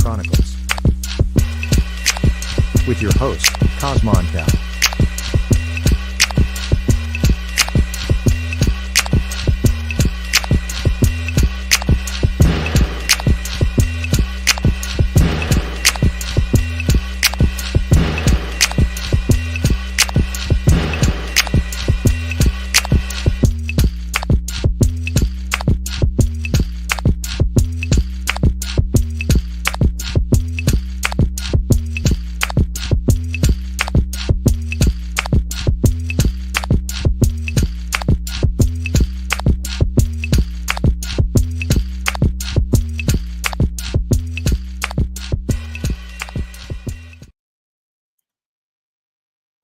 Chronicles with your host, Cosmon Cal.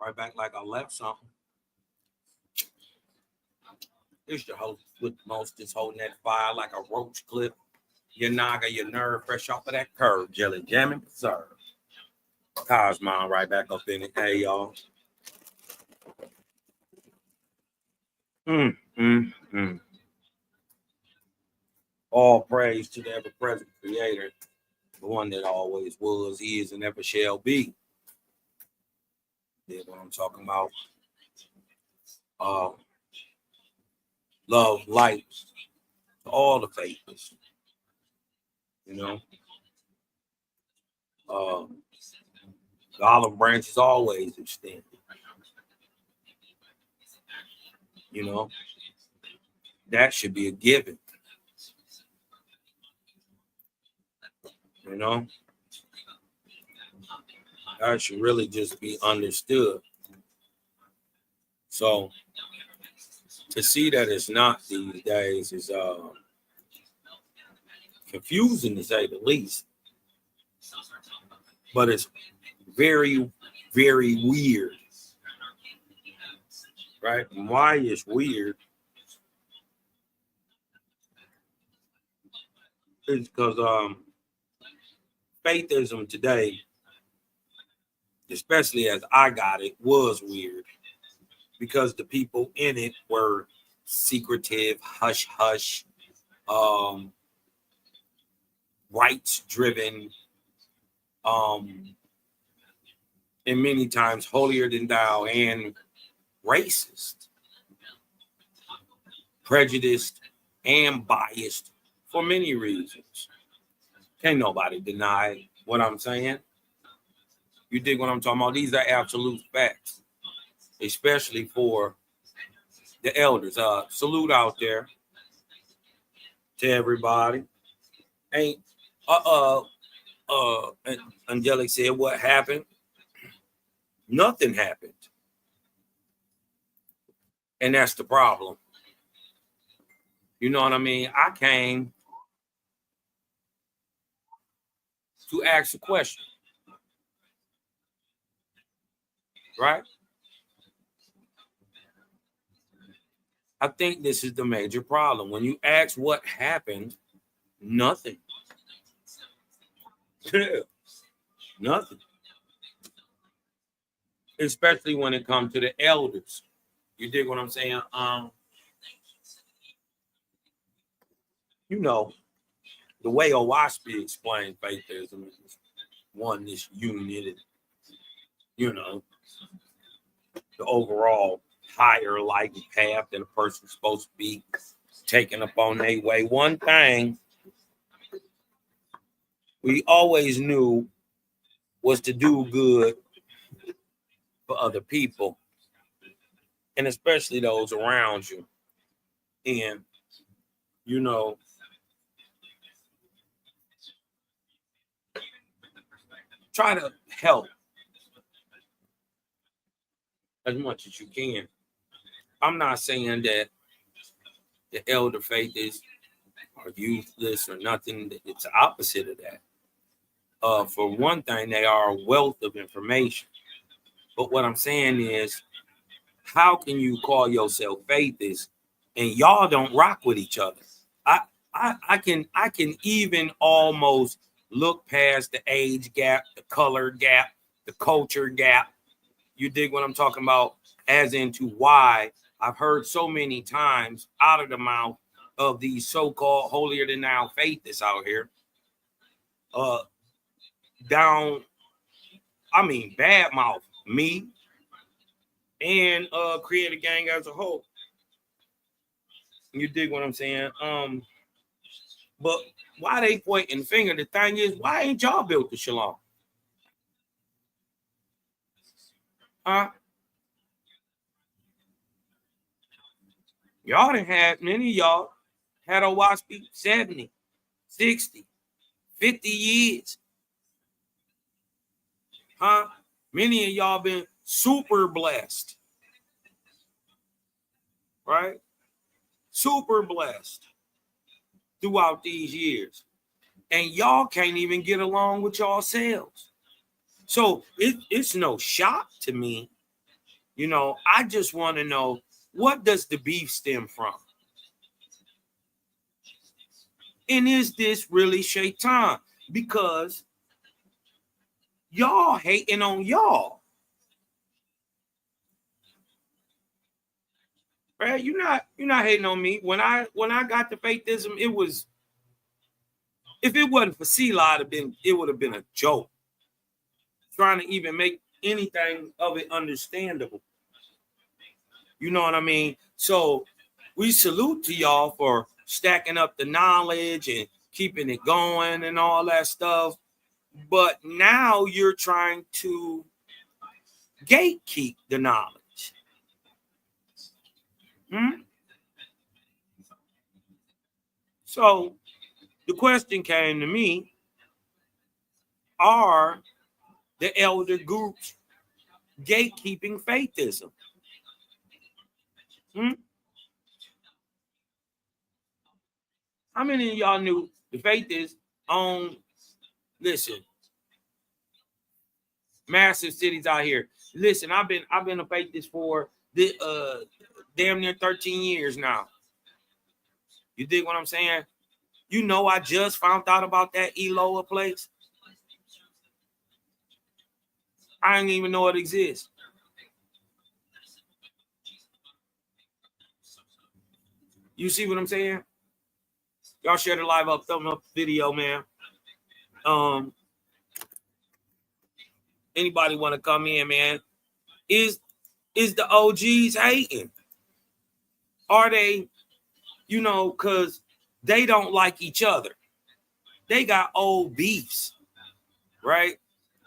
Right back like I left something. It's your host with the most, just holding that fire like a roach clip. Your naga, your nerve, fresh off of that curve, jelly jamming preserve. Cosmon right back up in it. Hey, y'all. All praise to the ever-present creator, the one that always was, is, and ever shall be. That's what I'm talking about. Love, light to all the faithers. You know, the olive branch is always extended. You know, that should be a given. You know, that should really just be understood. So to see that it's not these days is confusing, to say the least. But it's very, very weird. Right? And why it's weird is because faithism today, especially as I got it, was weird because the people in it were secretive, hush-hush, rights-driven, and many times holier than thou and racist, prejudiced, and biased for many reasons. Can't nobody deny what I'm saying. You dig what I'm talking about? These are absolute facts, especially for the elders. Salute out there to everybody. Ain't Angelic said what happened? Nothing happened. And that's the problem. You know what I mean? I came to ask a question. Right? I think this is the major problem. When you ask what happened, nothing. Nothing. Especially when it comes to the elders. You dig what I'm saying? You know, the way Owaspi explained faithism is oneness, union, and, you know, the overall higher light path that a person's supposed to be taking upon their way. One thing we always knew was to do good for other people, and especially those around you. And, you know, try to help as much as you can. I'm not saying that the elder faithists are useless or nothing. It's the opposite of that. For one thing, they are a wealth of information. But what I'm saying is, how can you call yourself faithist and y'all don't rock with each other? I can even almost look past the age gap, the color gap, the culture gap. You dig what I'm talking about? As into why I've heard so many times out of the mouth of these so-called holier than thou faithists out here, down, bad mouth me and Creator Gang as a whole. You dig what I'm saying? But why they pointing the finger? The thing is, why ain't y'all built the shalom? Huh? Y'all done had, many of y'all had a watch 70, 60, 50 years. Huh? Many of y'all been super blessed. Right? Super blessed throughout these years. And y'all can't even get along with yourselves. So it's no shock to me. You know, I just want to know, what does the beef stem from? And is this really Shaitan? Because y'all hating on y'all. Right? You're not hating on me. When I got the faithism, it was, if it wasn't for Selah, it would have been a joke. Trying to even make anything of it understandable. You know what I mean? So we salute to y'all for stacking up the knowledge and keeping it going and all that stuff. But now you're trying to gatekeep the knowledge. So the question came to me, are the elder groups gatekeeping faithism? How many of y'all knew the faithists own, listen, massive cities out here? Listen, I've been a faithist for the damn near 13 years now. You dig what I'm saying? You know, I just found out about that Eloah place. I didn't even know it exists. You see what I'm saying? Y'all share the live up, thumb up video, man. Anybody want to come in, man? Is the OGs hating? Are they, you know, because they don't like each other. They got old beefs, right?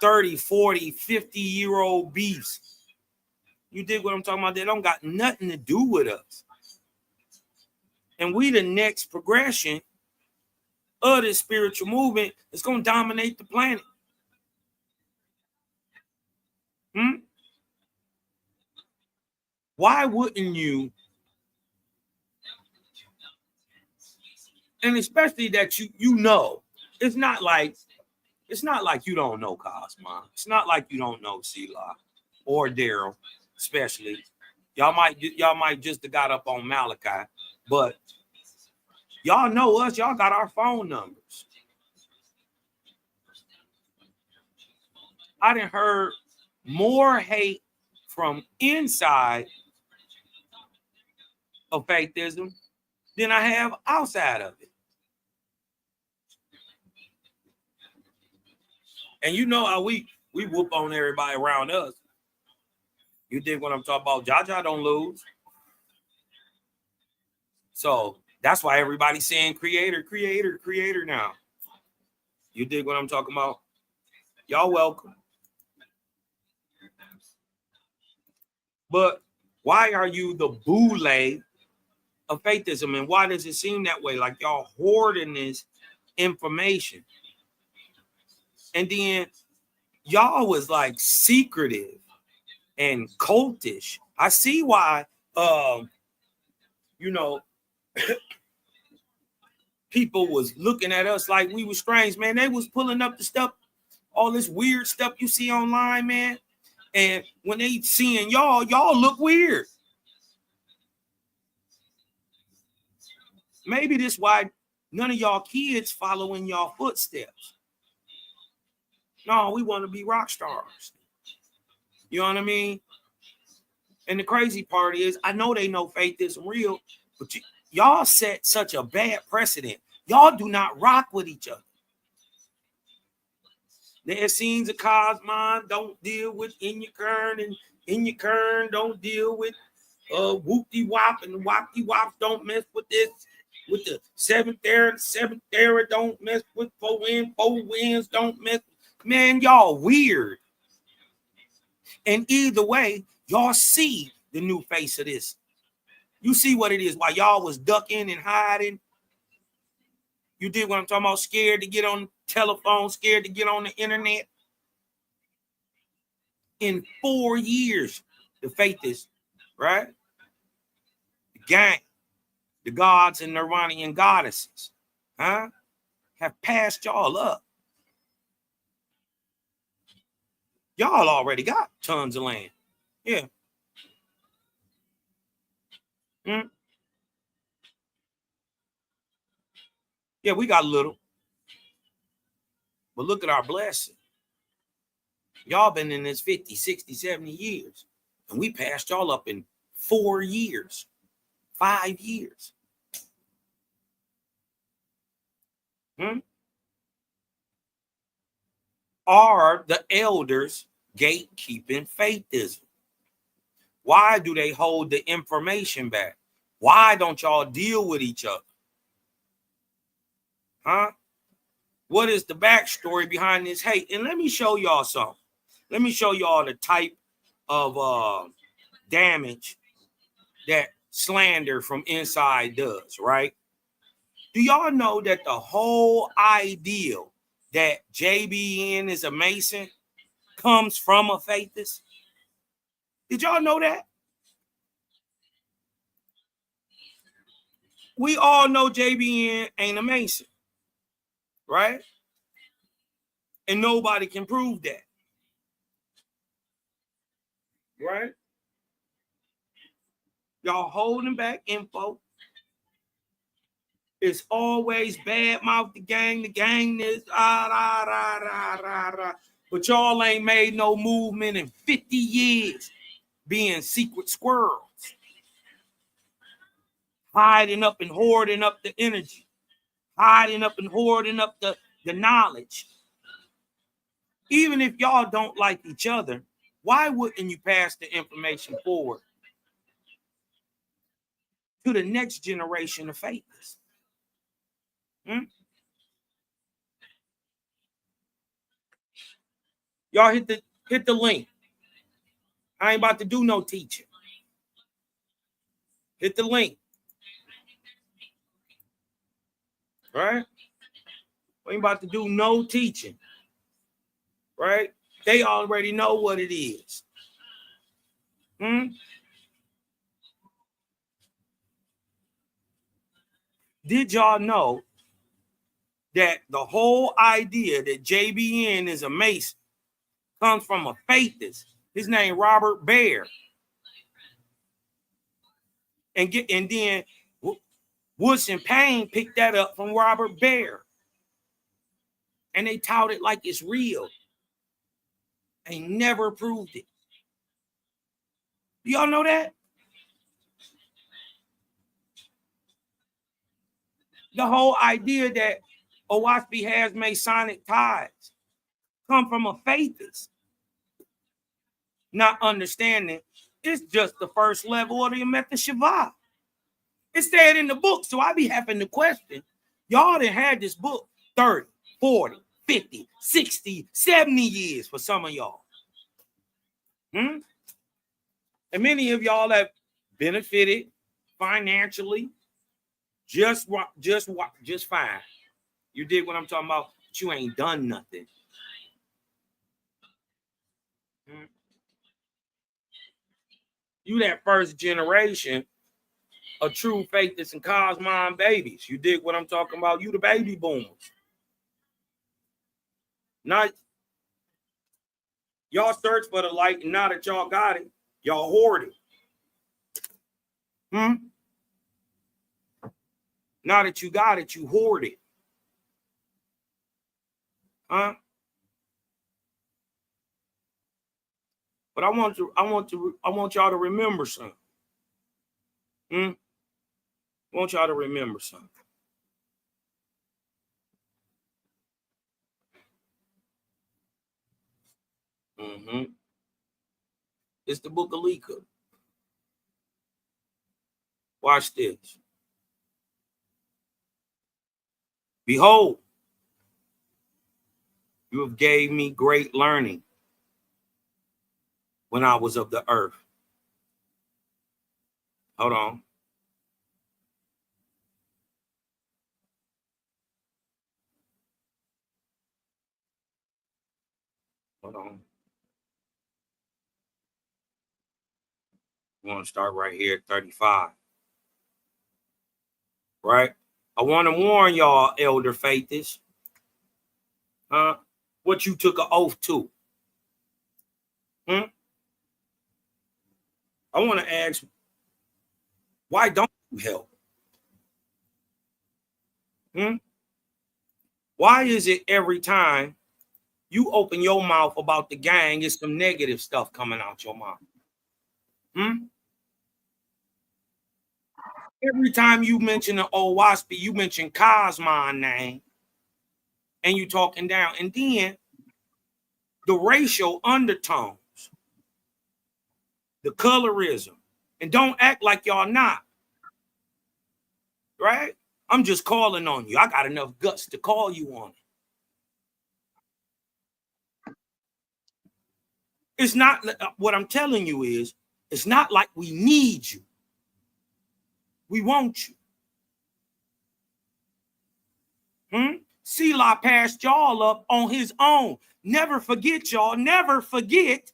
30, 40, 50-year-old beefs. You dig what I'm talking about? They don't got nothing to do with us. And we the next progression of this spiritual movement is going to dominate the planet. Why wouldn't you? And especially that you know, it's not like you don't know Cosmon. It's not like you don't know Selah or Daryl, especially. Y'all might just have got up on Malachi, but y'all know us. Y'all got our phone numbers. I done heard more hate from inside of faithism than I have outside of it. And you know how we whoop on everybody around us. You dig what I'm talking about? Jaja don't lose. So that's why everybody's saying creator, creator, creator now. You dig what I'm talking about? Y'all welcome. But why are you the boule of faithism? And why does it seem that way? Like y'all hoarding this information. And then y'all was like secretive and cultish. I see why, you know, people was looking at us like we were strange, man. They was pulling up the stuff, all this weird stuff you see online, man. And when they seeing y'all look weird. Maybe this why none of y'all kids following y'all footsteps. No, we want to be rock stars. You know what I mean? And the crazy part is, I know they know faith isn't real, but y'all set such a bad precedent. Y'all do not rock with each other. The Essenes of Cosmon don't deal with in your kern, and in your kern don't deal with whoopty wop, and wopty wop don't mess with this. With the seventh era don't mess with four winds don't mess. Man, y'all weird. And either way, y'all see the new face of this. You see what it is while y'all was ducking and hiding. You did what I'm talking about, scared to get on the telephone, scared to get on the internet. In 4 years, the faithists, right? The gang, the gods and Nirvanian goddesses, have passed y'all up. Y'all already got tons of land. Yeah. Yeah, we got a little. But look at our blessing. Y'all been in this 50, 60, 70 years. And we passed y'all up in 4 years, 5 years. Are the elders gatekeeping faithism? Why do they hold the information back? Why don't y'all deal with each other? What is the backstory behind this hate? And let me show y'all something. Let me show y'all the type of damage that slander from inside does, right? Do y'all know that the whole ideal that JBN is a Mason comes from a faithist? Did y'all know that? We all know JBN ain't a Mason, right? And nobody can prove that, right? Y'all holding back info. It's always bad mouth the gang is but y'all ain't made no movement in 50 years being secret squirrels, hiding up and hoarding up the energy, hiding up and hoarding up the knowledge. Even if y'all don't like each other, why wouldn't you pass the information forward to the next generation of faiths? Y'all hit the link. I ain't about to do no teaching. Hit the link. Right? We ain't about to do no teaching. Right? They already know what it is. Did y'all know that the whole idea that JBN is a Mason comes from a faithist? His name Robert Baer. And then Woods and Payne picked that up from Robert Baer. And they tout it like it's real. They never proved it. Do y'all know that? The whole idea that Owaspy has Masonic ties come from a faithist. Not understanding it's just the first level of the Method Shavah. It's said in the book, so I be having to question. Y'all done had this book 30, 40, 50, 60, 70 years for some of y'all. And many of y'all have benefited financially just fine. You did what I'm talking about, but you ain't done nothing. You that first generation of true faithists and Cosmon babies. You dig what I'm talking about? You the baby boomers. Now, y'all search for the light, and now that y'all got it, y'all hoard it. Now that you got it, you hoard it. But I want y'all to remember something. I want y'all to remember something. It's the book of Leka. Watch this. Behold, you have gave me great learning when I was of the earth. Hold on. Hold on. I want to start right here at 35. Right? I want to warn y'all, elder faithists. What you took an oath to. I want to ask, why don't you help? Why is it every time you open your mouth about the gang, it's some negative stuff coming out your mouth? Every time you mention the old Waspy, you mention Cosmon's name, and you talking down. And then the racial undertones, the colorism, and don't act like y'all not. Right? I'm just calling on you. I got enough guts to call you on it. It's not what I'm telling you is, it's not like we need you. We want you. Selah passed y'all up on his own. Never forget, y'all. Never forget.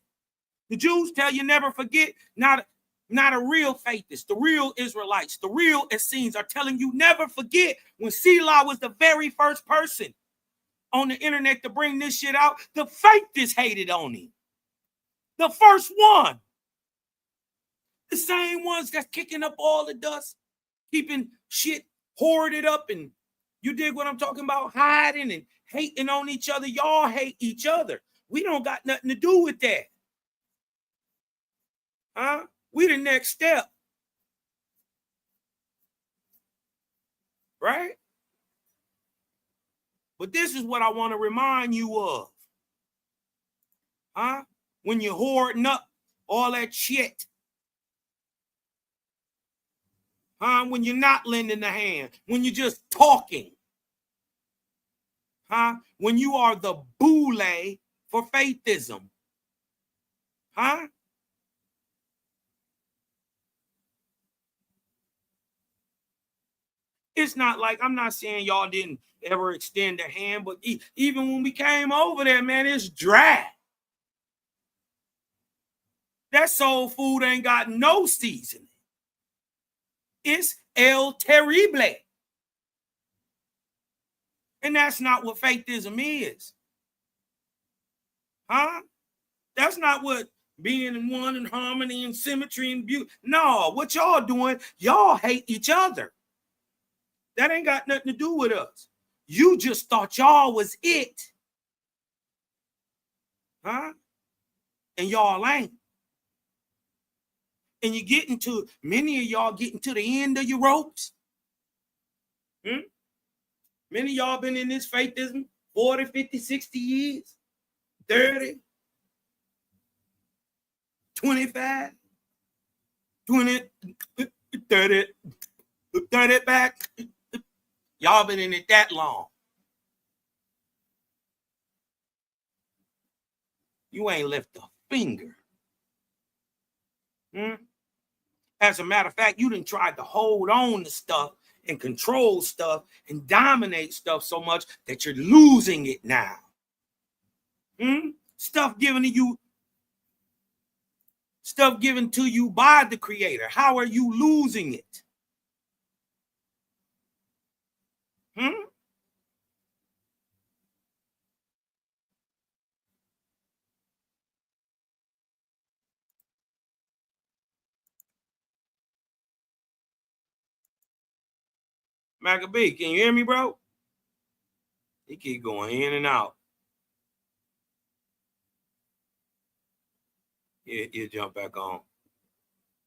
The Jews tell you never forget. Not a real faithist. The real Israelites, the real Essenes are telling you never forget when Selah was the very first person on the internet to bring this shit out. The faithists hated on him. The first one. The same ones that's kicking up all the dust, keeping shit hoarded up, and you dig what I'm talking about? Hiding and hating on each other. Y'all hate each other. We don't got nothing to do with that. We the next step. Right? But this is what I want to remind you of. When you're hoarding up all that shit. When you're not lending a hand. When you're just talking. When you are the boule for faithism. It's not like, I'm not saying y'all didn't ever extend a hand, but even when we came over there, man, it's dry. That soul food ain't got no seasoning. It's el terrible. And that's not what faithism is. That's not what being in one and harmony and symmetry and beauty. No, what y'all doing, y'all hate each other. That ain't got nothing to do with us. You just thought y'all was it. And y'all ain't. And you getting to, many of y'all getting to the end of your ropes. Many of y'all been in this faithism 40, 50, 60 years, 30, 25, 20, 30, 30 back. Y'all been in it that long. You ain't left a finger. As a matter of fact, you done tried to hold on to stuff and control stuff and dominate stuff so much that you're losing it now. Stuff given to you by the Creator. How are you losing it? Maccabee, can you hear me, bro? He keep going in and out. He'll jump back on.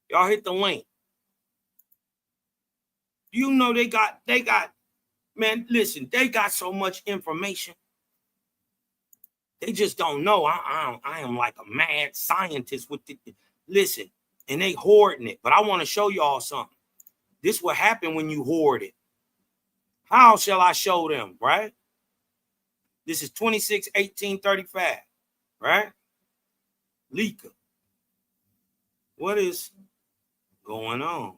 Y'all hit the link. You know they got, man, listen, they got so much information. They just don't know. I am like a mad scientist with the listen, and they hoarding it. But I want to show y'all something. This will happen when you hoard it. How shall I show them, right? This is 26/18/35, right? Lika. What is going on?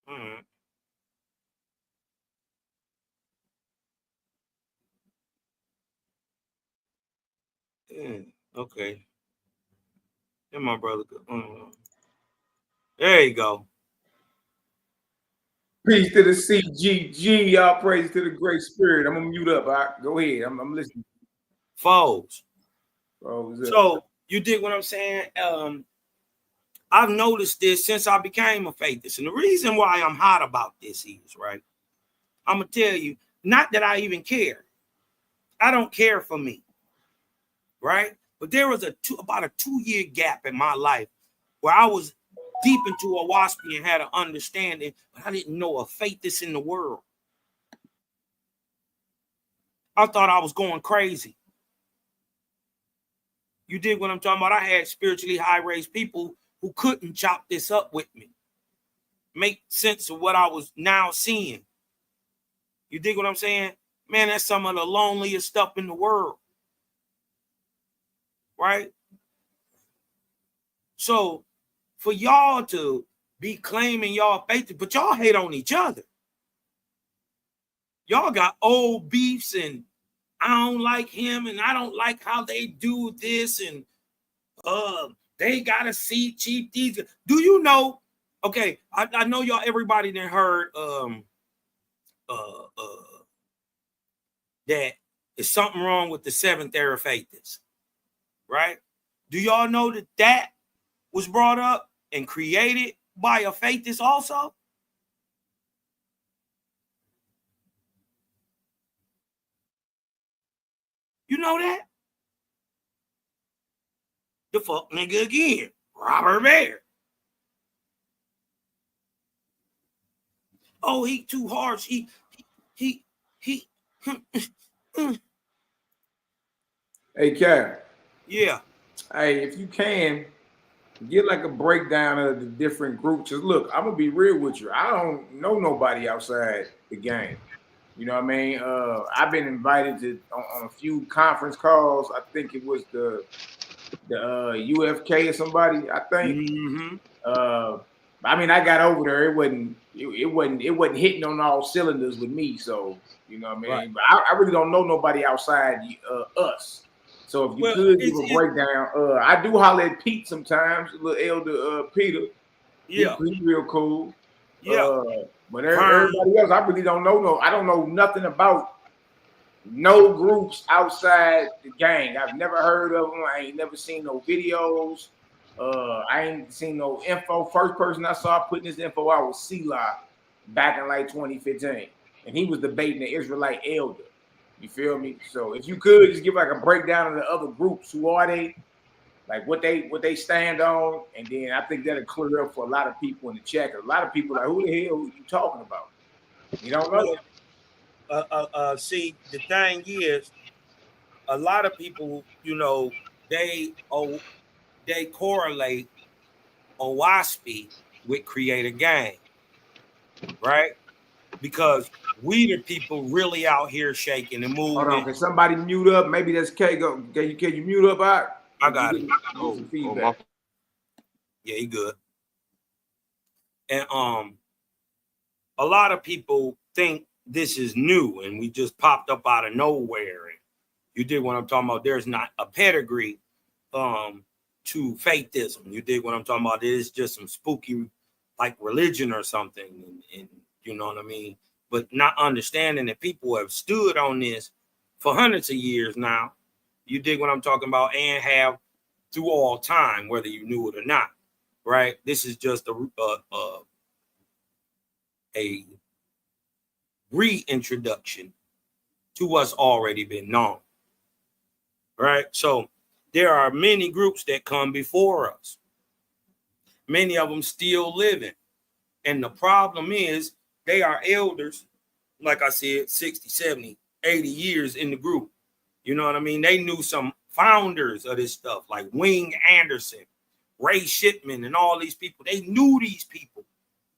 All right. Yeah, okay. And my brother. There you go. Peace to the CGG. Y'all praise to the Great Spirit. I'm gonna mute up. All right? Go ahead. I'm listening. Foes. Oh, So you dig what I'm saying? I've noticed this since I became a faithist. And the reason why I'm hot about this is, right? I'm going to tell you, not that I even care. I don't care for me, right? But there was about a 2-year gap in my life where I was deep into a waspy and had an understanding, but I didn't know a faithist in the world. I thought I was going crazy. You dig what I'm talking about? I had spiritually high-raised people who couldn't chop this up with me, make sense of what I was now seeing. You dig what I'm saying? Man, that's some of the loneliest stuff in the world, right? So for y'all to be claiming y'all faith, but y'all hate on each other. Y'all got old beefs and I don't like him and I don't like how they do this and they gotta see cheap these. Do you know? Okay, I know y'all. Everybody that heard that there's something wrong with the seventh era faithists, right? Do y'all know that that was brought up and created by a faithist also? You know that? The fuck nigga again, Robert Bear. Oh, he too harsh. He. Hey, Cat. Yeah. Hey, if you can, get like a breakdown of the different groups. Cause look, I'm gonna be real with you. I don't know nobody outside the game. You know what I mean? I've been invited to on a few conference calls. I think it was the UFK or somebody. I think. Mm-hmm. I mean, I got over there. It wasn't hitting on all cylinders with me. So you know what I mean. Right. But I really don't know nobody outside us. So if you could give a breakdown, I do holler at Pete sometimes, little elder Peter. Yeah, he's real cool. Yeah. But everybody else, I really don't know. No, I don't know nothing about no groups outside the gang. I've never heard of them. I ain't never seen no videos. I ain't seen no info. First person I saw putting this info out was Selah back in like 2015. And he was debating the Israelite elder. You feel me? So if you could just give like a breakdown of the other groups, who are they? Like what they stand on, and then I think that'll clear up for a lot of people in the chat. A lot of people are like, who the hell are you talking about? You don't know. See, the thing is, a lot of people, you know, they correlate OWASP with create a gang, right? Because we the people really out here shaking and moving. Hold on, can somebody mute up? Maybe that's K. Go. Can you mute up? I got it. Some feedback. Yeah, he good. And a lot of people think this is new and we just popped up out of nowhere. And you dig what I'm talking about? There's not a pedigree to faithism. You dig what I'm talking about? It is just some spooky like religion or something, and you know what I mean? But not understanding that people have stood on this for hundreds of years now. You dig what I'm talking about? And have through all time, whether you knew it or not, right? This is just a reintroduction to what's already been known, right? So there are many groups that come before us. Many of them still living. And the problem is they are elders like I said, 60, 70, 80 years in the group. You know what I mean? They knew some founders of this stuff, like Wing Anderson, Ray Shipman, and all these people. They knew these people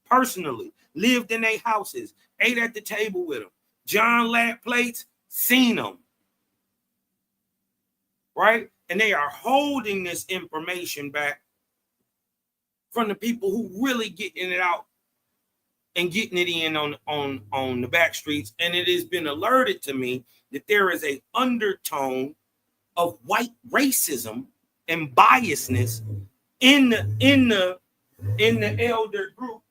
personally, lived in their houses, ate at the table with them. John Latt plates, seen them. Right? And they are holding this information back from the people who really getting it out and getting it in on the back streets. And it has been alerted to me that there is a undertone of white racism and biasness in the elder group.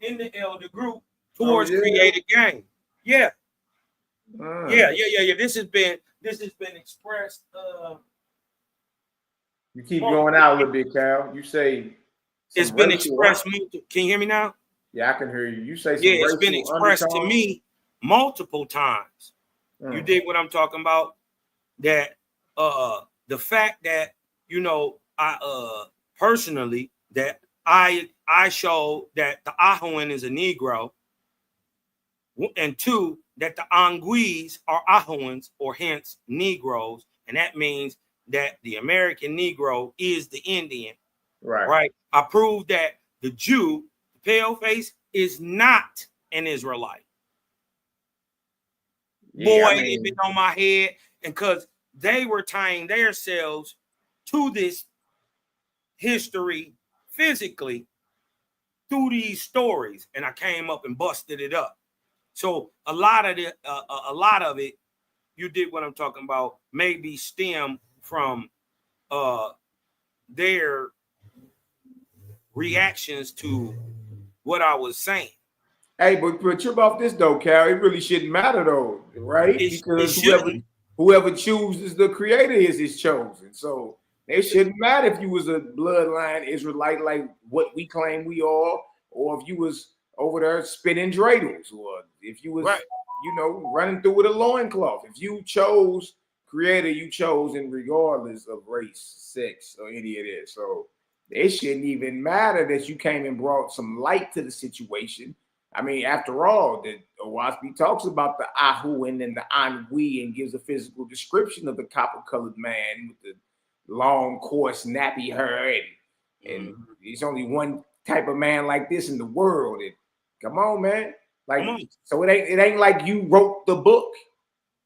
In the elder group towards creative game. Yeah. Yeah. This has been expressed. You keep going out a little bit, Cal. You say it's been expressed. Can you hear me now? Yeah, I can hear you. You say it's been expressed to me multiple times. You dig what I'm talking about? That the fact that, you know, I personally that I show that the Ahoan is a Negro, and two, that the Anguis are Ahoans, or hence Negroes, and that means that the American Negro is the Indian. Right? I proved that the Jew, the paleface, is not an Israelite. Yeah, boy, they've been on my head, and because they were tying themselves to this history physically through these stories, and I came up and busted it up. So a lot of it, you did what I'm talking about, maybe stem from their reactions to what I was saying. Hey, but trip off this though, Cal. It really shouldn't matter though, right? Because whoever chooses the creator is chosen. So it shouldn't matter if you was a bloodline Israelite like what we claim we are, or if you was over there spinning dreidels, or if you was, you know, running through with a loincloth. If you chose creator, you chose in regardless of race, sex, or any of that. So it shouldn't even matter that you came and brought some light to the situation. I mean, after all, the Owaspi talks about the Ahuan and the Anwi and gives a physical description of the copper-colored man with the long, coarse, nappy hair, and there's only one type of man like this in the world. And come on, man. Like, so it ain't like you wrote the book.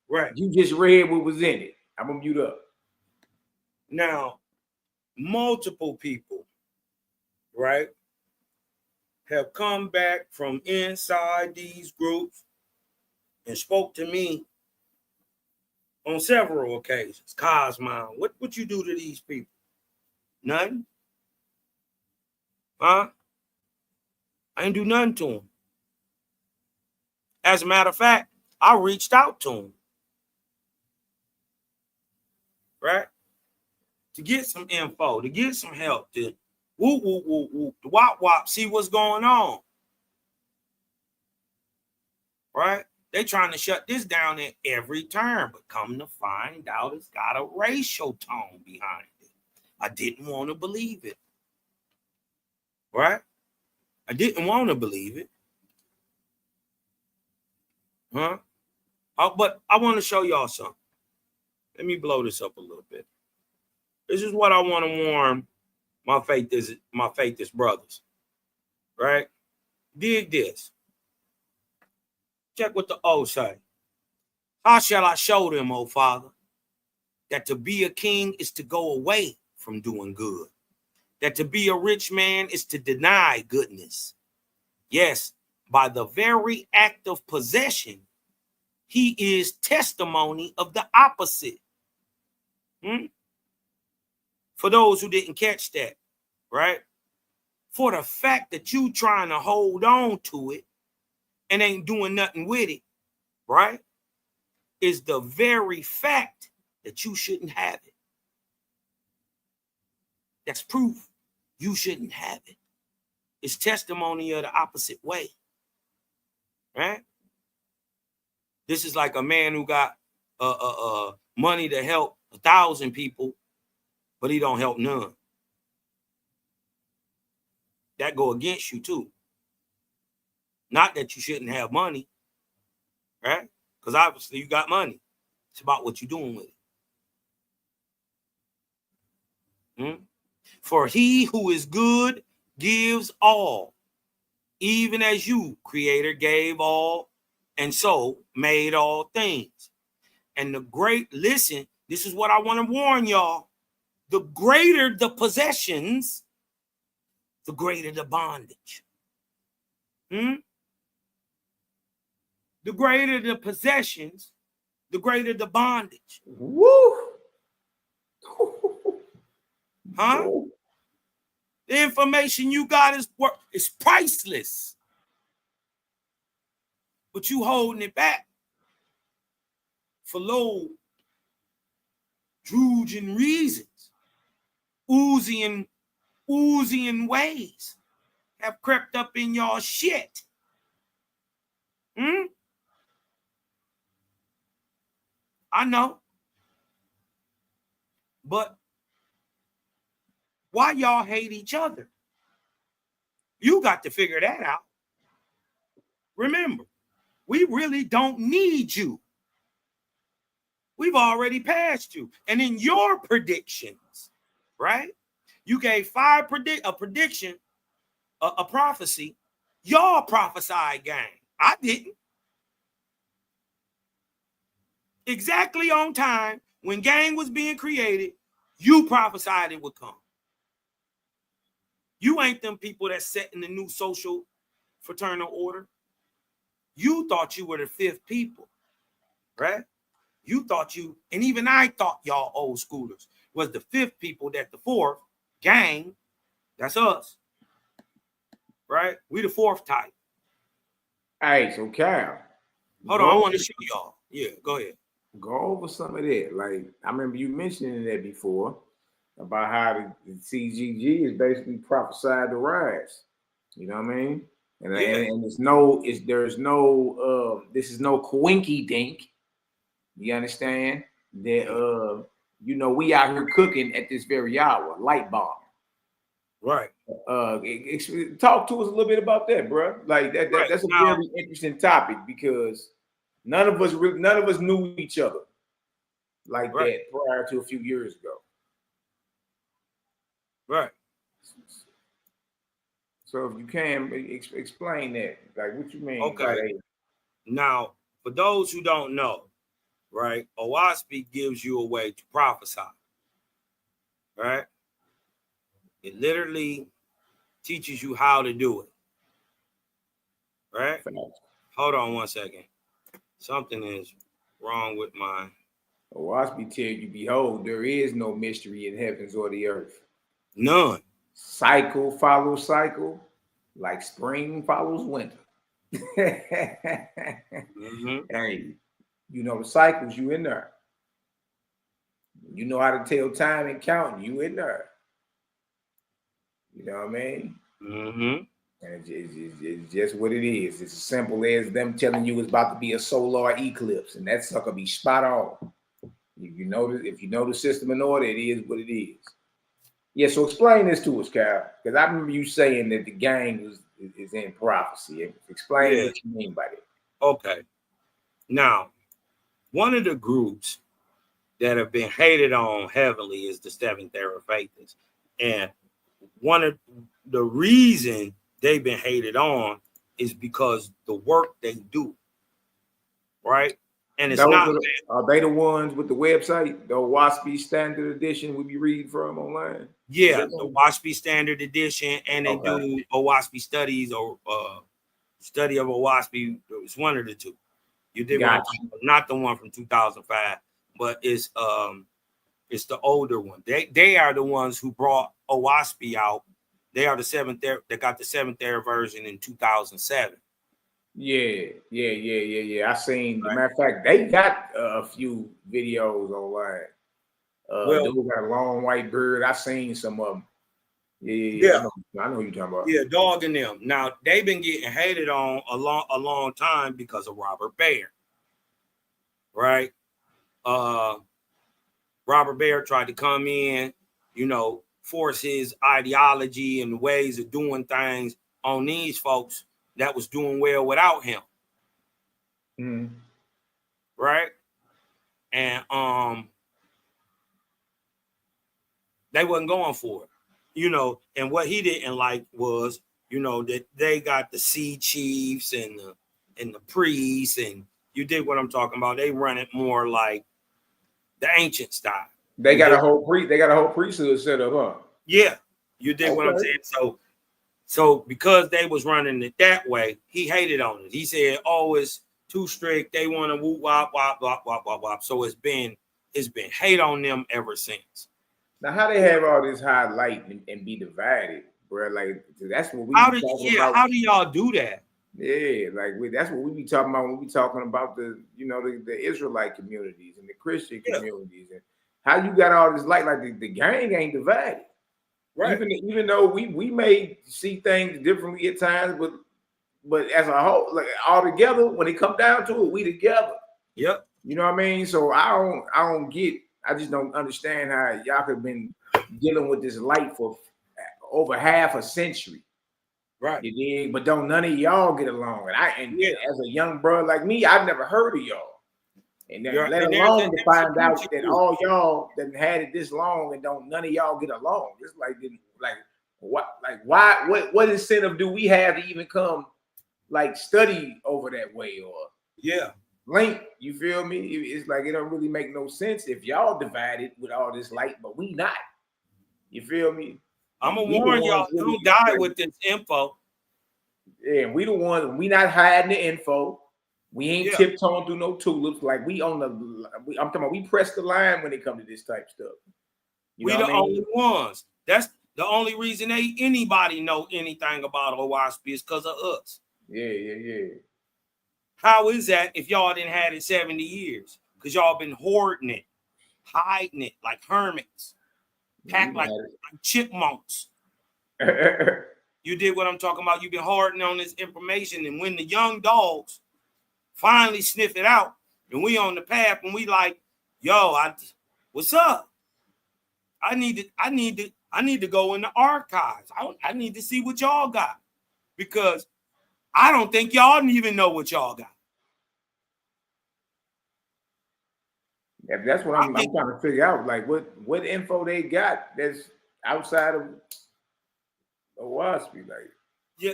Right. You just read what was in it. I'm gonna mute up. Now, multiple people, right, have come back from inside these groups and spoke to me on several occasions. Cosmon, what you do to these people? Nothing. Huh? I ain't do nothing to them. As a matter of fact, I reached out to them. Right? To get some info, to get some help, to whoop, whoop, whoop, whoop, to wop, wop, see what's going on. Right? They trying to shut this down at every turn, but come to find out it's got a racial tone behind it. I didn't want to believe it. Right? I didn't want to believe it. Huh? But I want to show y'all something. Let me blow this up a little bit. This is what I want to warn my faithist brothers. Right? Dig this. Check what the O say. How shall I show them, O Father, that to be a king is to go away from doing good, that to be a rich man is to deny goodness. Yes, by the very act of possession, he is testimony of the opposite. For those who didn't catch that, right? For the fact that you trying to hold on to it and ain't doing nothing with it, right, is the very fact that you shouldn't have it. That's proof you shouldn't have it. It's testimony of the opposite way, right? This is like a man who got money to help 1,000 people, but he don't help none. that go against you too. Not that you shouldn't have money, right? Because obviously you got money. It's about what you're doing with it. For he who is good gives all, even as you, Creator, gave all, and so made all things. And listen, this is what I want to warn y'all. The greater the possessions, the greater the bondage. The greater the possessions, the greater the bondage. Woo! Huh? The information you got is priceless. But you holding it back for low drudging reasons. Oozy ways have crept up in y'all shit. I know. But why y'all hate each other? You got to figure that out. Remember, we really don't need you. We've already passed you. And in your predictions, right? You gave a prediction, a prophecy. Y'all prophesied gang. I didn't. Exactly on time, when gang was being created, you prophesied it would come. You ain't them people that's setting the new social fraternal order. You thought you were the fifth people, right? You thought and even I thought y'all old schoolers was the fifth people, that the fourth, gang, that's us, right? We the fourth type. All right, so Cal. Hold on, I want to show y'all. Yeah, go ahead. Go over some of that. Like, I remember you mentioning that before about how the CGG is basically prophesied the rise. You know what I mean? And this is no coinky dink. You understand? That we out here cooking at this very hour, light bomb. Right. Talk to us a little bit about that, bro. Like that's a very interesting topic, because none of us knew each other like that prior to a few years ago. Right. So if you can explain that, like what you mean. Okay. Now, for those who don't know, right, Owaspi gives you a way to prophesy. Right? It literally teaches you how to do it. Right? Hold on one second. Something is wrong with mine. Owaspi tell you, behold, there is no mystery in heavens or the earth. None. Cycle follows cycle, like spring follows winter. Hey, the cycles, you in there. You know how to tell time and count, you in there. You know what I mean? And it's just what it is. It's as simple as them telling you it's about to be a solar eclipse, and that sucker be spot on. If you know the system in order, it is what it is. Yeah, so explain this to us, Kyle, because I remember you saying that the gang is in prophecy. Explain what you mean by that. Okay. Now, one of the groups that have been hated on heavily is the Seventh Era Faithists. And one of the reason they've been hated on is because the work they do, right? And it's are they the ones with the website, the Owaspi Standard Edition we be reading from online? Yeah, the Owaspi Standard Edition, and they do Owaspi Studies or Study of Owaspi. It's one of the two. You did not the one from 2005, but it's the older one. They are the ones who brought Owaspi out. They are the seventh era. They got the seventh era version in 2007. Yeah. I seen. Matter of fact, they got a few videos online. Dude got a long white beard. I seen some of them. Yeah. I know who you're talking about. Yeah, Dog and them. Now they've been getting hated on a long time because of Robert Baer. Right? Robert Baer tried to come in, force his ideology and ways of doing things on these folks that was doing well without him. Mm-hmm. Right? And they wasn't going for it, you know. And what he didn't like was, you know, that they got the sea chiefs and the priests, and you dig what I'm talking about. They run it more like the ancient style. They got a whole priesthood set up, huh? Yeah, you dig what I'm saying. So because they was running it that way, he hated on it. He said, "Oh, it's too strict. They want to whoop wop wop wop wop wop wop." So it's been hate on them ever since. Now, how they have all this high light and be divided, bro? Like that's what we talking about. How do y'all do that? Yeah, like that's what we be talking about when we talking about the, you know, the Israelite communities and the Christian communities, and how you got all this light. Like the gang ain't divided, right? Even though we may see things differently at times, but as a whole, like all together, when it come down to it, we together. Yep. You know what I mean? So I just don't understand how y'all could have been dealing with this light for over half a century. Right. You dig? But don't none of y'all get along. And as a young bro like me, I've never heard of y'all. And then let alone to find out that all y'all that had it this long and don't none of y'all get along. It's what incentive do we have to even come like study over that way or link? You feel me? It's like it don't really make no sense if y'all divided with all this light, but we not. You feel me? I'm gonna warn y'all, don't die with this info. Yeah, we the ones, we not hiding the info. We ain't tiptoeing through no tulips. Like I'm talking about, we press the line when it comes to this type of stuff. We the only ones. That's the only reason anybody know anything about OWASP is because of us. Yeah. How is that if y'all didn't have it 70 years? Because y'all been hoarding it, hiding it like hermits, packed like chipmunks. You did what I'm talking about. You've been hoarding on this information, and when the young dogs finally sniff it out, and we on the path, and we like, yo, what's up? I need to go in the archives. I need to see what y'all got, because I don't think y'all even know what y'all got. Yeah, that's what I'm trying to figure out. Like what info they got that's outside of OWASP, like. Yeah,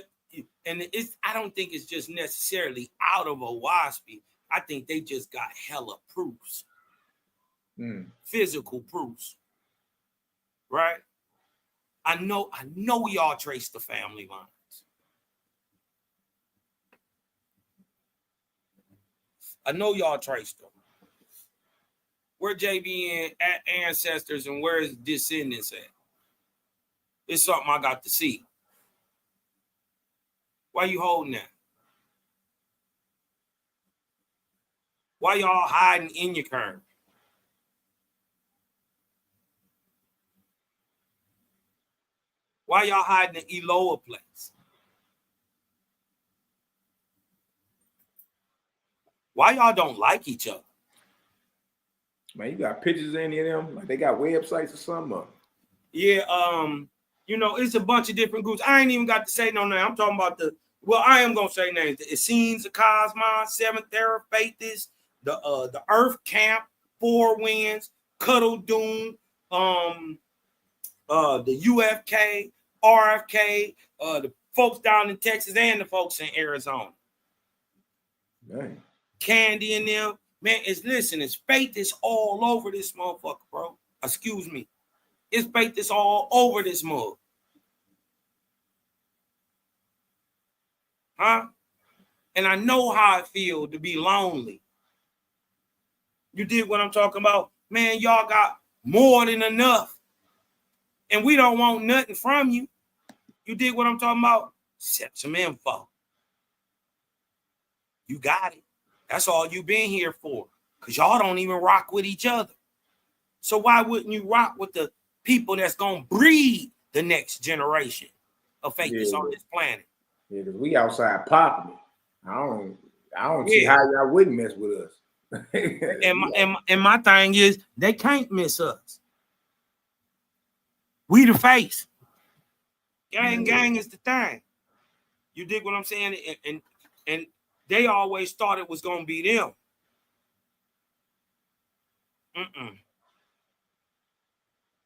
and I don't think it's just necessarily out of OWASP. I think they just got hella proofs, physical proofs, right? I know y'all trace the family lines. I know y'all traced them. Where JB and ancestors and where his descendants at? It's something I got to see. Why you holding that? Why y'all hiding in your current? Why y'all hiding in Eloah place? Why y'all don't like each other? Man, you got pictures in any of them? Like they got websites or something? Yeah, you know, it's a bunch of different groups. I ain't even got to say no name. I'm talking about I am gonna say names. The Essenes, the Cosmos, Seventh Era, Faithist, the Earth Camp, Four Winds, Cuddle Doom, the UFK, RFK, the folks down in Texas and the folks in Arizona. Dang. Candy in them. Man, it's faithist all over this motherfucker, bro. Excuse me. It's faithist all over this mug. Huh? And I know how it feels to be lonely. You did what I'm talking about? Man, y'all got more than enough. And we don't want nothing from you. You did what I'm talking about? Except some info. You got it. That's all you been here for. Because y'all don't even rock with each other. So why wouldn't you rock with the people that's going to breed the next generation of faithists on this planet? Yeah, because we outside popping it. I don't see how y'all wouldn't mess with us. and my thing is, they can't miss us. We the face. Gang is the thing. You dig what I'm saying? And they always thought it was gonna be them.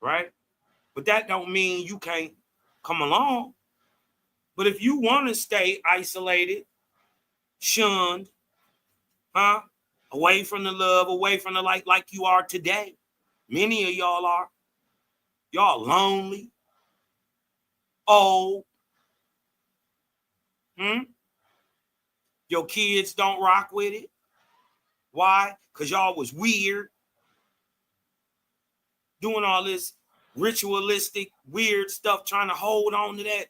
Right? But that don't mean you can't come along. But if you want to stay isolated, shunned, away from the love, away from the light, like you are today, many of y'all are. Y'all lonely, old. Your kids don't rock with it. Why? Because y'all was weird, doing all this ritualistic, weird stuff, trying to hold on to that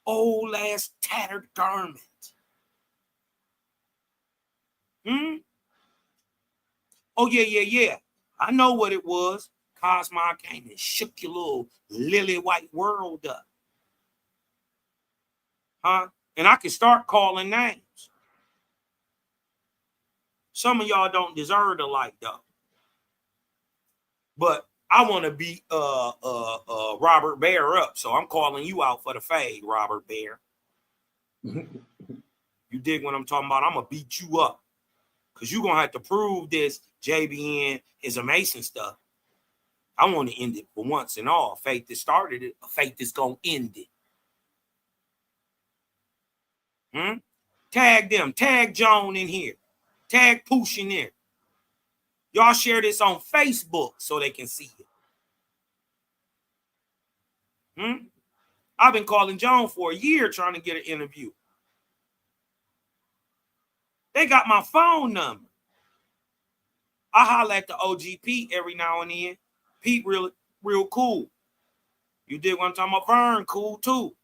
old ass tattered garment. Oh, yeah. I know what it was. Cosmo came and shook your little lily white world up. And I can start calling names. Some of y'all don't deserve the light, though. But I want to beat Robert Bear up, so I'm calling you out for the fade, Robert Bear. You dig what I'm talking about? I'm going to beat you up. Because you're going to have to prove this JBN is a Mason stuff. I want to end it for once and all. Faith that started it, faith is going to end it. Tag them. Tag Joan in here. Tag Poosh in there. Y'all share this on Facebook so they can see it. I've been calling Joan for a year trying to get an interview. They got my phone number. I holler at the OG Pete every now and then. Pete real cool. You dig what I'm talking about? Vern, cool too.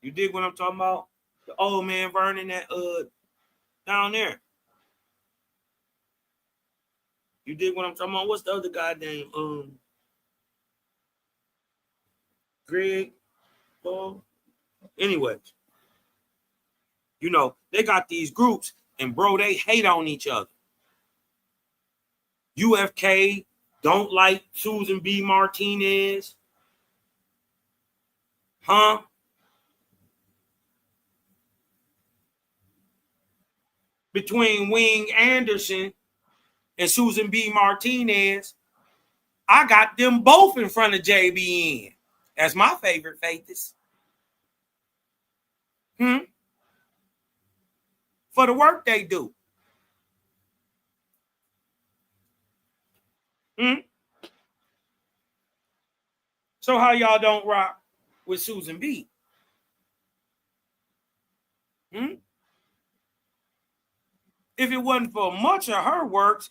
You dig what I'm talking about? The old man Vernon that down there. You dig what I'm talking about? What's the other guy name? Greg. Anyway, you know, they got these groups and bro, they hate on each other. UFK don't like Susan B. Martinez. Between Wing Anderson and Susan B. Martinez, I got them both in front of JBN. That's my favorite faithist. For the work they do. So how y'all don't rock with Susan B? If it wasn't for much of her works,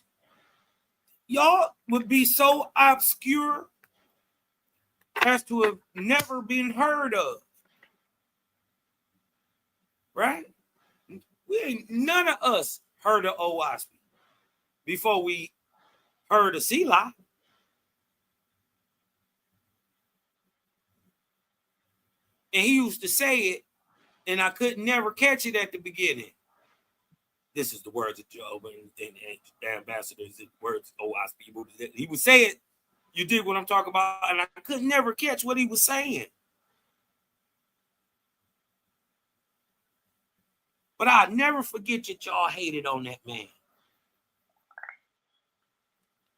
y'all would be so obscure as to have never been heard of. Right? None of us heard of Owaspi before we heard of Selah. And he used to say it, and I could never catch it at the beginning. This is the words of Job and the ambassadors, the words of Owaspi. He would say it. You dig what I'm talking about? And I could never catch what he was saying. But I'll never forget that y'all hated on that man.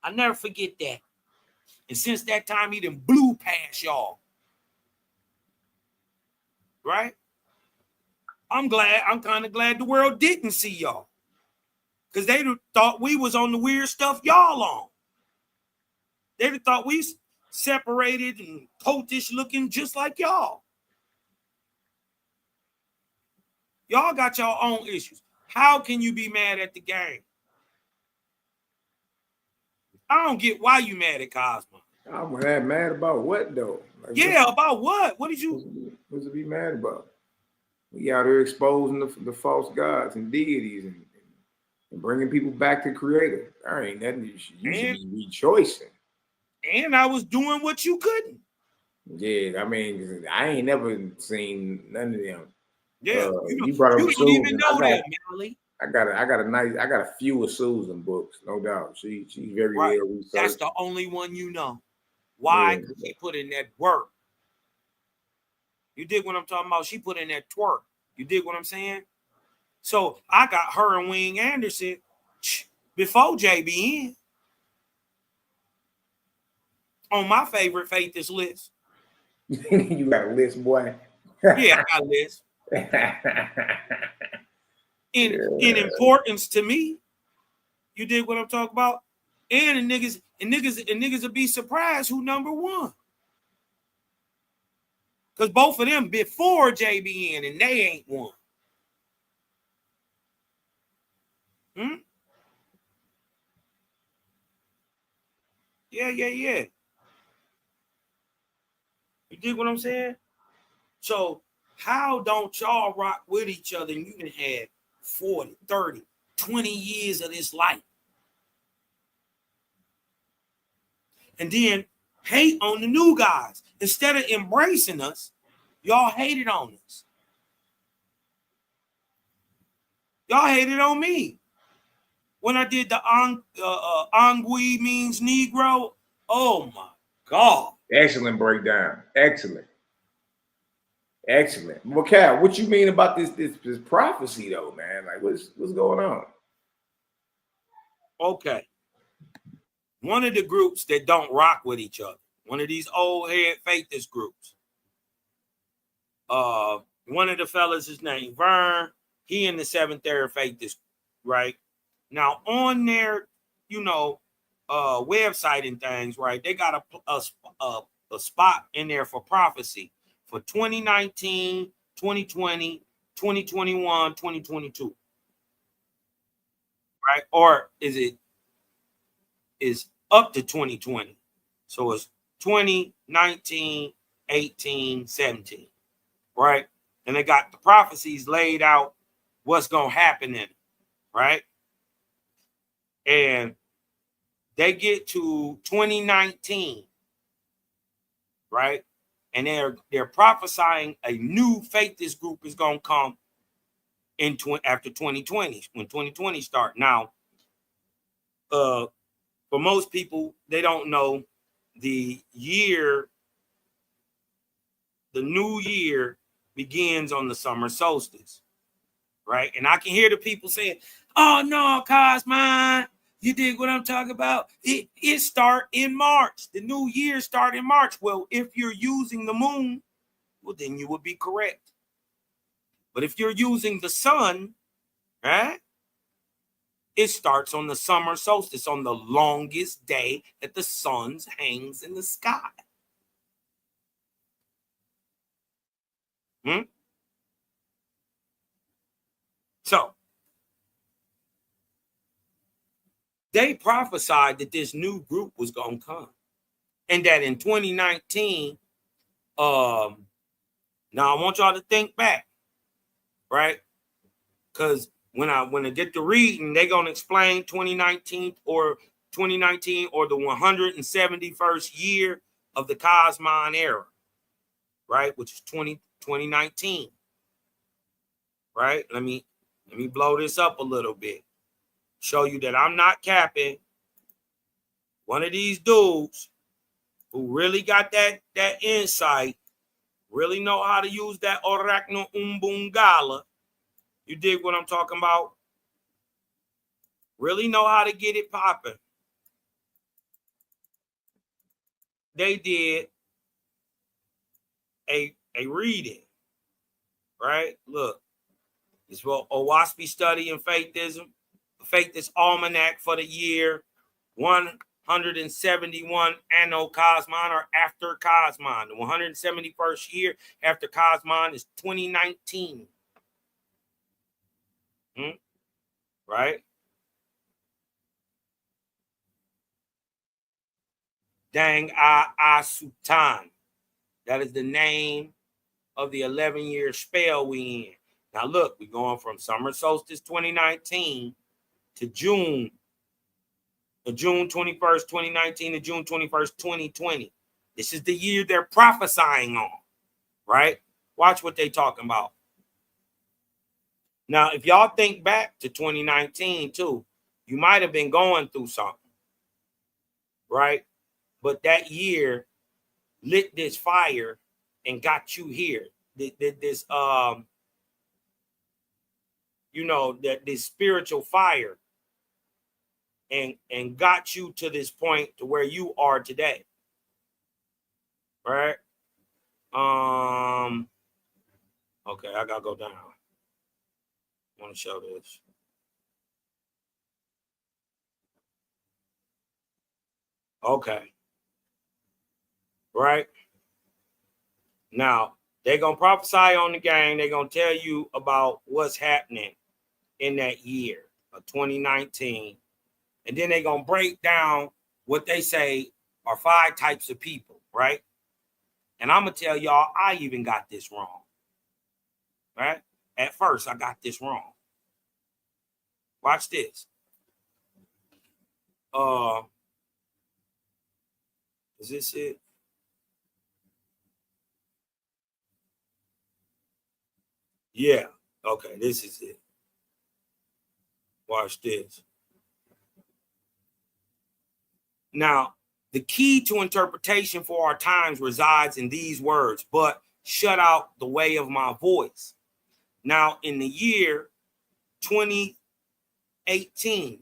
I never forget that. And since that time, he done blew past y'all. Right? I'm kind of glad the world didn't see y'all. Because they thought we was on the weird stuff y'all on. They thought we separated and cultish looking just like y'all. Y'all got your own issues. How can you be mad at the game? I don't get why you mad at Cosmo. I'm mad about what though? Like, about what? What did you? What's to be mad about? We out here exposing the false gods and deities and bringing people back to Creator. There ain't nothing. You should be rejoicing. And I was doing what you couldn't. Yeah, I mean, I ain't never seen none of them. Yeah, you brought up you don't even know that, Melly. I got a few of Susan books, no doubt. She's very well researched. That's the only one you know. Why? Yeah. Because she put in that work. You dig what I'm talking about? She put in that twerk. You dig what I'm saying? So I got her and Wing Anderson before JBN on my favorite faithist list. You got a list, boy. Yeah, I got a list. In importance to me, you dig what I'm talking about? And the niggas will be surprised who number one. Because both of them before JBN and they ain't one. Yeah. You dig what I'm saying? So how don't y'all rock with each other and you can have 40, 30, 20 years of this life? And then hate on the new guys. Instead of embracing us, y'all hated on us. Y'all hated on me. When I did the Angui means Negro, oh my God. Excellent breakdown. Excellent. Well, Cal, what you mean about this prophecy though, man? Like what's going on? Okay. One of the groups that don't rock with each other, one of these old head faithist groups. One of the fellas is named Vern. He in the Seventh Era Faithist, right? Now on their, website and things, right? They got a spot in there for prophecy for 2019, 2020, 2021, 2022. Right? Or is up to 2020. So it's 2019, 18, 17. Right? And they got the prophecies laid out, what's going to happen in it. Right? And they get to 2019. Right? And they're prophesying a new faithist group is going to come after 2020, when 2020 start. Now, for most people, they don't know the new year begins on the summer solstice, right? And I can hear the people saying, oh no, Cosmine, you dig what I'm talking about? It start in March. The new year start in March. Well, if you're using the moon, well, then you would be correct. But if you're using the sun, right? It starts on the summer solstice, on the longest day that the sun hangs in the sky. So they prophesied that this new group was going to come. And that in 2019, now I want y'all to think back, right? Because when I get to reading, they're going to explain 2019 or the 171st year of the Cosmine era, right? Which is 2019, right? Let me blow this up a little bit. Show you that I'm not capping. One of these dudes who really got that insight, really know how to use that Orakno Umbungala. You dig what I'm talking about? Really know how to get it popping. They did a reading, right? Look, it's what Owaspi Study in Faithism, Faithist Almanac for the year 171 Anno Cosmine, or after Cosmine. The 171st year after Cosmine is 2019. Right? Dang Sultan. That is the name of the 11-year spell we in. Now look, we're going from summer solstice 2019 to June 21st, 2019 to June 21st, 2020. This is the year they're prophesying on, right? Watch what they talking about. Now, if y'all think back to 2019 too, you might have been going through something, right? But that year lit this fire and got you here. This you know, that this spiritual fire and got you to this point to where you are today. Right? Okay, I gotta go down. I want to show this. Okay. Right? Now, they're going to prophesy on the game. They're going to tell you about what's happening in that year of 2019. And then they're going to break down what they say are 5 types of people, right? And I'm going to tell y'all, I even got this wrong. Right? At first, I got this wrong. Watch this. Is this it? Yeah. Okay, this is it. Watch this. Now, the key to interpretation for our times resides in these words, but shut out the way of my voice. Now, in the year 2018,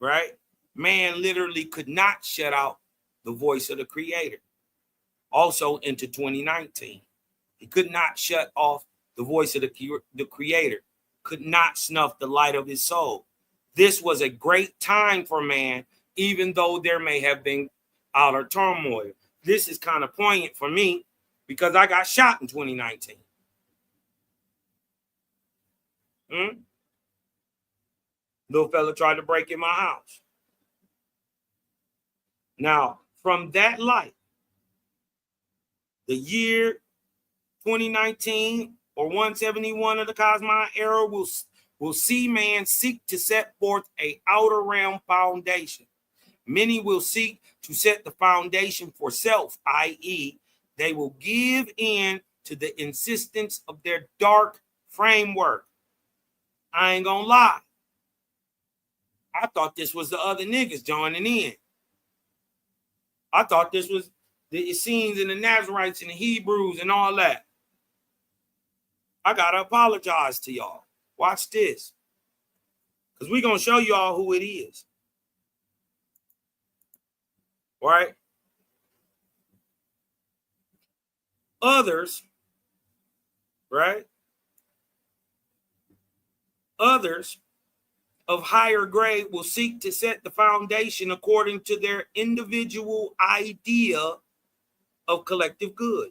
right, man literally could not shut out the voice of the Creator. Also into 2019, he could not shut off the voice of the Creator, could not snuff the light of his soul. This was a great time for man, even though there may have been outer turmoil. This is kind of poignant for me because I got shot in 2019. Little fella tried to break in my house. Now, from that light, the year 2019 or 171 of the cosmic era will see man seek to set forth a outer realm foundation. Many will seek to set the foundation for self, i.e., they will give in to the insistence of their dark framework. I ain't gonna lie. I thought this was the other niggas joining in. I thought this was the Essenes and the Nazarites and the Hebrews and all that. I gotta apologize to y'all. Watch this. Because we're gonna show y'all who it is. Right? Others, right? Others of higher grade will seek to set the foundation according to their individual idea of collective good.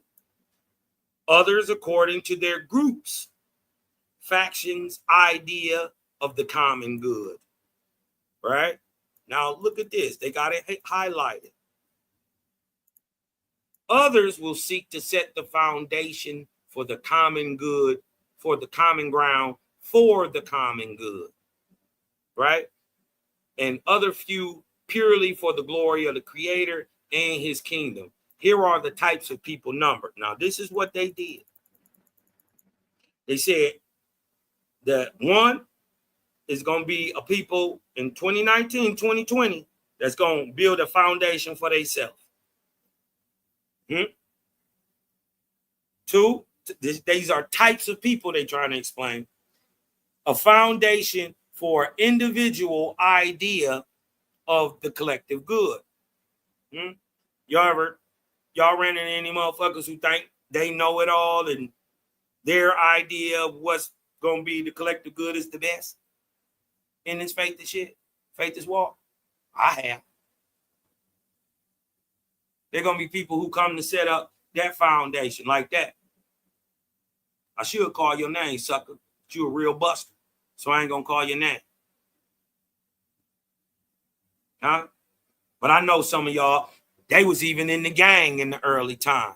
Others according to their groups, factions, idea of the common good. Right? Now look at this. They got it highlighted. Others will seek to set the foundation for the common good, for the common ground, for the common good. Right? And other few purely for the glory of the Creator and his kingdom. Here are the types of people numbered. Now, this is what they did. They said that one is going to be a people in 2019, 2020 that's going to build a foundation for themselves. Two, these are types of people they're trying to explain. A foundation for individual idea of the collective good. Y'all ran into any motherfuckers who think they know it all and their idea of what's going to be the collective good is the best in this faithist shit, faithist walk? I have. They're going to be people who come to set up that foundation like that. I should call your name, sucker, but you a real buster, so I ain't going to call your name. Huh? But I know some of y'all, they was even in the gang in the early time.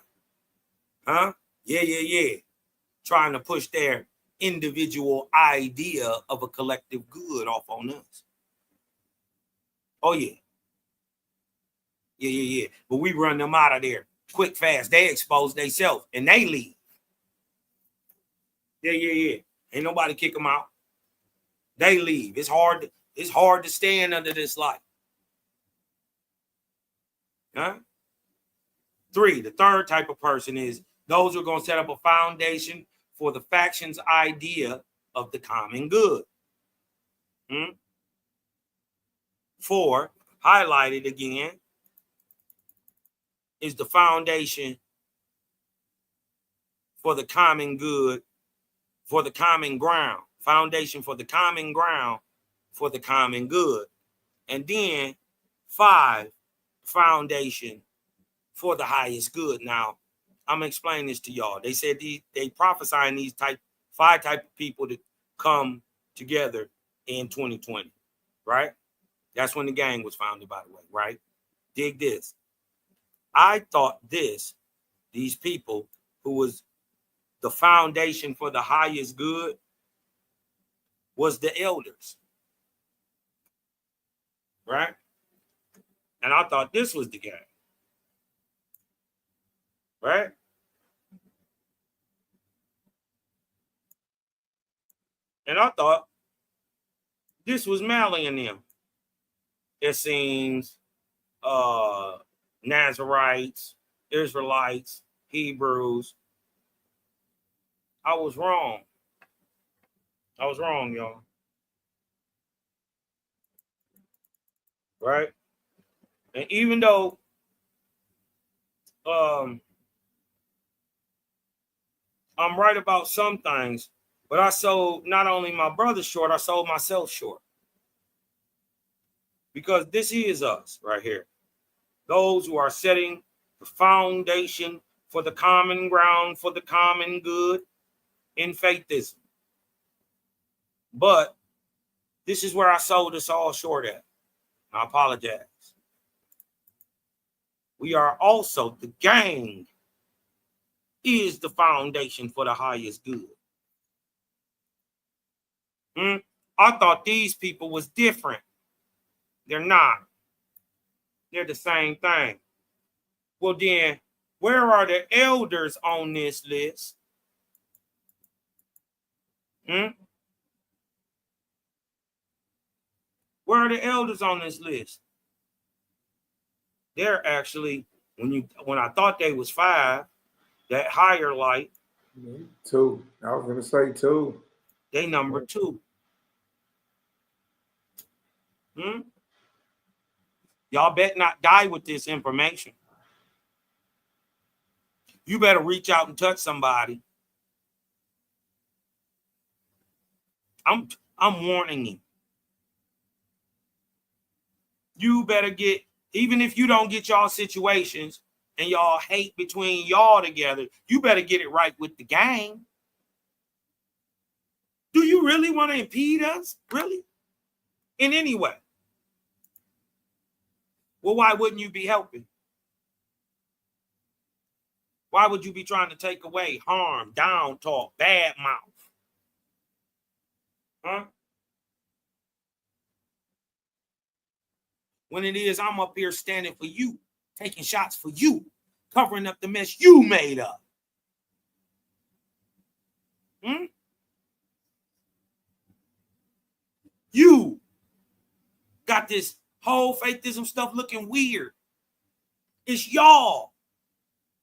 Huh? Yeah. Trying to push their individual idea of a collective good off on us. Oh, yeah. Yeah. But we run them out of there quick, fast. They expose themselves and they leave. Yeah. Ain't nobody kick them out. They leave. It's hard to stand under this light. Huh? 3, the third type of person is those who are going to set up a foundation for the faction's idea of the common good. 4, highlighted again, is the foundation for the common good, for the common ground. Foundation for the common ground, for the common good. And then 5, foundation for the highest good. Now, I'm going to explain this to y'all. They said they prophesying these 5 type of people to come together in 2020, right? That's when the gang was founded, by the way, right? Dig this. I thought these people who was the foundation for the highest good was the elders, right? And I thought this was the gang, right? And I thought this was Mally and them. It seems Nazarites, Israelites, Hebrews. I was wrong. I was wrong, y'all. Right? And even though I'm right about some things, but I sold not only my brother short, I sold myself short. Because this is us right here. Those who are setting the foundation for the common ground, for the common good in faithism. But this is where I sold us all short at. I apologize. We are also, the gang is the foundation for the highest good. I thought these people was different. They're not. They're the same thing. Well, then, where are the elders on this list? Where are the elders on this list? They're actually, when I thought they was 5, that higher light. 2. I was gonna say 2. They number 2. Y'all bet not die with this information. You better reach out and touch somebody. I'm warning you. You better get, even if you don't get y'all situations and y'all hate between y'all together, you better get it right with the gang. Do you really want to impede us? Really? In any way? Well, why wouldn't you be helping? Why would you be trying to take away, harm, down talk, bad mouth? Huh? When it is, I'm up here standing for you, taking shots for you, covering up the mess you made up. You got this whole faithism stuff looking weird. It's y'all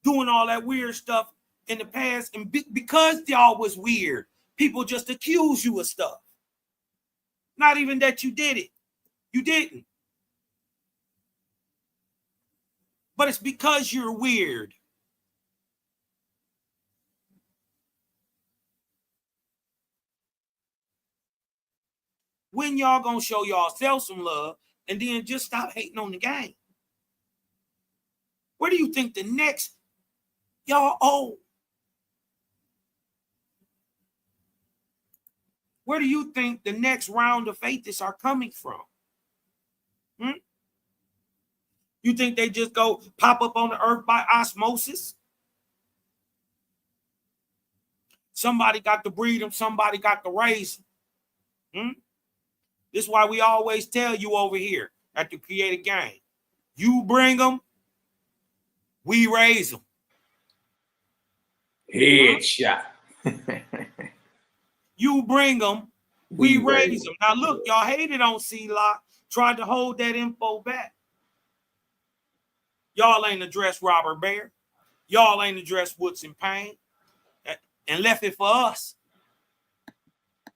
doing all that weird stuff in the past, and because y'all was weird, people just accuse you of stuff. Not even that you did it. You didn't. But it's because you're weird. When y'all gonna show yourself some love and then just stop hating on the gang? Where do you think the next y'all old? Where do you think the next round of faithists are coming from? You think they just go pop up on the earth by osmosis? Somebody got to breed them, somebody got to raise them. This is why we always tell you over here at the Creative Gang, you bring them, we raise them. Headshot. You bring them, we raise them. Now look, y'all hated on C-Lock, tried to hold that info back. Y'all ain't addressed Robert Bear. Y'all ain't addressed what's in pain and left it for us.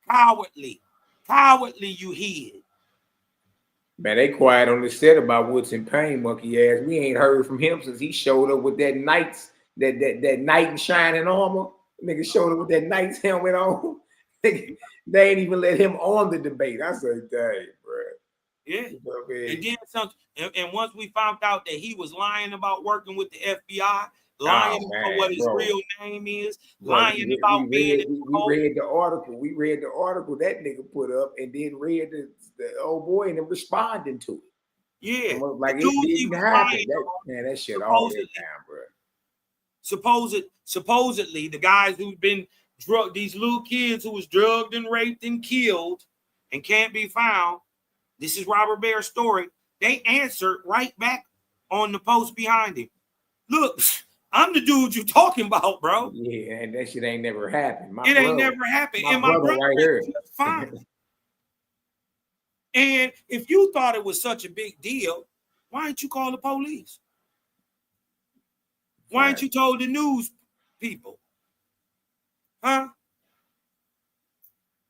Cowardly you hid. Man, they quiet on the set about what's in pain, monkey ass. We ain't heard from him since he showed up with that knight's that knight in shining armor. Nigga showed up with that knight's helmet on. They ain't even let him on the debate. I said, dang, bro. Yeah. And then something, and once we found out that he was lying about working with the FBI, lying about what his real name is, lying about being we read the article. We read the article that nigga put up, and then read the old boy and then responding to it. Yeah, like it didn't happen. That shit all that time, bro. Supposedly, the guys who've been drugged, these little kids who was drugged and raped and killed and can't be found. This is Robert Baer's story. They answered right back on the post behind him. Look, I'm the dude you talking about, bro. Yeah, and that shit ain't never happened. Ain't never happened. And my brother right here. Fine. And if you thought it was such a big deal, why didn't you call the police? Why didn't you told the news people? Huh?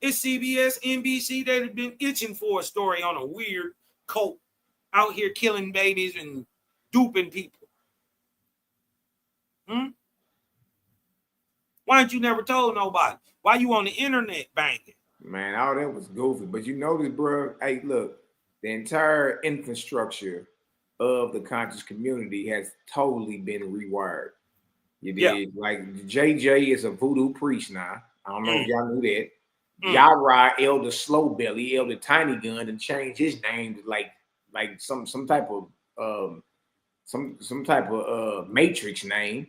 It's CBS, NBC. They'd have been itching for a story on a weird cult out here killing babies and duping people. Why didn't you never told nobody? Why you on the internet banging? Man, all that was goofy. But you notice, bro, hey, look, the entire infrastructure of the conscious community has totally been rewired. You did. Yeah. Like JJ is a voodoo priest now. I don't know if y'all knew that. Yara, Elder Slowbelly, Elder Tiny Gun, and changed his name to like some type of some type of Matrix name.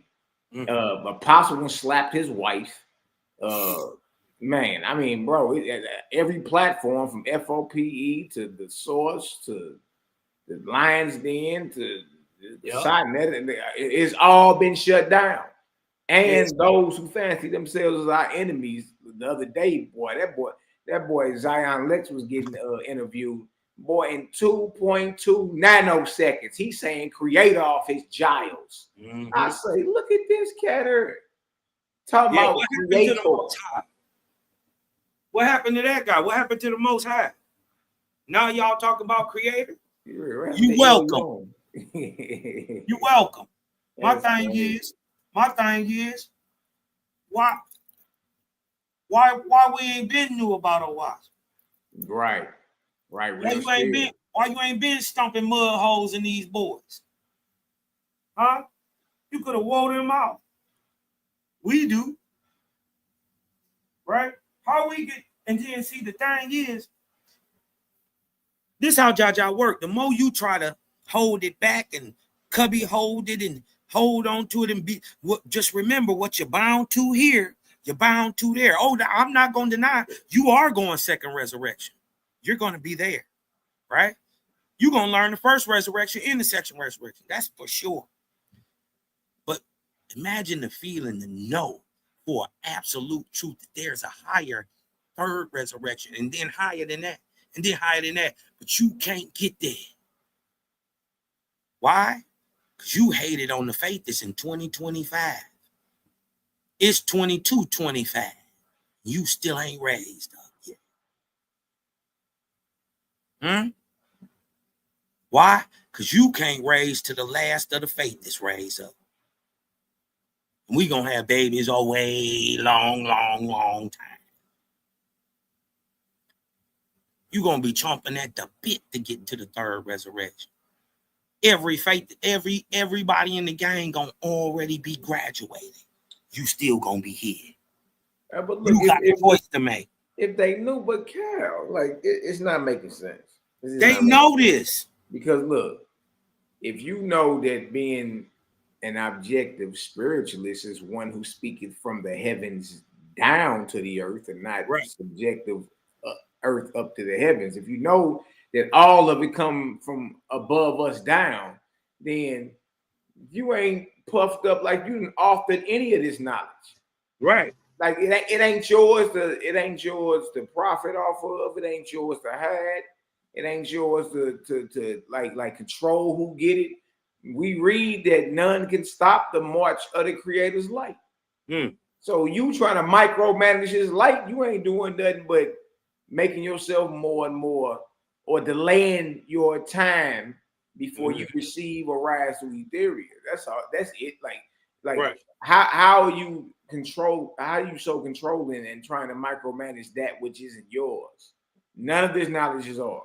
Apostle one slapped his wife. Man, I mean, bro, every platform from FOPE to the Source to the Lions Den to the Side, it's all been shut down. And those who fancy themselves as our enemies, the other day, that boy Zion Lex was getting interviewed. Boy, in 2.2 nanoseconds, he's saying creator off his Giles. I say, look at this catter. Talking about creator. What happened to that guy? What happened to the Most High? Now y'all talk about creator? You welcome. You welcome. My thing is, why we ain't been knew about a while? Right. Why you ain't been stomping mud holes in these boys? Huh? You could have wore them out. We do. Right? How we get, and then see the thing is, this how Jaja work. The more you try to hold it back and cubby hold it and hold on to it and just remember what you're bound to here, you're bound to there. Oh, I'm not going to deny you are going second resurrection. You're going to be there, right? You're going to learn the first resurrection in the second resurrection. That's for sure. But imagine the feeling to know for absolute truth that there's a higher third resurrection and then higher than that and then higher than that. But you can't get there. Why? Because you hated on the faithists in 2025. It's 2225. You still ain't raised up yet. Why? Because you can't raise to the last of the faithists raised up. And we going to have babies a way long time. You're going to be chomping at the bit to get to the third resurrection. Everybody in the gang going to already be graduated. You still going to be here. But look, you got a choice to make. If they knew, but Cal, like, it's not making sense. They know this. Because look, if you know that being an objective spiritualist is one who speaketh from the heavens down to the earth and not subjective earth up to the heavens, if you know that all of it come from above us down, then you ain't puffed up like you didn't authored any of this knowledge. Right. Like it ain't yours to profit off of, it ain't yours to hide, it ain't yours to like control who get it. we read that none can stop the march of the Creator's light. So you trying to micromanage his light, you ain't doing nothing but making yourself more and more, or delaying your time before you receive or rise to Ethereum. That's all. That's it. Like right. how are you control? How are you so controlling and trying to micromanage that which isn't yours? None of this knowledge is ours.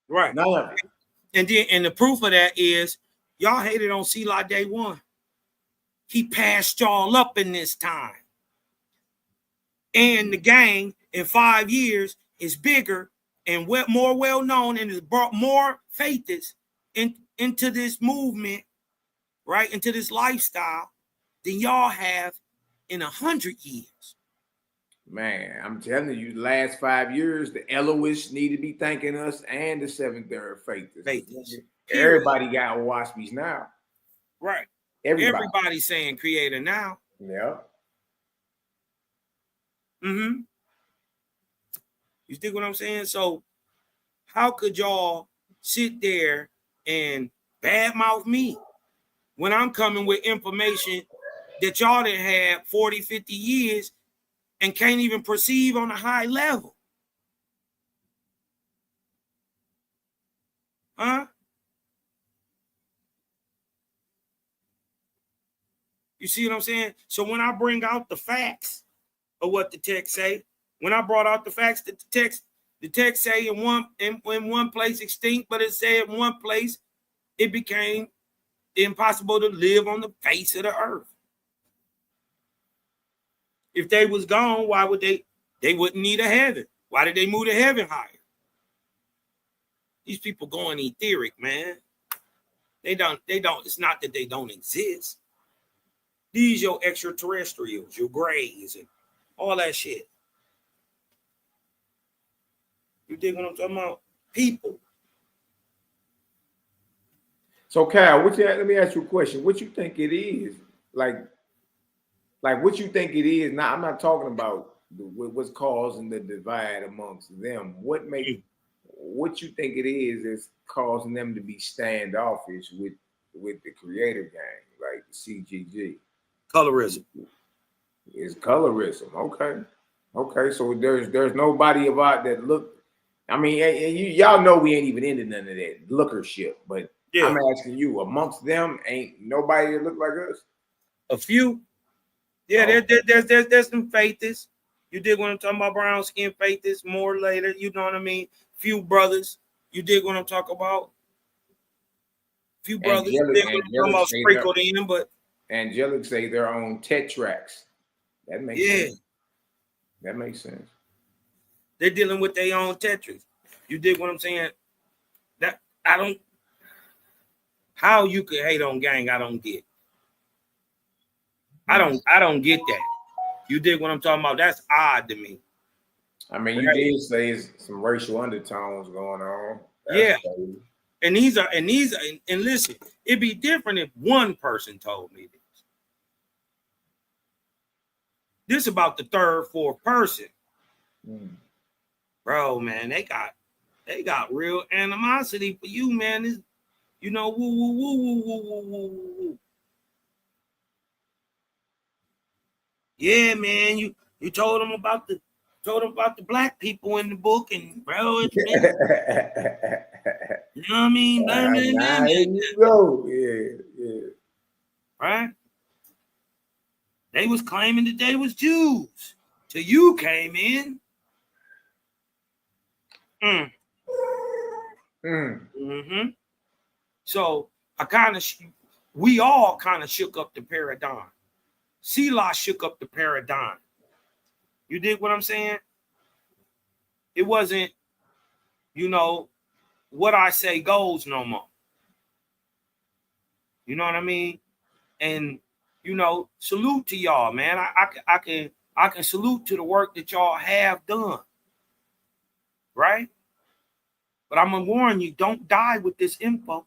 Right. None of it. And the proof of that is y'all hated on Selah day one. He passed y'all up in this time. And the gang in 5 years is bigger and more well known, and has brought more faithists into this movement, right? Into this lifestyle than y'all have in 100 years. Man, I'm telling you, the last 5 years, the Eloists need to be thanking us, and the Seventh Third Faithists. Everybody got waspies now. Right. Everybody saying Creator now. Yeah. You see what I'm saying? So how could y'all sit there and badmouth me when I'm coming with information that y'all didn't have 40, 50 years and can't even perceive on a high level? Huh? You see what I'm saying? So when I bring out the facts of what the text say, when I brought out the facts that the text say in one place extinct, but it said in one place it became impossible to live on the face of the earth. If they was gone, why would they wouldn't need a heaven? Why did they move to heaven higher? These people going etheric, man. They don't, it's not that they don't exist. These your extraterrestrials, your grays, and all that shit. You dig what I'm talking about? People. So Kyle, let me ask you a question. What you think it is? Like what you think it is? Now, I'm not talking about what's causing the divide amongst them. What you think it is that's causing them to be standoffish with the Creator gang, like the CGG? Colorism. It's colorism. Okay. So there's nobody about that look. I mean, y'all know we ain't even into none of that lookership, but yeah. I'm asking you, amongst them, ain't nobody that look like us? A few. Yeah, there's some faithists. You dig what I'm talking about? Brown skin faithists, more later. You know what I mean? Few brothers. You dig what I'm talking about? Few brothers. You dig what I'm talking about? Sprinkled in, but angelic say their own tetracts. That makes sense. That makes sense. They're dealing with their own tetras. You dig what I'm saying? That I don't. How you could hate on gang, I don't get. I don't get that. You dig what I'm talking about? That's odd to me. I mean, you did say some racial undertones going on. That's crazy. And listen, it'd be different if one person told me this. This about the third, fourth person. Bro, man, they got real animosity for you, man. This, you know, woo. Yeah, man, you told them about the black people in the book, and bro, it's been, you know what I mean? There you go. Yeah. Right? They was claiming that they was Jews till you came in. So we all kind of shook up the paradigm. Selah shook up the paradigm. You dig what I'm saying? It wasn't, you know, what I say goes no more. You know what I mean? And, you know, salute to y'all, man. I can salute to the work that y'all have done. Right? But I'm going to warn you, don't die with this info.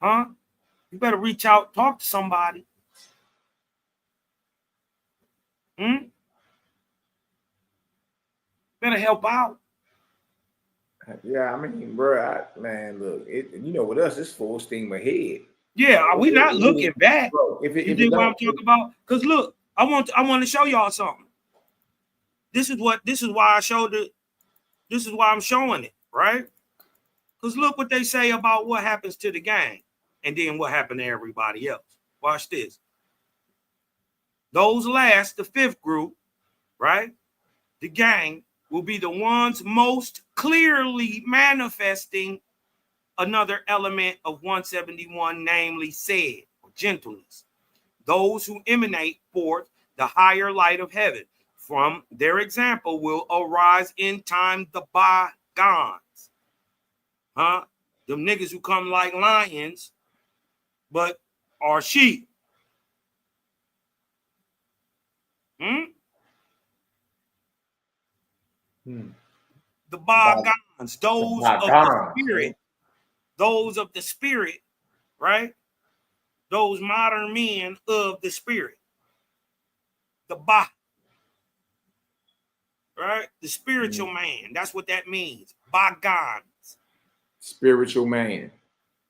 Huh? You better reach out, talk to somebody. Better help out. Yeah, I mean, bro, man, look, you know, with us, it's full steam ahead. Yeah, we not looking back. Bro, if You it dig what I'm don't, talking about? Because look, I want to show y'all something. This is why I showed it. This is why I'm showing it, right? Because look what they say about what happens to the gang and then what happened to everybody else. Watch this. Those last, the fifth group, right? The gang will be the ones most clearly manifesting another element of 171, namely said, or gentleness. Those who emanate forth the higher light of heaven. From their example will arise in time the bygones. Huh? Them niggas who come like lions, but are sheep. The bygones, those of the spirit, those of the spirit, right? Those modern men of the spirit. The right? The spiritual man. That's what that means. Bygones. Spiritual man.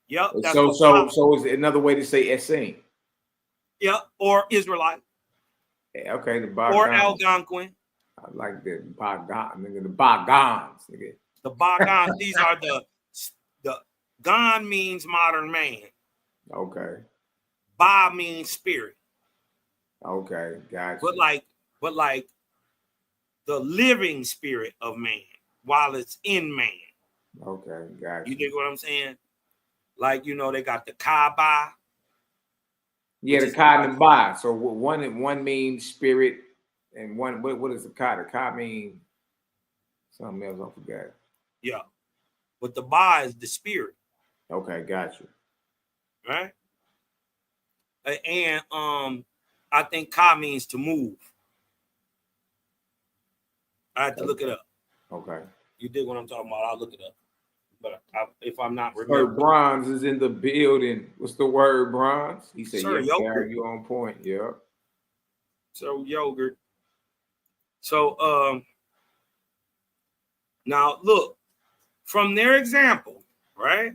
Yep. That's so is another way to say Essene. Yep. Or Israelite. Yeah, okay, the bygones. Or Algonquin. I like the bygones, nigga. The bygones, nigga. The bygones. These are the Gon means modern man. Okay. Ba means spirit. Okay, gotcha. But like the living spirit of man while it's in man. Okay, gotcha. You dig what I'm saying? Like, you know, they got the Kaaba. Yeah, the Ka and the Ba. So one means spirit, and one what is the Ka? The Ka mean something else. I forgot. Yeah, but the Ba is the spirit. Okay, gotcha. Right. And I think Ka means to move. I had to look it up. Okay. You dig what I'm talking about? I'll look it up. But if I'm not remembering. Bronze is in the building. What's the word, Bronze? He said, Sir, yeah, Gary, you on point. Yeah. So yogurt. So now look, from their example, right,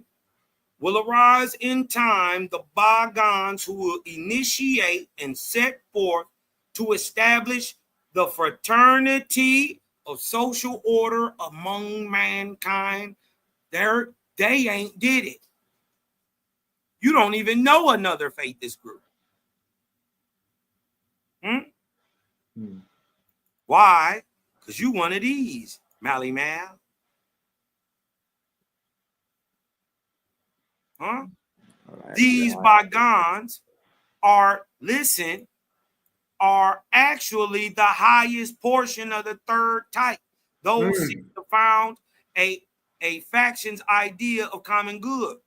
will arise in time the bygones who will initiate and set forth to establish the fraternity of social order among mankind. They ain't did it. You don't even know another faithist group. Why? Because you one of these, Mally Mal. Huh? These bygones are actually the highest portion of the third type. Those seem to found a faction's idea of common good.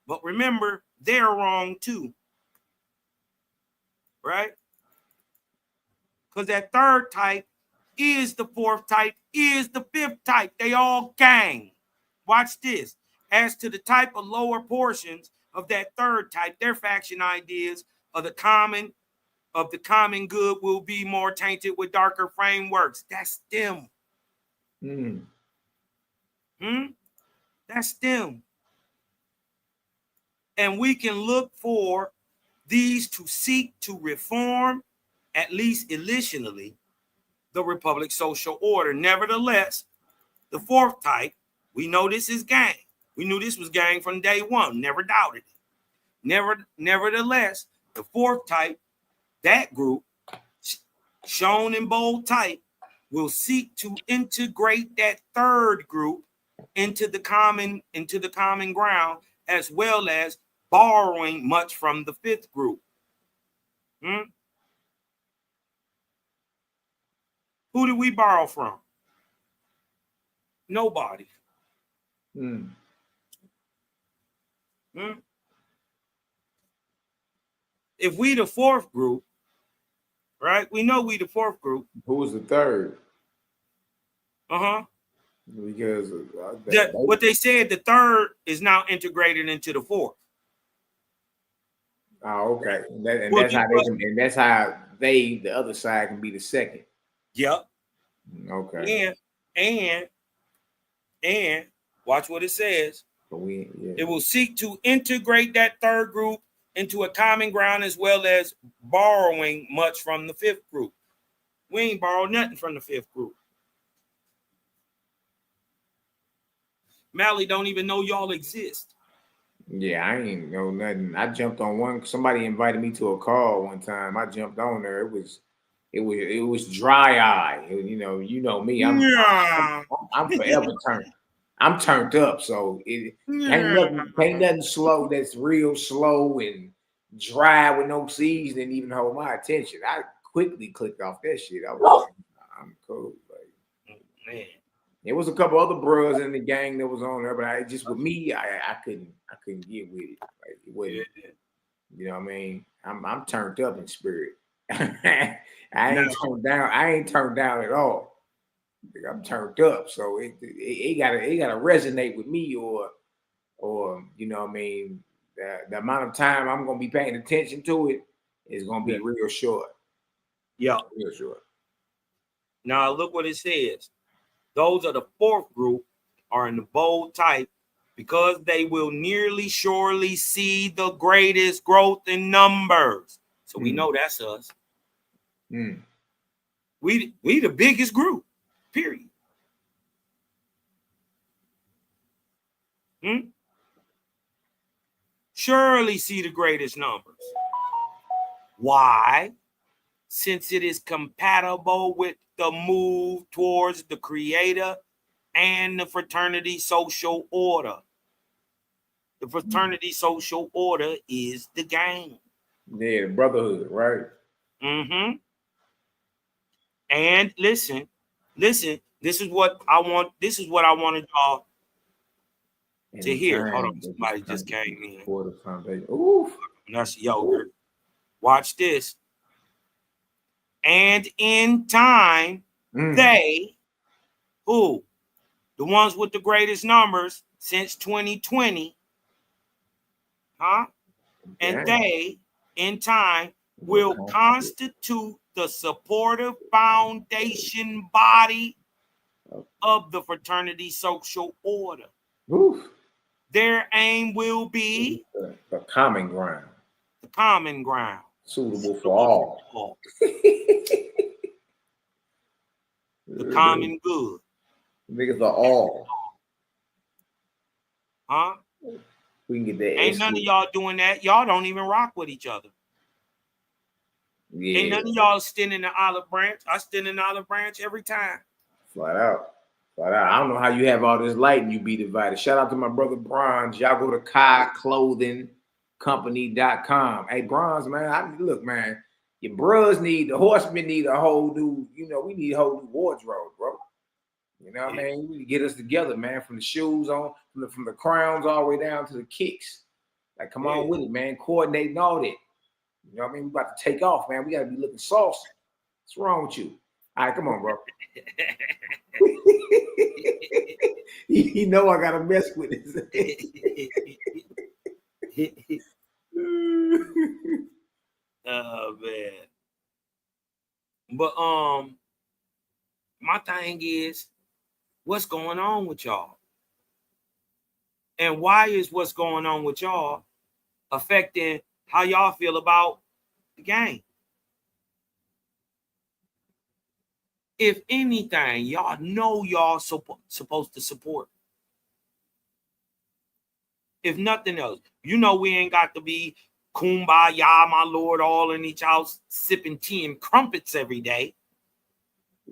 But remember, they're wrong too. Right? Because that third type is the fourth type, is the fifth type. They all gang. Watch this. As to the type of lower portions of that third type, their faction ideas of the common good will be more tainted with darker frameworks. That's them. That's them. And we can look for these to seek to reform, at least illusionally, the Republic's social order. Nevertheless, the fourth type, we know this is gang. We knew this was gang from day one. Never doubted it. Nevertheless, the fourth type, that group, shown in bold type, will seek to integrate that third group into the common ground, as well as borrowing much from the fifth group. Who did we borrow from? Nobody. If we the fourth group, right? We know we the fourth group. Who's the third? Because what they said, the third is now integrated into the fourth. Oh, okay. That's how the other side can be the second. Yep. Okay. And Watch what it says. Yeah. It will seek to integrate that third group into a common ground, as well as borrowing much from the fifth group. We ain't borrowed nothing from the fifth group. Mally don't even know y'all exist. Yeah, I ain't know nothing. I jumped on one. Somebody invited me to a call one time. I jumped on there. It was dry eye. You know me. I'm forever turned. I'm turned up. So it ain't nothing slow. That's real slow and dry with no seasoning even hold my attention. I quickly clicked off that shit. I was like, I'm cool. Like, man. There was a couple other bros in the gang that was on there, but I just with me, I couldn't get with it. Like it wasn't, you know what I mean? I'm turned up in spirit. I ain't turned down at all. I'm turned up, so it gotta resonate with me, or you know what I mean. The amount of time I'm gonna be paying attention to it is gonna be real short. Yeah, real short. Now look what it says. Those of the fourth group are in the bold type because they will nearly surely see the greatest growth in numbers. So we know that's us. We the biggest group, period. Surely see the greatest numbers. Why? Since it is compatible with the move towards the creator and the fraternity social order. The fraternity social order is the gang. Yeah, the brotherhood, right? And listen, this is what I want. This is what I wanted y'all to hear. Hold on, somebody just came in. For the foundation. Ooh, that's yogurt. Watch this. And in time, they, who? The ones with the greatest numbers since 2020, and they, in time, will constitute the supportive foundation body of the fraternity social order. Oof. Their aim will be the common ground. The common ground. Suitable for all. The common good. Niggas are all. We can get that. Ain't none of y'all doing that. Y'all don't even rock with each other. Yeah. Ain't none of y'all standing in the olive branch. I stand in the olive branch every time. Flat out. I don't know how you have all this light and you be divided. Shout out to my brother Bronze. Y'all go to KaiClothingCompany.com. Hey, Bronze, man. Look, man. Your bros the horsemen need a whole new, we need a whole new wardrobe, bro. You know what I mean? We need to get us together, man. From the shoes on, from the crowns all the way down to the kicks. Like, come on with it, man. Coordinating all that. You know what I mean? We about to take off, man. We got to be looking saucy. What's wrong with you? All right, come on, bro. You know I got to mess with this. Oh, man. But, my thing is, what's going on with y'all? And why is what's going on with y'all affecting how y'all feel about the game? If anything, y'all know y'all supposed to support. If nothing else, we ain't got to be kumbaya, my lord, all in each house sipping tea and crumpets every day.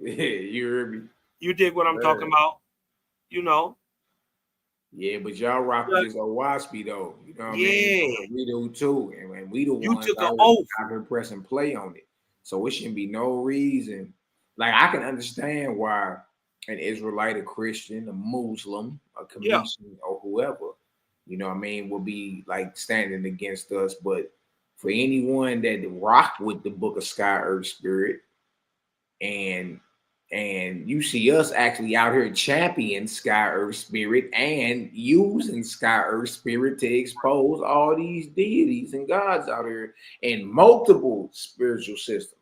Yeah, you heard me. You dig what I'm talking about? Yeah, but y'all rock with this Owaspy though. You know what I mean? We do too. And we the ones took an oath. I've been pressing play on it. So it shouldn't be no reason. Like, I can understand why an Israelite, a Christian, a Muslim, a Commission, or whoever, you know what I mean, will be like standing against us. But for anyone that rock with the Book of Sky, Earth, Spirit, and you see us actually out here championing Sky, Earth, Spirit and using Sky, Earth, Spirit to expose all these deities and gods out here in multiple spiritual systems.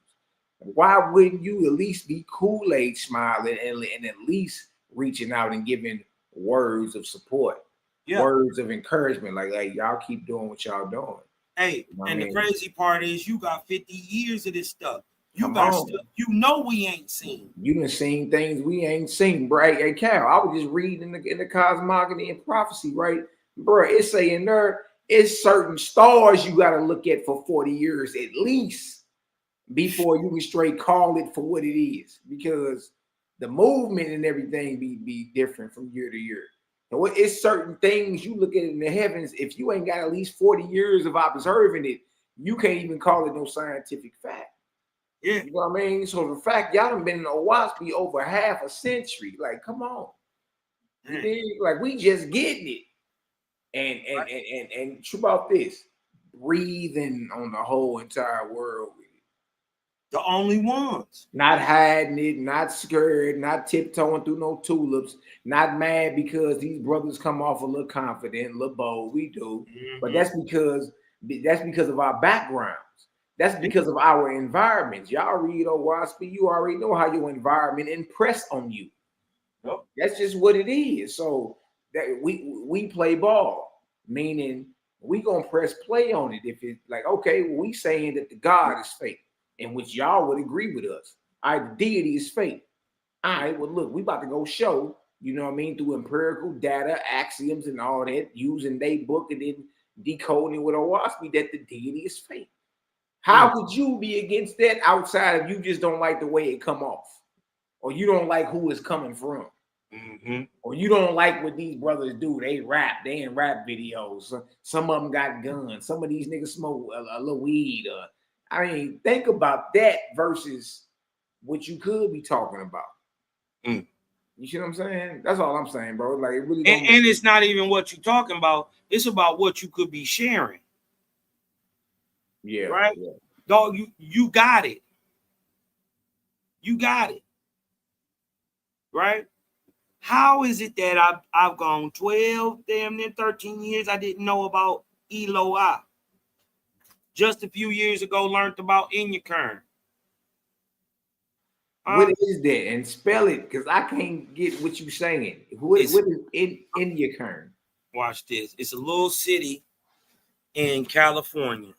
Why wouldn't you at least be Kool-Aid smiling and at least reaching out and giving words of support, Yeah. words of encouragement. Like, hey, y'all keep doing what y'all doing. Hey, You know what I and mean? the crazy part is you got 50 years of this stuff. You Come got on. stuff you know we ain't seen. You done seen things we ain't seen, bro. Hey, Cal, I was just reading in the cosmogony and prophecy, right? Bro, it's saying there, it's certain stars you got to look at for 40 years at least before you can straight call it for what it is, because the movement and everything be different from year to year. So it's certain things you look at in the heavens, if you ain't got at least 40 years of observing it, you can't even call it no scientific fact. Yeah. You know what I mean? So the fact y'all done been in Owaski over half a century, like, come on. You dig? Like, we just getting it. And true about this, breathing on the whole entire world with it. The only ones. Not hiding it, not scared, not tiptoeing through no tulips, not mad because these brothers come off a little confident, a little bold. We do. But that's because of our backgrounds. That's because of our environments. Y'all read Owaski, you already know how your environment impressed on you. Yep. That's just what it is. So that we play ball, meaning we gonna press play on it. If it's like, okay, well, we saying that the God is fake, in which y'all would agree with us. All right, the deity is fake. All right, well, look, we about to go show, you know what I mean, through empirical data, axioms, and all that, using they book and then decoding with Owaski that the deity is fake. How could you be against that outside of you just don't like the way it come off, or you don't like who it's coming from, or you don't like what these brothers do? They rap, they in rap videos. Some of them got guns. Some of these niggas smoke a little weed. I mean, think about that versus what you could be talking about. You see what I'm saying? That's all I'm saying, bro. Like, it really don't and it's not even what you're talking about. It's about what you could be sharing. Yeah. Right? Yeah. Dog, you got it. You got it. Right? How is it that I've gone 12, damn near 13 years I didn't know about Eloi? Just a few years ago, learned about Inyakern. What is that? And spell it, because I can't get what you're saying. What is Inyakern? Watch this. It's a little city in California.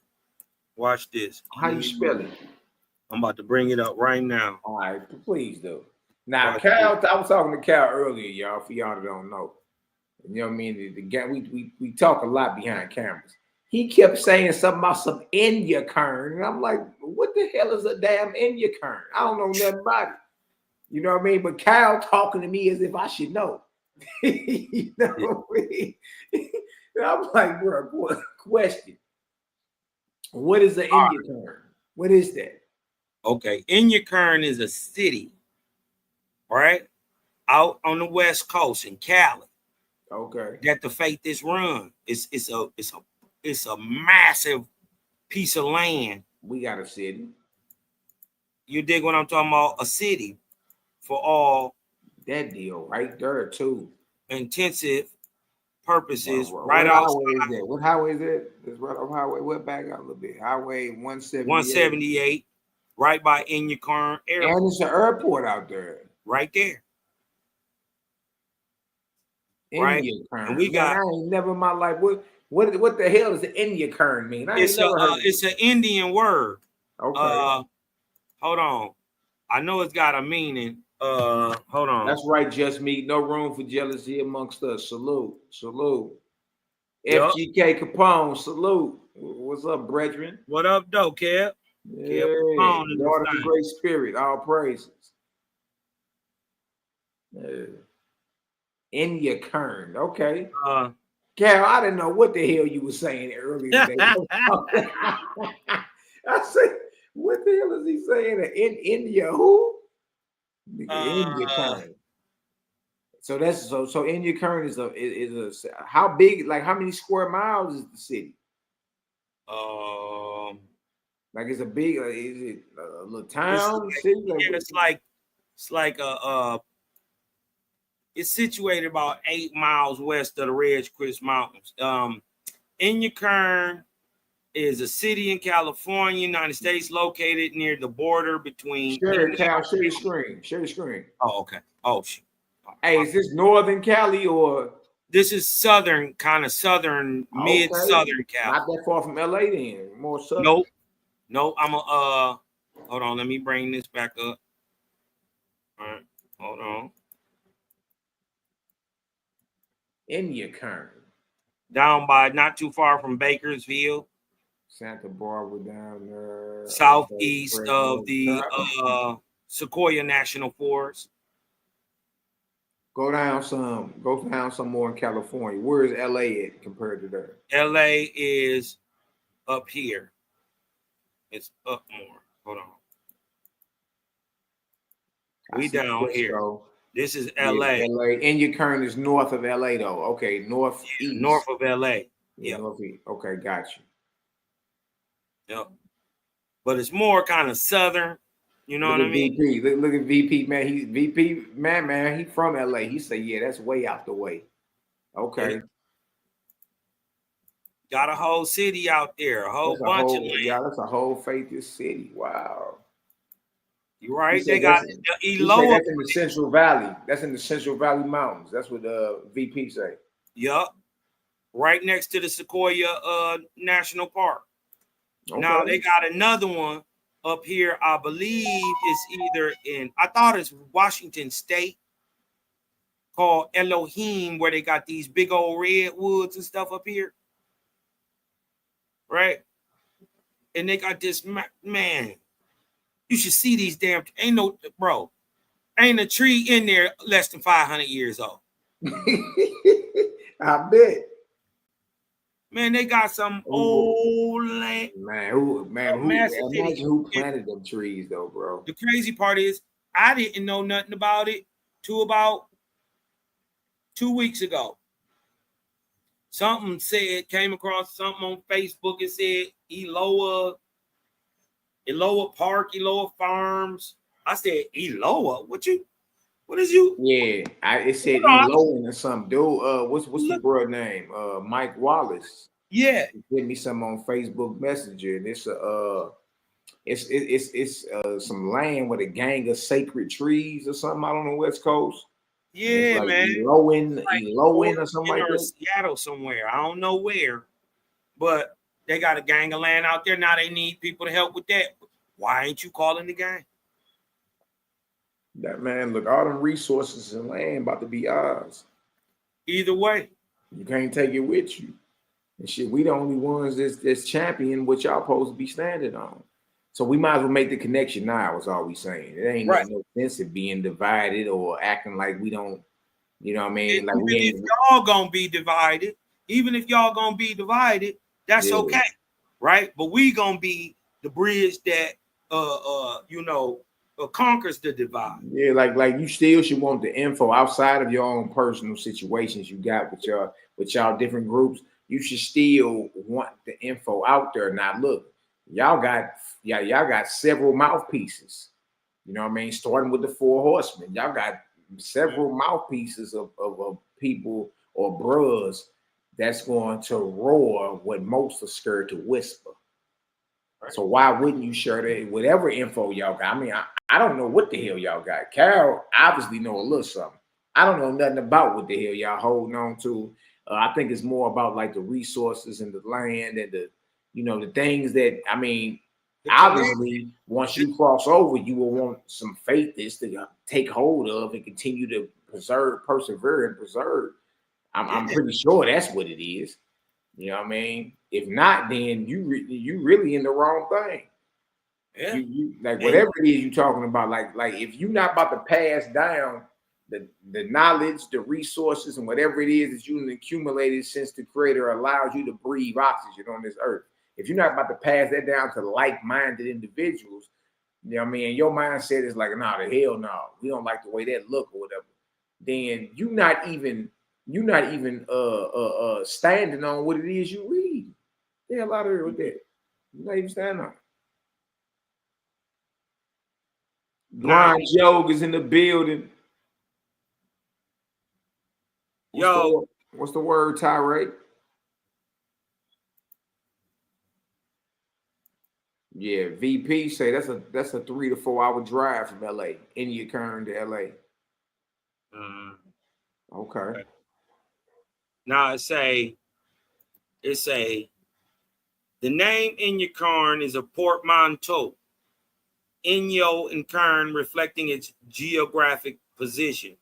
Watch this. How you spell it? I'm about to bring it up right now. All right, please do. Now, Cal, I was talking to Cal earlier, y'all, for y'all that don't know. You know what I mean? We talk a lot behind cameras. He kept saying something about some Inyakern, and I'm like, what the hell is a damn Inyakern? I don't know nothing about it. You know what I mean? But Cal talking to me as if I should know. You know what I mean? And I'm like, bro, question. What is the Inyakern? What is that? Okay, Inyakern is a city, right, out on the West Coast in Cali. Okay. That the faithists run. It's a massive piece of land. We got a city. You dig what I'm talking about? A city for all that deal right there too. Intensive purposes. What highway is that? What highway is that? It's right off highway. What back out a little bit? Highway 178. 178, right by Inyakern Airport. And it's an airport out there. Right there. Right. And we got. I ain't never in my life. What the hell does the Inyakern mean? I ain't never heard. It's an Indian word. Okay. Hold on. I know it's got a meaning. Hold on. That's right, just me. No room for jealousy amongst us. Salute. Yep. FGK Capone, salute. What's up, brethren? What up, though, Kev? Yeah, Lord of the Great Spirit, all praises. Inyakern, okay. Cal, I didn't know what the hell you were saying earlier today. I said, what the hell is he saying? In India, who? Inyakern. So that's so Inyakern is a how big, like how many square miles is the city? Like it's a big, is it a little town? City? Like, it's situated about 8 miles west of the Red Chris Mountains. Inyakern is a city in California, United States, located near the border between. Share the screen. Oh, okay. Oh, shit. All right. Hey, is this Northern Cali or? This is southern, kind of southern, mid-southern Cali. Not that far from LA then. More southern. Nope. Nope. I'm a hold on, let me bring this back up. All right, hold on. Indiacurn. Down by not too far from Bakersfield. Santa Barbara down there. Southeast of the Sequoia National Forest. Go down some more in California. Where is LA at compared to there? LA is up here. It's up more. Hold on. We down here. This is LA. Yeah, LA. Indiacurn is north of LA though. Okay, northeast. Yeah, north of LA. Yeah. Northeast. Okay, got you. Yep. But it's more kind of southern. You know what I mean? VP. Look at VP, man. He VP, man. He from LA. He said, yeah, that's way out the way. Okay. Yeah. Got a whole city out there, a whole bunch of land. Yeah, that's a whole faithist city. Wow. You're right. They got the Eloah. That's in the Central Valley. That's in the Central Valley Mountains. That's what VP say. Yup. Right next to the Sequoia National Park. Okay. Now they got another one up here. I believe it's either I thought it's Washington State, called Elohim, where they got these big old redwoods and stuff up here. Right? And they got this, man, you should see these damn, ain't a tree in there less than 500 years old. I bet. Man, they got some old land. Imagine who planted them trees though, bro. The crazy part is I didn't know nothing about it till about 2 weeks ago. Something came across something on Facebook. It said Eloah Park, Eloah Farms. I said, Eloah? What is you? Yeah, it said Eloah or something. Dude, what's the bro name? Mike Wallace. Yeah. He sent me something on Facebook Messenger, and it's some land with a gang of sacred trees or something out on the West Coast. Yeah, like man. Eloah or something like that. Seattle somewhere. I don't know where, but they got a gang of land out there. Now they need people to help with that. Why ain't you calling the gang? That man, look, all them resources and land about to be ours. Either way. You can't take it with you. And shit, we the only ones that's champion what y'all supposed to be standing on. So we might as well make the connection now, is all we saying. It ain't no sense of being divided or acting like we don't, you know what I mean? Like we ain't. If y'all gonna be divided, even if y'all gonna be divided, that's okay, right? But we gonna be the bridge that conquers the divide. Yeah, like you still should want the info outside of your own personal situations you got with y'all different groups. You should still want the info out there. Now look, y'all got several mouthpieces. You know what I mean? Starting with the 4 horsemen. Y'all got several mouthpieces of people or bros that's going to roar what most are scared to whisper. So why wouldn't you share that? Whatever info y'all got. I mean, I don't know what the hell y'all got. Carol obviously know a little something. I don't know nothing about what the hell y'all holding on to. I think it's more about like the resources and the land and the things that, I mean, obviously once you cross over, you will want some faithists to take hold of and continue to persevere and preserve. I'm pretty sure that's what it is. You know what I mean? If not, then you really in the wrong thing. Yeah. You whatever it is you're talking about, like if you're not about to pass down the knowledge, the resources, and whatever it is that you've accumulated since the Creator allows you to breathe oxygen on this earth, if you're not about to pass that down to like-minded individuals, you know what I mean, and your mindset is like, nah, the hell no, we don't like the way that look or whatever, then you're not even standing on what it is you read. The hell out of here with that. You're not even standing on it. Blind Joe is in the building. What's the word, Tyree? Yeah, VP say that's a 3 to 4 hour drive from LA. Indiacurn to LA. Okay. Now it's a the name Inyakarn is a portmanteau. Inyo and Kern reflecting its geographic position.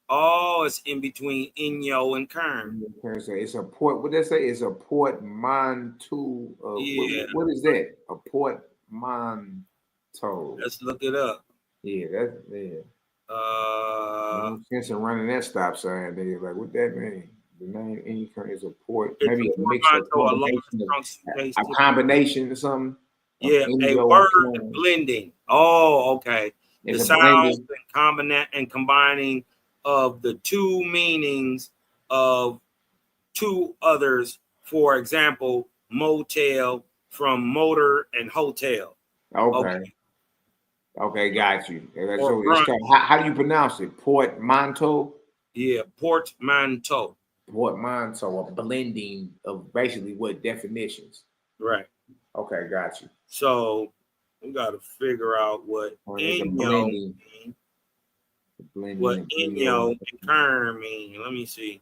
Oh, it's in between Inyo and Kern. It's a port. What they say? It's a portmanteau. Yeah. What is that? A portmanteau. Let's look it up. Yeah, that's yeah. No sense in running that stop sign. They like, what that mean? The name Inyakarn is a port. Maybe a mix of a combination of something. Yeah, a word blending. Oh, okay. It's the a sounds blending and combining of the two meanings of two others. For example, motel from motor and hotel. Okay, got you. Or So it's called, how do you pronounce it? Portmanteau? Yeah, portmanteau. Portmanteau, a blending of basically what definitions? Right. Okay, got you. So we got to figure out what Inyo mean. What Inyo and Kern mean. Let me see.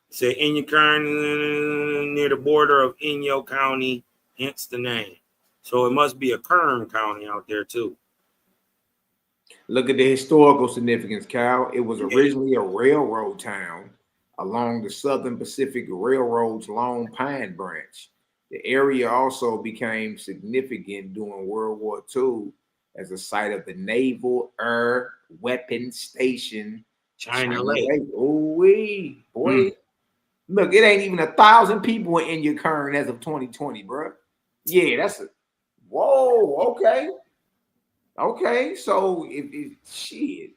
Say Inyakarn near the border of Inyo County, hence the name. So it must be a Kern County out there too. Look at the historical significance, Cal. It was originally a railroad town along the Southern Pacific Railroad's Long Pine Branch. The area also became significant during World War II as a site of the Naval Air Weapons Station, China Lake. Ooh-wee, boy. Look, it ain't even 1,000 people in your current as of 2020, bro. Yeah, that's a whoa, okay. Okay, so if shit,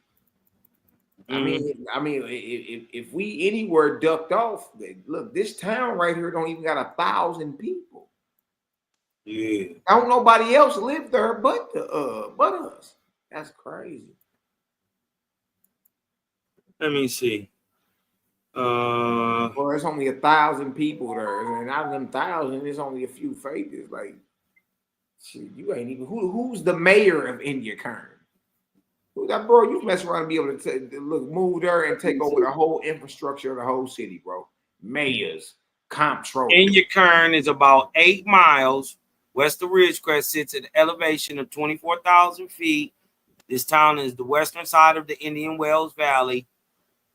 I mean, if we anywhere ducked off, look, this town right here don't even got 1,000 people. Yeah, don't nobody else live there but us. That's crazy. Let me see. Well, it's only 1,000 people there, and out of them 1,000, there's only a few faithers. Like, shit, you ain't even who's the mayor of India Kern? That bro, you mess around and be able to move there and take over the whole infrastructure of the whole city, bro. Mayors, comptroller. Inyakarn is about 8 miles west of Ridgecrest, sits at an elevation of 24,000 feet. This town is the western side of the Indian Wells Valley.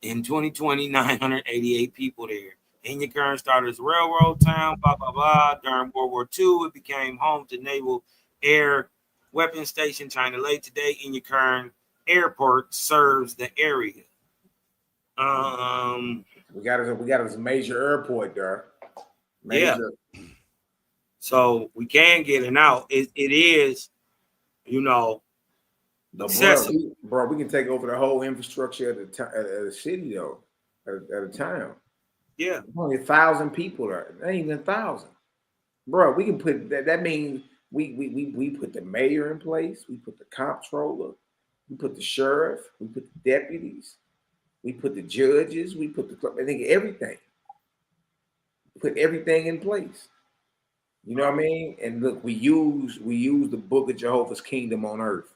In 2020, 988 people there. Inyakarn started as a railroad town, blah, blah, blah. During World War II, it became home to Naval Air Weapons Station, China Lake. Today, Inyakarn Airport serves the area. We got a major airport there. Major. Yeah. So we can get it out. It is, bro, we can take over the whole infrastructure of the city though, at a town. Yeah, there's only 1,000 people there. There ain't even 1,000, bro. We can put that. That means we put the mayor in place. We put the comptroller. We put the sheriff. We put the deputies. We put the judges. We put I think everything. Put everything in place. You know what I mean? And look, we use the book of Jehovah's Kingdom on earth.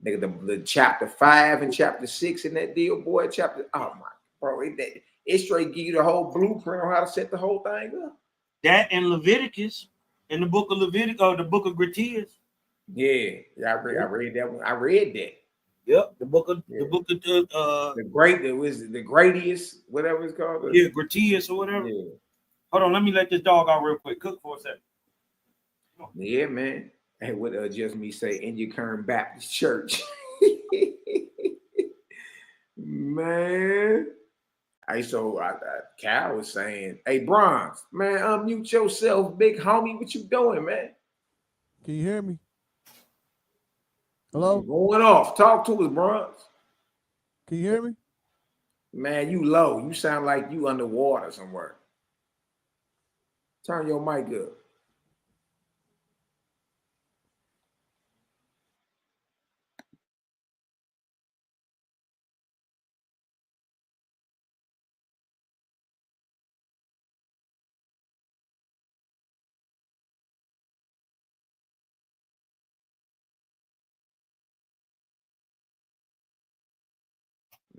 Nigga, the chapter 5 and chapter 6 in that deal, boy. Oh my, bro, it straight give you the whole blueprint on how to set the whole thing up. That and Leviticus, in the book of Leviticus, or the book of Gratias. Yeah, I read that one. I read that. Yep, the book of the greatest, whatever it's called. Yeah, Gratias or whatever. Yeah. Hold on, let me let this dog out real quick. Cook for a second. Yeah, man. Hey, what just me say in your current Baptist church. Man. Cal was saying, hey, Bronze, man, unmute yourself, big homie. What you doing, man? Can you hear me? Hello? Going off. Talk to us, Bronze. Can you hear me? Man, you low. You sound like you underwater somewhere. Turn your mic up.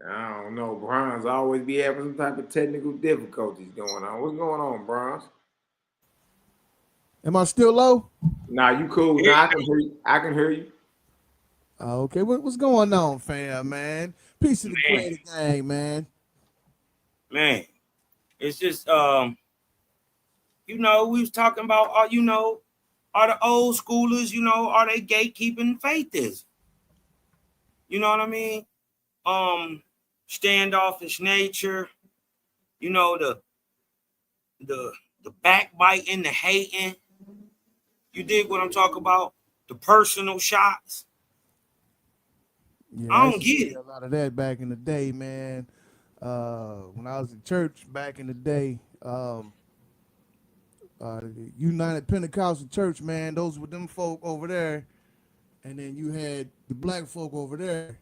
I don't know. Bronze always be having some type of technical difficulties going on. What's going on, Bronze? Am I still low? Nah, you cool. Yeah. Nah, I can hear you. I can hear you. Okay, what's going on, fam, man? Peace of the Man. creative gang, man. Man, it's just we was talking about are the old schoolers, are they gatekeeping faithism? You know what I mean? Standoffish nature, the backbiting, the hating. You dig what I'm talking about? The personal shots. Yeah, I used don't to get see it. a lot of that back in the day, man. When I was in church back in the day, the United Pentecostal Church, man, those were them folk over there, and then you had the black folk over there.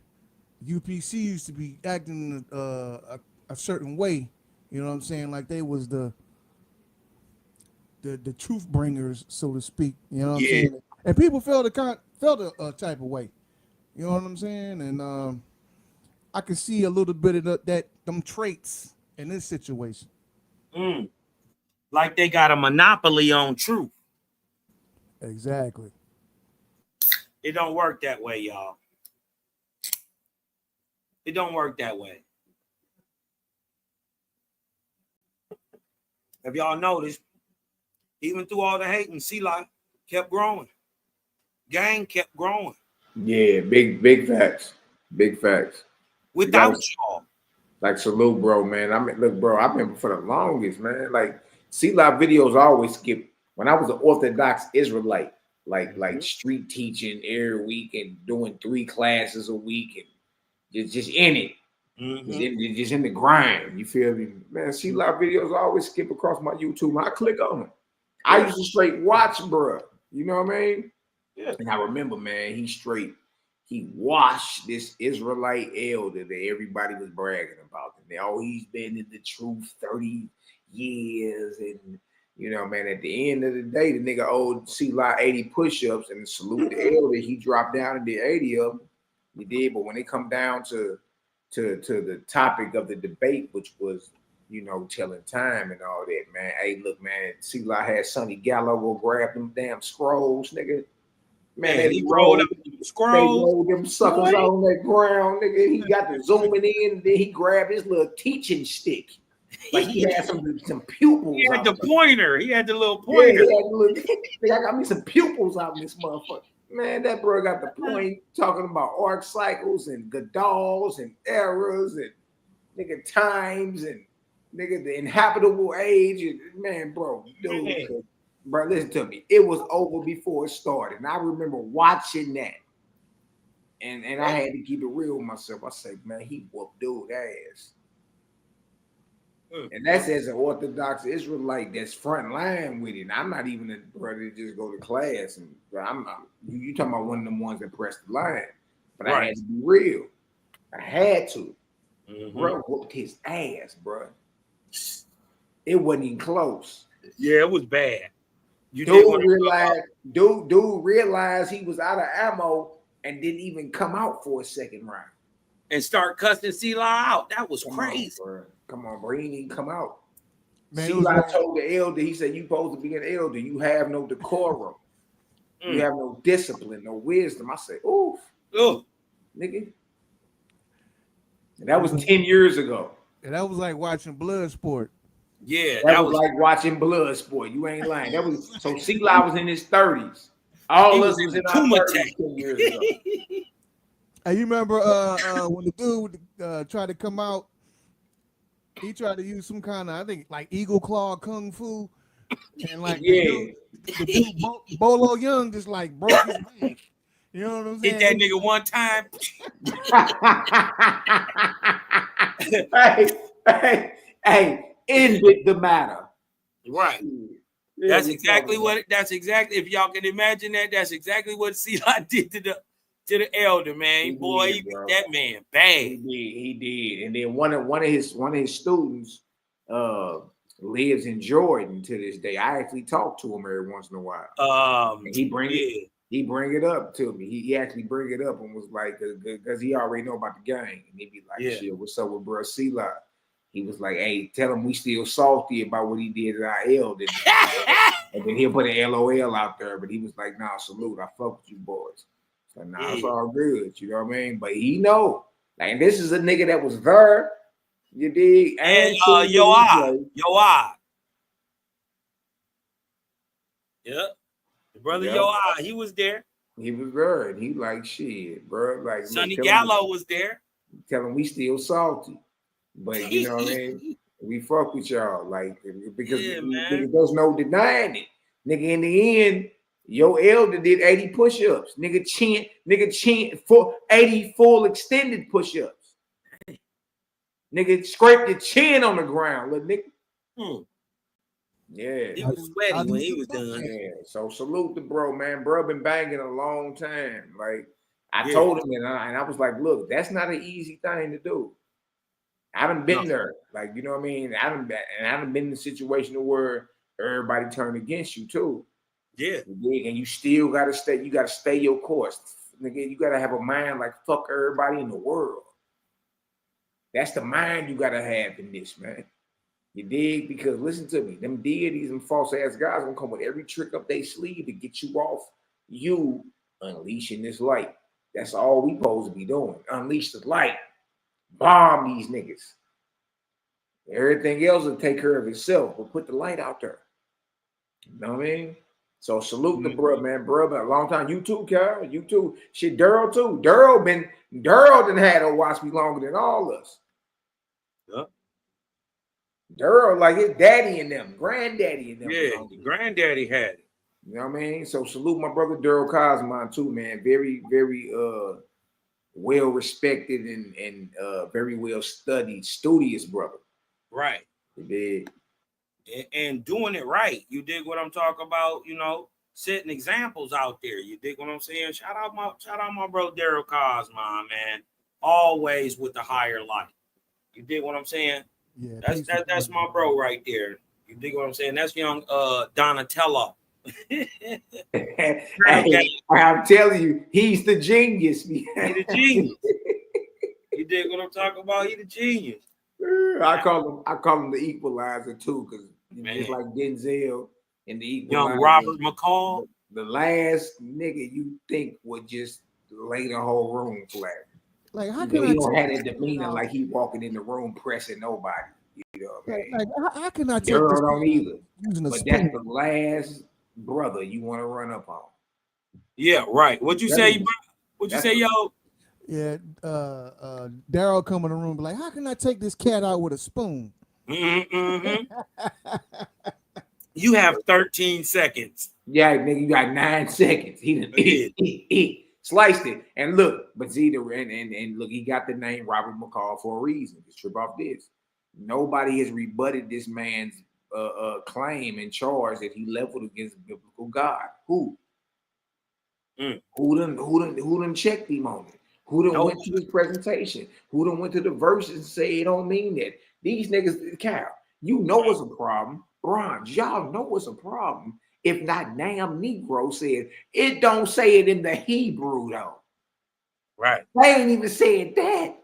UPC used to be acting a certain way, you know what I'm saying? Like they was the truth bringers, so to speak. You know what I'm Yeah. saying? And people felt a type of way. You know what I'm saying? And I can see a little bit of them traits in this situation. Like they got a monopoly on truth. Exactly. It don't work that way, y'all. It don't work that way. Have y'all noticed? Even through all the hate, and Selah kept growing. Gang kept growing. Yeah, big facts. Big facts. Without y'all. Like salute, bro, man. I mean, look, bro, I've been for the longest, man. Like C-Live videos always skip. When I was an Orthodox Israelite, like street teaching every week and doing 3 classes a week and just in it. Just in the grind. You feel me? Man, C-Live videos always skip across my YouTube. I click on them. I used to straight watch, bro. You know what I mean? Yeah. And I remember, man, he washed this Israelite elder that everybody was bragging about. And he's been in the truth 30 years. And, man, at the end of the day, the nigga owed C-Lot 80 push-ups and salute the elder. He dropped down and did 80 of them. He did, but when it come down to the topic of the debate, which was, telling time and all that, man. Hey, look, man, C-Lot had Sonny Gallo go grab them damn scrolls, nigga. Man, he rolled up scrolls. They rolled them suckers out on that ground, nigga. He got the zooming in, and then he grabbed his little teaching stick. Like he had some pupils. He had the pointer. He had the little pointer. Yeah, he had the little, I got me some pupils out in this motherfucker. Man, that bro got the point talking about arc cycles and Godals and eras and nigga times and nigga the inhabitable age. And man, bro, dude. Bro, listen to me. It was over before it started. And I remember watching that. And I had to keep it real with myself. I said, man, he whooped dude ass. And that's as an Orthodox Israelite that's front line with it. And I'm not even a brother to just go to class. And you talking about one of them ones that pressed the line. But I had to be real. I had to. Bro whooped his ass, bro. It wasn't even close. Yeah, it was bad. Dude realized he was out of ammo and didn't even come out for a second round. And start cussing C-Law out. That was crazy. Come on, bro. He didn't even come out. C-Law told the elder, he said, you supposed to be an elder. You have no decorum. You have no discipline, no wisdom. I said, oof. Nigga. And that was 10 years ago. And that was like watching Bloodsport. Yeah, that was like watching Bloodsport. You ain't lying. That was so C-Law was in his 30s. All of us was in our 30s 10 years ago. Hey, you remember when the dude tried to come out? He tried to use some kind of, I think, like eagle claw kung fu, and like the dude Bolo Young just like broke his back. You know what I'm saying? Hit that nigga one time. hey, ended the matter. Right. Yeah, that's exactly if y'all can imagine that's exactly what C-Lot did to the elder, man. He beat that man bad. He did. And then one of his students lives in Jordan to this day. I actually talk to him every once in a while. He bring he bring it up to me. He actually bring it up and was like, because he already know about the gang. And he'd be like, shit, what's up with bro C-Lot? He was like, hey, tell him we still salty about what he did at our L. And then he'll put an LOL out there. But he was like, nah, salute. I fuck with you boys. So nah, it's all good. You know what I mean? But he know. Like, this is a nigga that was there. You dig? And Yep. The brother he was there. He was there. And he like, shit, bro. Like, Sonny Gallo was there. Tell him we still salty. But you know what I mean? We fuck with y'all. Like, because there's no denying it. Nigga, in the end, your elder did 80 push-ups. Nigga chin for 80 full extended push-ups. Nigga scraped the chin on the ground, little nigga. Yeah. He was sweaty when he was done. Yeah. So salute the bro, man. Bro been banging a long time. Like, I told him and I was like, look, that's not an easy thing to do. I haven't been there. Like, you know what I mean? I haven't been in a situation where everybody turned against you too. Yeah. And you still gotta stay your course. Nigga, you gotta have a mind like fuck everybody in the world. That's the mind you gotta have in this, man. You dig? Because listen to me, them deities and false ass guys gonna come with every trick up their sleeve to get you off. You unleashing this light. That's all we supposed to be doing. Unleash the light. Bomb these niggas. Everything else will take care of itself, but put the light out there. You know what I mean? So salute the bro, man. Bro, been a long time. You too, Carol. You too. Shit, Daryl too. Daryl done had to watch me longer than all of us. Yep. Daryl, like his daddy and them, granddaddy and them. Yeah, the granddaddy had it. You know what I mean? So salute my brother Daryl Cosmon too, man. Very, very well respected and very well studied, studious brother. Right. You dig? And doing it right. You dig what I'm talking about? You know, setting examples out there. You dig what I'm saying? Shout out my bro Daryl Cosmon, man. Always with the higher light. You dig what I'm saying? Yeah, that's my bro right there. You dig what I'm saying? That's young Donatello. Hey, I'm telling you, he's the genius. He's the genius. You dig what I'm talking about? He's the genius. I call him the equalizer too, because just like Denzel and the equalizer. Young Robert McCall. The last nigga you think would just lay the whole room flat. Like, how can he don't have that demeanor like he walking in the room pressing nobody. You know what I mean? Like, how can I take Girl this don't either. But that's the last brother you want to run up on. Yeah, right. What'd you say? What'd you say, yo? Yeah, Daryl come in the room, be like, how can I take this cat out with a spoon? You have 13 seconds. Yeah, nigga, you got 9 seconds. He done sliced it. And look, but and look, he got the name Robert McCall for a reason. Just trip off this. Nobody has rebutted this man's claim and charge that he leveled against biblical God. Who? Who done checked him on it? Who done went to his presentation? Who done went to the verses and say it don't mean that? These niggas, Cal, you know what's a problem. Bronze, y'all know what's a problem. If not damn Negro said, it don't say it in the Hebrew though. Right. They ain't even said that.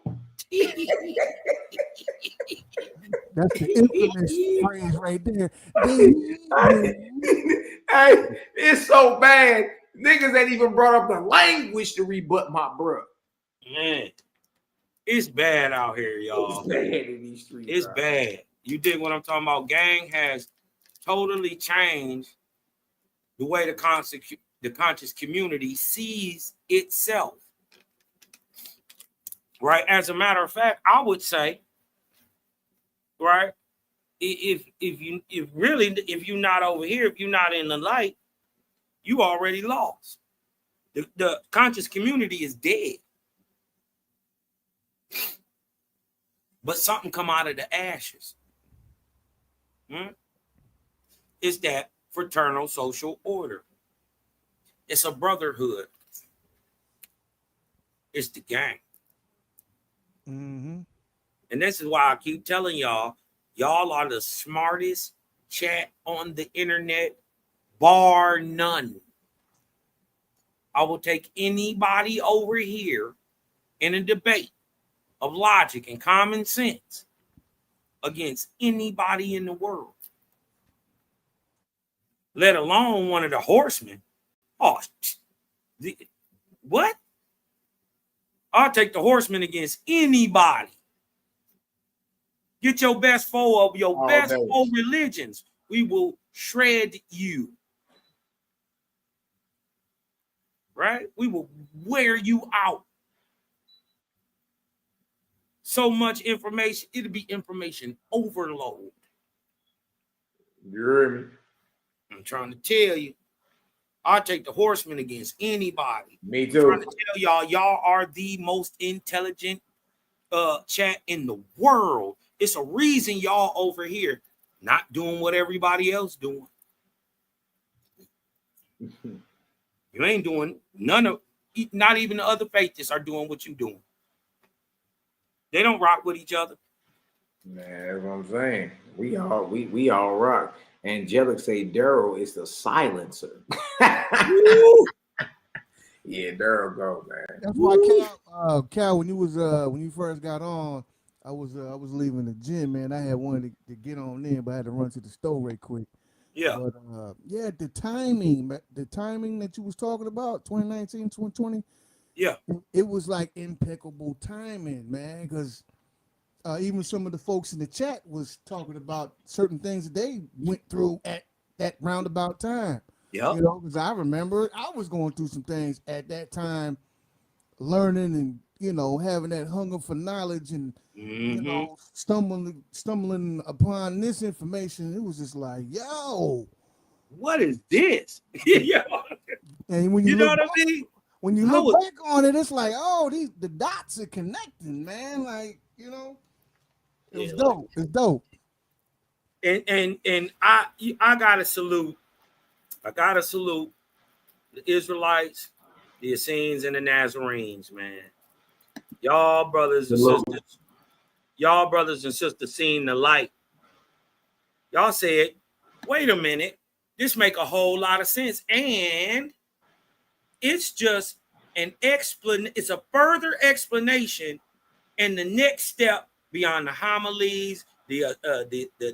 That's the infamous phrase right there. Hey, it's so bad. Niggas ain't even brought up the language to rebut my bro. Man, it's bad out here, y'all. It's bad in these streets. It's bad. You dig what I'm talking about? Gang has totally changed the way the conscious community sees itself. Right? As a matter of fact, I would say, right, if you're not over here, if you're not in the light, you already lost. The conscious community is dead. But something come out of the ashes. It's that fraternal social order. It's a brotherhood. It's the gang. Mm-hmm. And this is why I keep telling y'all are the smartest chat on the internet, bar none. I will take anybody over here in a debate of logic and common sense against anybody in the world, let alone one of the horsemen. Oh, what? I'll take the horsemen against anybody. Get your best foe of your best foe religions. We will shred you. Right? We will wear you out. So much information, it'll be information overload. You hear me? I'm trying to tell you, I'll take the horsemen against anybody. Me too. I'm trying to tell y'all are the most intelligent chat in the world. It's a reason y'all over here not doing what everybody else doing. You ain't doing none of, not even the other faithists are doing what you doing. They don't rock with each other. Man, that's what I'm saying. We all rock. Angelic say Daryl is the silencer. Yeah, Daryl go, man. That's why Cal, when you first got on, I was leaving the gym, man. I had wanted to get on in, but I had to run to the store right quick. Yeah. But yeah, the timing that you was talking about, 2019, 2020. Yeah. It was like impeccable timing, man, because even some of the folks in the chat was talking about certain things that they went through at that roundabout time. Yeah. You know, because I remember I was going through some things at that time, learning and, you know, having that hunger for knowledge and, you know, stumbling upon this information. It was just like, yo, what is this? Yeah. And when you know what I mean? When you look back on it, it's like, oh, the dots are connecting, man. Like, you know, it was dope. It's dope. And I gotta salute. I gotta salute the Israelites, the Essenes, and the Nazarenes, man. Y'all brothers and sisters seen the light. Y'all said, wait a minute, this make a whole lot of sense. And it's just it's a further explanation and the next step beyond the homilies, the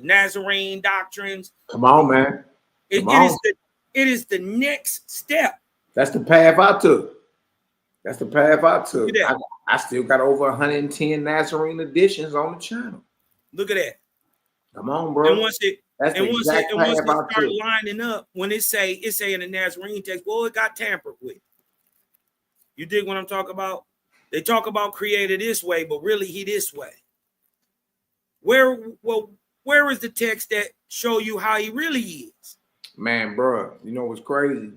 Nazarene doctrines. Come on, man. It is the next step. That's the path I took. I still got over 110 Nazarene editions on the channel. Look at that. Come on, bro. And once it start lining up, when it say in the Nazarene text, well, it got tampered with. You dig what I'm talking about? They talk about created this way, but really he this way. Where is the text that show you how he really is? Man, bro, you know what's crazy?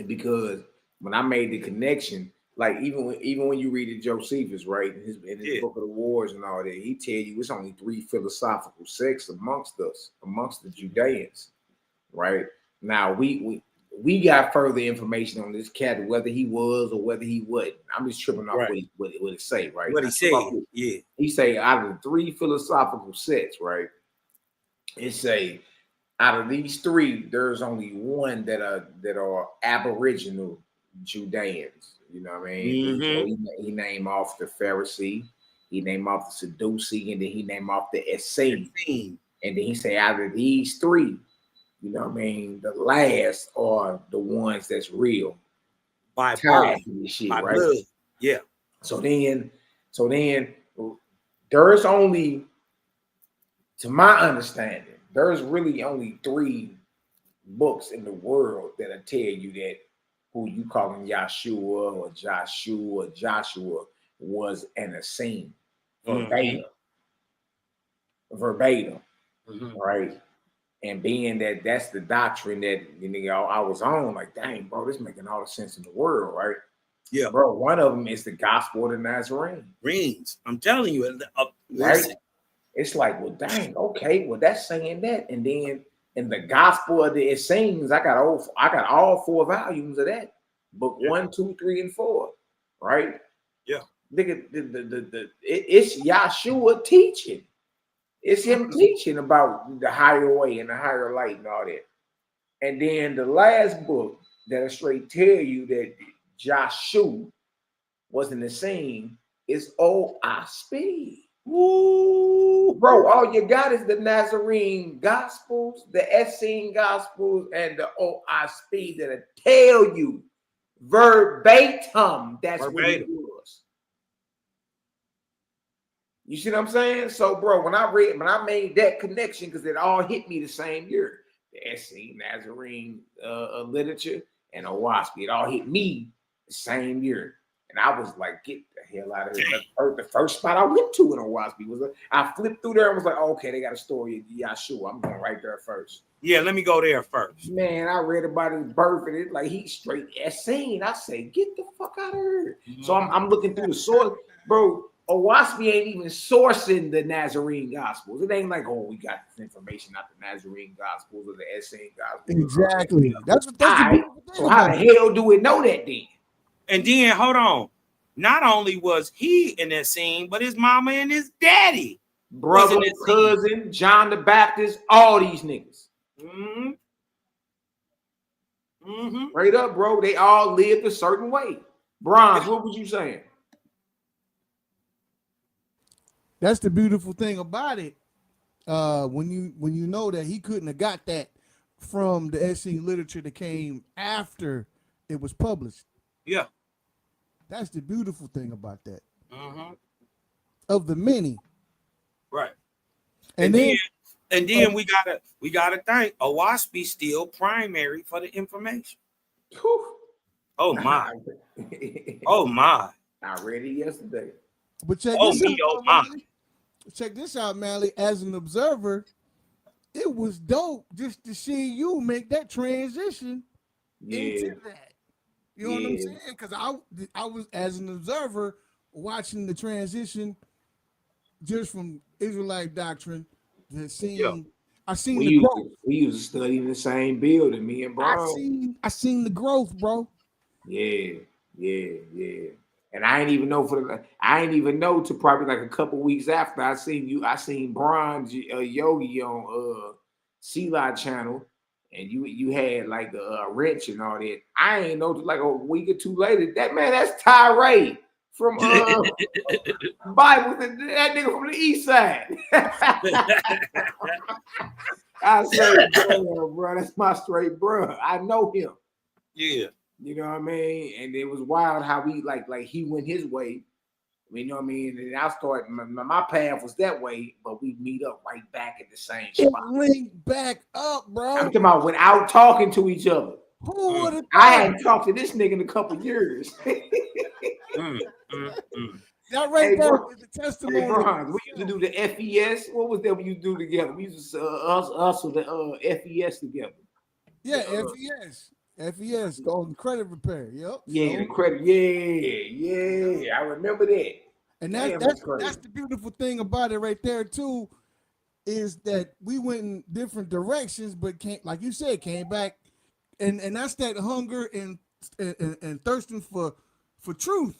Because when I made the connection, like even when you read the Josephus, right, in his Book of the Wars and all that, he tell you it's only 3 philosophical sects amongst us, amongst the Judeans, right? Now we got further information on this cat, whether he was or whether he wasn't. I'm just tripping off what it say, right? What he said, yeah. He say out of the 3 philosophical sets, right? It say out of these 3, there's only one that are aboriginal Judeans. You know what I mean? So he named off the Pharisee, he named off the Sadducee, and then he named off the Essene. And then he say out of these 3, you know what I mean, the last are the ones that's real. By birth, shit, by right? blood. Yeah. So then there's only, to my understanding, there's really only 3 books in the world that'll tell you that who you calling Yahshua or Joshua was an Essene. Verbatim. Right? And being that that's the doctrine that I was on, like, dang, bro, this making all the sense in the world, right? Yeah, bro. One of them is the gospel of the Nazarene. I'm telling you, right? It's like, well, dang, okay, well, that's saying that. And then in the gospel of the Essenes, I got all 4 volumes of that. Book 1, 2, 3, and 4. Right? Yeah. It's Yahshua teaching. It's him teaching about the higher way and the higher light and all that. And then the last book, that'll straight tell you that Joshua wasn't the same is OSP. Woo. Bro, all you got is the Nazarene Gospels, the Essene Gospels, and the OSP that'll tell you verbatim that's what it was. You see what I'm saying? So, bro, when I made that connection, because it all hit me the same year, the Essene Nazarene literature and OSP, it all hit me the same year. And I was like, get the hell out of here. The first spot I went to in OSP was, I flipped through there and was like, oh, okay, they got a story of Yahshua. I'm going right there first. Yeah, let me go there first. Man, I read about his birth and it's like he's straight Essene. I say, get the fuck out of here. Mm-hmm. So I'm looking through the source, bro. OSP ain't even sourcing the Nazarene Gospels. It ain't like, oh, we got this information out the Nazarene Gospels or the Essene Gospels. Exactly. That's right. So how the hell do we know that then? And then, hold on. Not only was he in that scene, but his mama and his daddy. Brother, cousin, John the Baptist, all these niggas. Mm-hmm. Mm-hmm. Straight up, bro. They all lived a certain way. Bronze, what was you saying? That's the beautiful thing about it. When you know that he couldn't have got that from the Essene literature that came after it was published. Yeah. That's the beautiful thing about that. Mm-hmm. Of the many. Right. And then we gotta thank OSP still primary for the information. Whew. Oh my. Oh my. I read it yesterday. But check this out, Mally. As an observer, it was dope just to see you make that transition into that. You know what I'm saying? Because I was, as an observer, watching the transition just from Israelite doctrine to seeing. I seen the growth. We used to study in the same building, me and bro. I seen the growth, bro. Yeah. And I ain't even know till probably like a couple weeks after I seen Bronze Yogi on C-Lot channel, and you had like a wrench and all that. I ain't know till like a week or two later. That's Tyree from Bible, that nigga from the east side. I say, bro, that's my straight bro. I know him. Yeah. You know what I mean? And it was wild how we like he went his way. You know what I mean? And I started, my path was that way, but we meet up right back at the same spot. Link back up, bro. I'm talking about without talking to each other. Who would have I hadn't talked to this nigga in a couple years. That right there is the testimony. Hey, Bron, we used to do the FES. What was that we used to do together? We used to us with the FES together. Yeah, FES, on credit repair. Yep. Yeah, the credit. Yeah. I remember that. And that's the beautiful thing about it right there too, is that we went in different directions, but like you said, came back, and that's that hunger and thirsting for truth.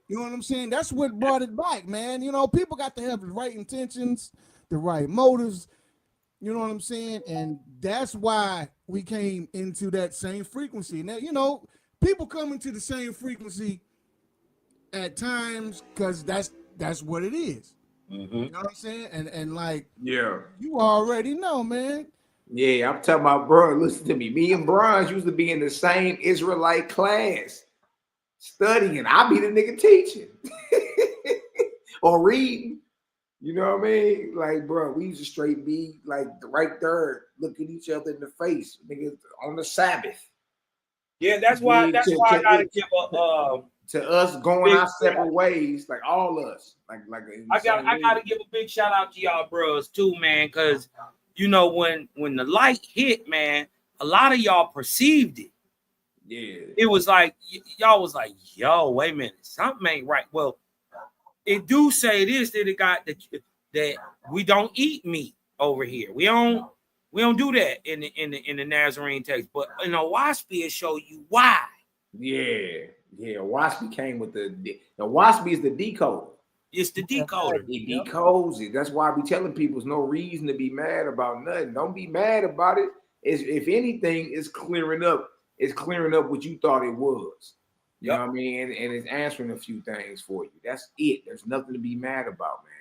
You know what I'm saying? That's what brought it back, man. You know, people got to have the right intentions, the right motives. You know what I'm saying? And that's why we came into that same frequency. Now, you know, people come into the same frequency at times because that's what it is. Mm-hmm. You know what I'm saying? And like, yeah, you already know, man. Yeah, I'm talking about, bro. Listen to me. Me and Bronze used to be in the same Israelite class studying. I be the nigga teaching or reading. You know what I mean? Like, bro, we used to straight be like right there, looking each other in the face, niggas on the Sabbath. Yeah, that's why I gotta give to us going our separate ways, like all us. Like I gotta give a big shout out to y'all bros too, man, because you know when the light hit, man, a lot of y'all perceived it. Yeah, it was like y'all was like, yo, wait a minute, something ain't right. Well, it do say this, that it got that we don't eat meat over here. We don't do that in the Nazarene text, but in OSP it show you why. Yeah. OSP came with the OSP is the decoder. It's the decoder. It decodes it. That's why we telling people there's no reason to be mad about nothing. Don't be mad about it. If anything, it's clearing up it's clearing up what you thought it was. You Yep. know what I mean? And it's answering a few things for you. That's it. There's nothing to be mad about, man.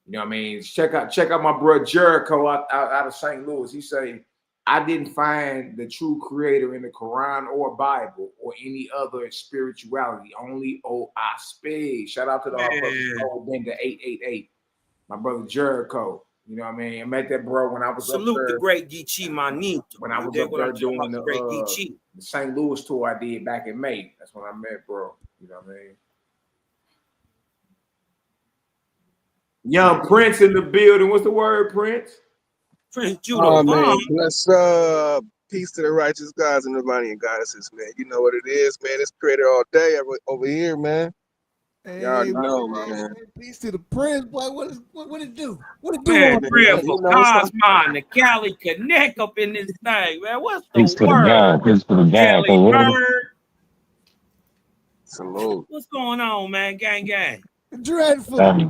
You know what I mean? Check out my brother Jericho out of St. Louis. He say, I didn't find the true creator in the Quran or Bible or any other spirituality. Only Spade. Shout out to the brother Bender 888. My brother Jericho. You know what I mean? I met that bro when I was Salute up there. The great Geechee Manito. When I was up there doing the St. Louis tour I did back in May. That's when I met bro. You know what I mean? Young Prince in the building. What's the word, Prince? Prince Judah. Man, bless peace to the righteous gods and divine and goddesses, man. You know what it is, man. It's created all day over here, man. Hey, y'all already know, man. Peace to the Prince, boy. What it do? What it do? Man, on prayer you for know, Cosmon, the Cali Connect up in this thing, man. What's the Peace to the word? gang. Peace to the gang. Jelly Bird. Salute. What's going on, man? Gang, gang. Dreadful. Gang.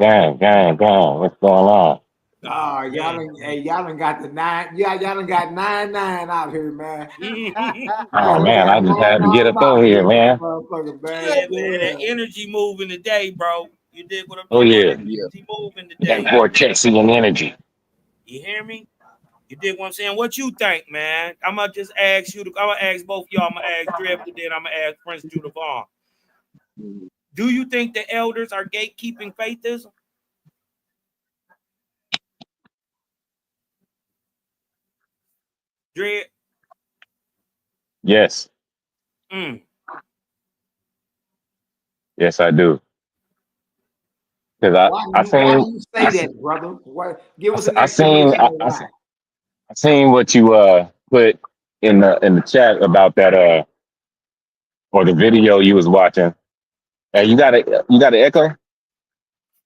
What's going on? Oh, y'all done got the 9. Y'all done got 9 out here, man. Oh man, I just had to get up over here, man. Yeah, man, that energy moving today, bro. You did what I'm Oh talking yeah, about? Energy moving today. that vortexian energy. You hear me? You dig what I'm saying? What you think, man? I'm gonna just ask you. I'm gonna ask both y'all. I'm gonna ask Dreadful, then I'm gonna ask Prince Judah Vaughn. Do you think the elders are gatekeeping faithism? Dread? Yes, yes, I do. Because I Why seen you say that, brother? Why, give us an I seen explanation. I seen what you put in the chat about that or the video you was watching. Hey, you got an echo?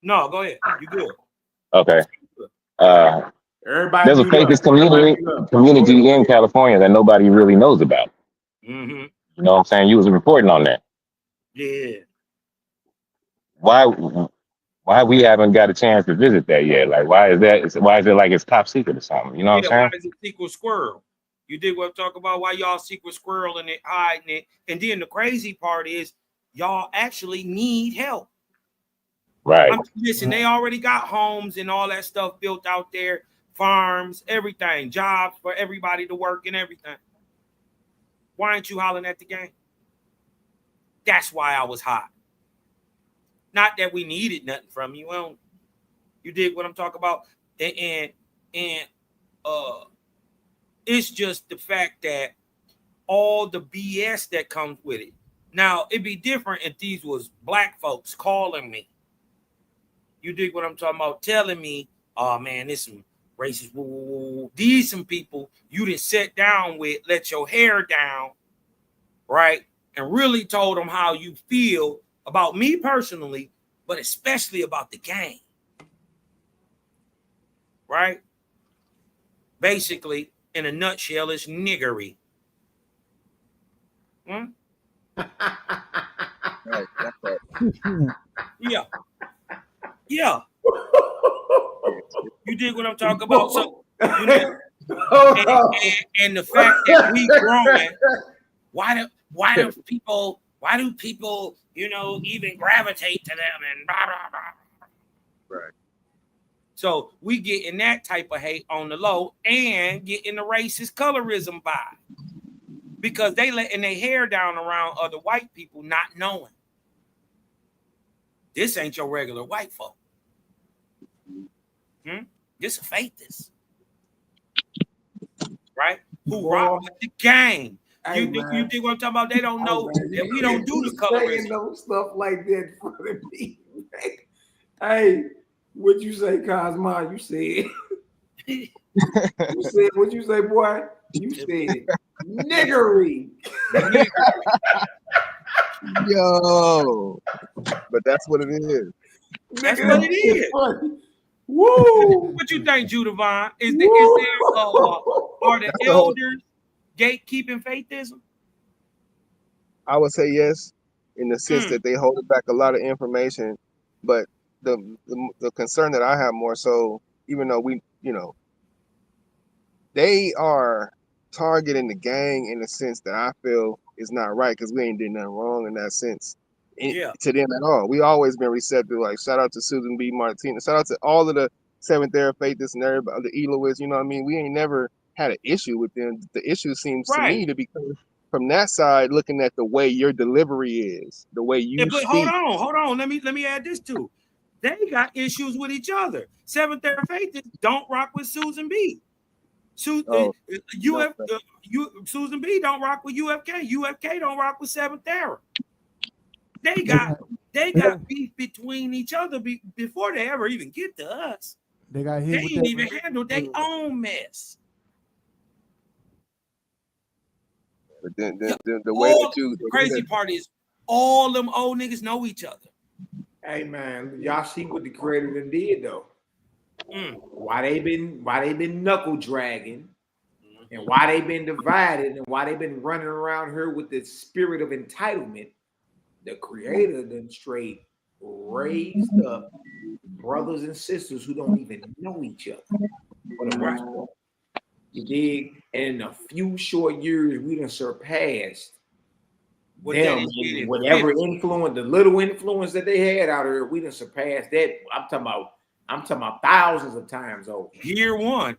No, go ahead. You good? Okay. Everybody There's a mute up. faithist community in California that nobody really knows about. Mm-hmm. You know what I'm saying? You was reporting on that. Yeah. Why we haven't got a chance to visit that yet? Like, why is it like it's top secret or something? You know what I'm saying? Why is it secret squirrel? You dig what I'm talking about? Why y'all secret squirreling it, hiding it? And then the crazy part is y'all actually need help. Right. Listen, they already got homes and all that stuff built out there, farms, everything, jobs for everybody to work and everything. Why aren't you hollering at the game? That's why I was hot. Not that we needed nothing from you. Well, you dig what I'm talking about? And it's just the fact that all the BS that comes with it. Now, it'd be different if these was black folks calling me. You dig what I'm talking about? Telling me, oh man, this some racist. Woo. These some people you didn't sit down with, let your hair down, right? And really told them how you feel about me personally, but especially about the game. Right? Basically, in a nutshell, it's niggery. Right, Yeah. You dig what I'm talking about? So, you know, and the fact that we growing, why do people, you know, even gravitate to them and blah, blah, blah. right. So we getting that type of hate on the low and getting the racist colorism vibe because they letting their hair down around other white people, not knowing this ain't your regular white folk. This a faithist, right? Who rock with the gang. Hey, you think what I'm talking about? They don't know that we don't do the colorism. No stuff like that in front of me. Hey, what you say, Cosmo? You said. You said what you say, boy? You said niggery. Yo, but that's what it is. That's what it is. Woo! What you think, Judavon? Are the That's elders gatekeeping faithism? I would say yes, in the sense that they hold back a lot of information, but the concern that I have more so, even though we, you know, they are targeting the gang in a sense that I feel is not right because we ain't did nothing wrong in that sense Yeah. to them at all. We always been receptive. Like shout out to Susan B. Martinez, shout out to all of the Seventh Day Faithists and everybody, the Eloists. You know what I mean? We ain't never had an issue with them. The issue seems to me Right. to be from that side, looking at the way your delivery is, the way you But speak. hold on. Let me add this too. They got issues with each other. Seventh Day Faithists don't rock with Susan B. Susan B don't rock with UFK. UFK don't rock with Seventh Day. They got beef between each other before they ever even get to us. They got hit They with ain't that. even handled their own mess. But then the way that you The crazy part is all them old niggas know each other. Hey man, y'all see what the creator done did though. Why they been knuckle dragging, and why they been divided, and why they been running around here with the spirit of entitlement. The creator done straight raised up brothers and sisters who don't even know each other for the most part. You dig? And in a few short years, we done surpassed them. Whatever influence, the little influence that they had out here, we done surpassed that. I'm talking about thousands of times over. Year one.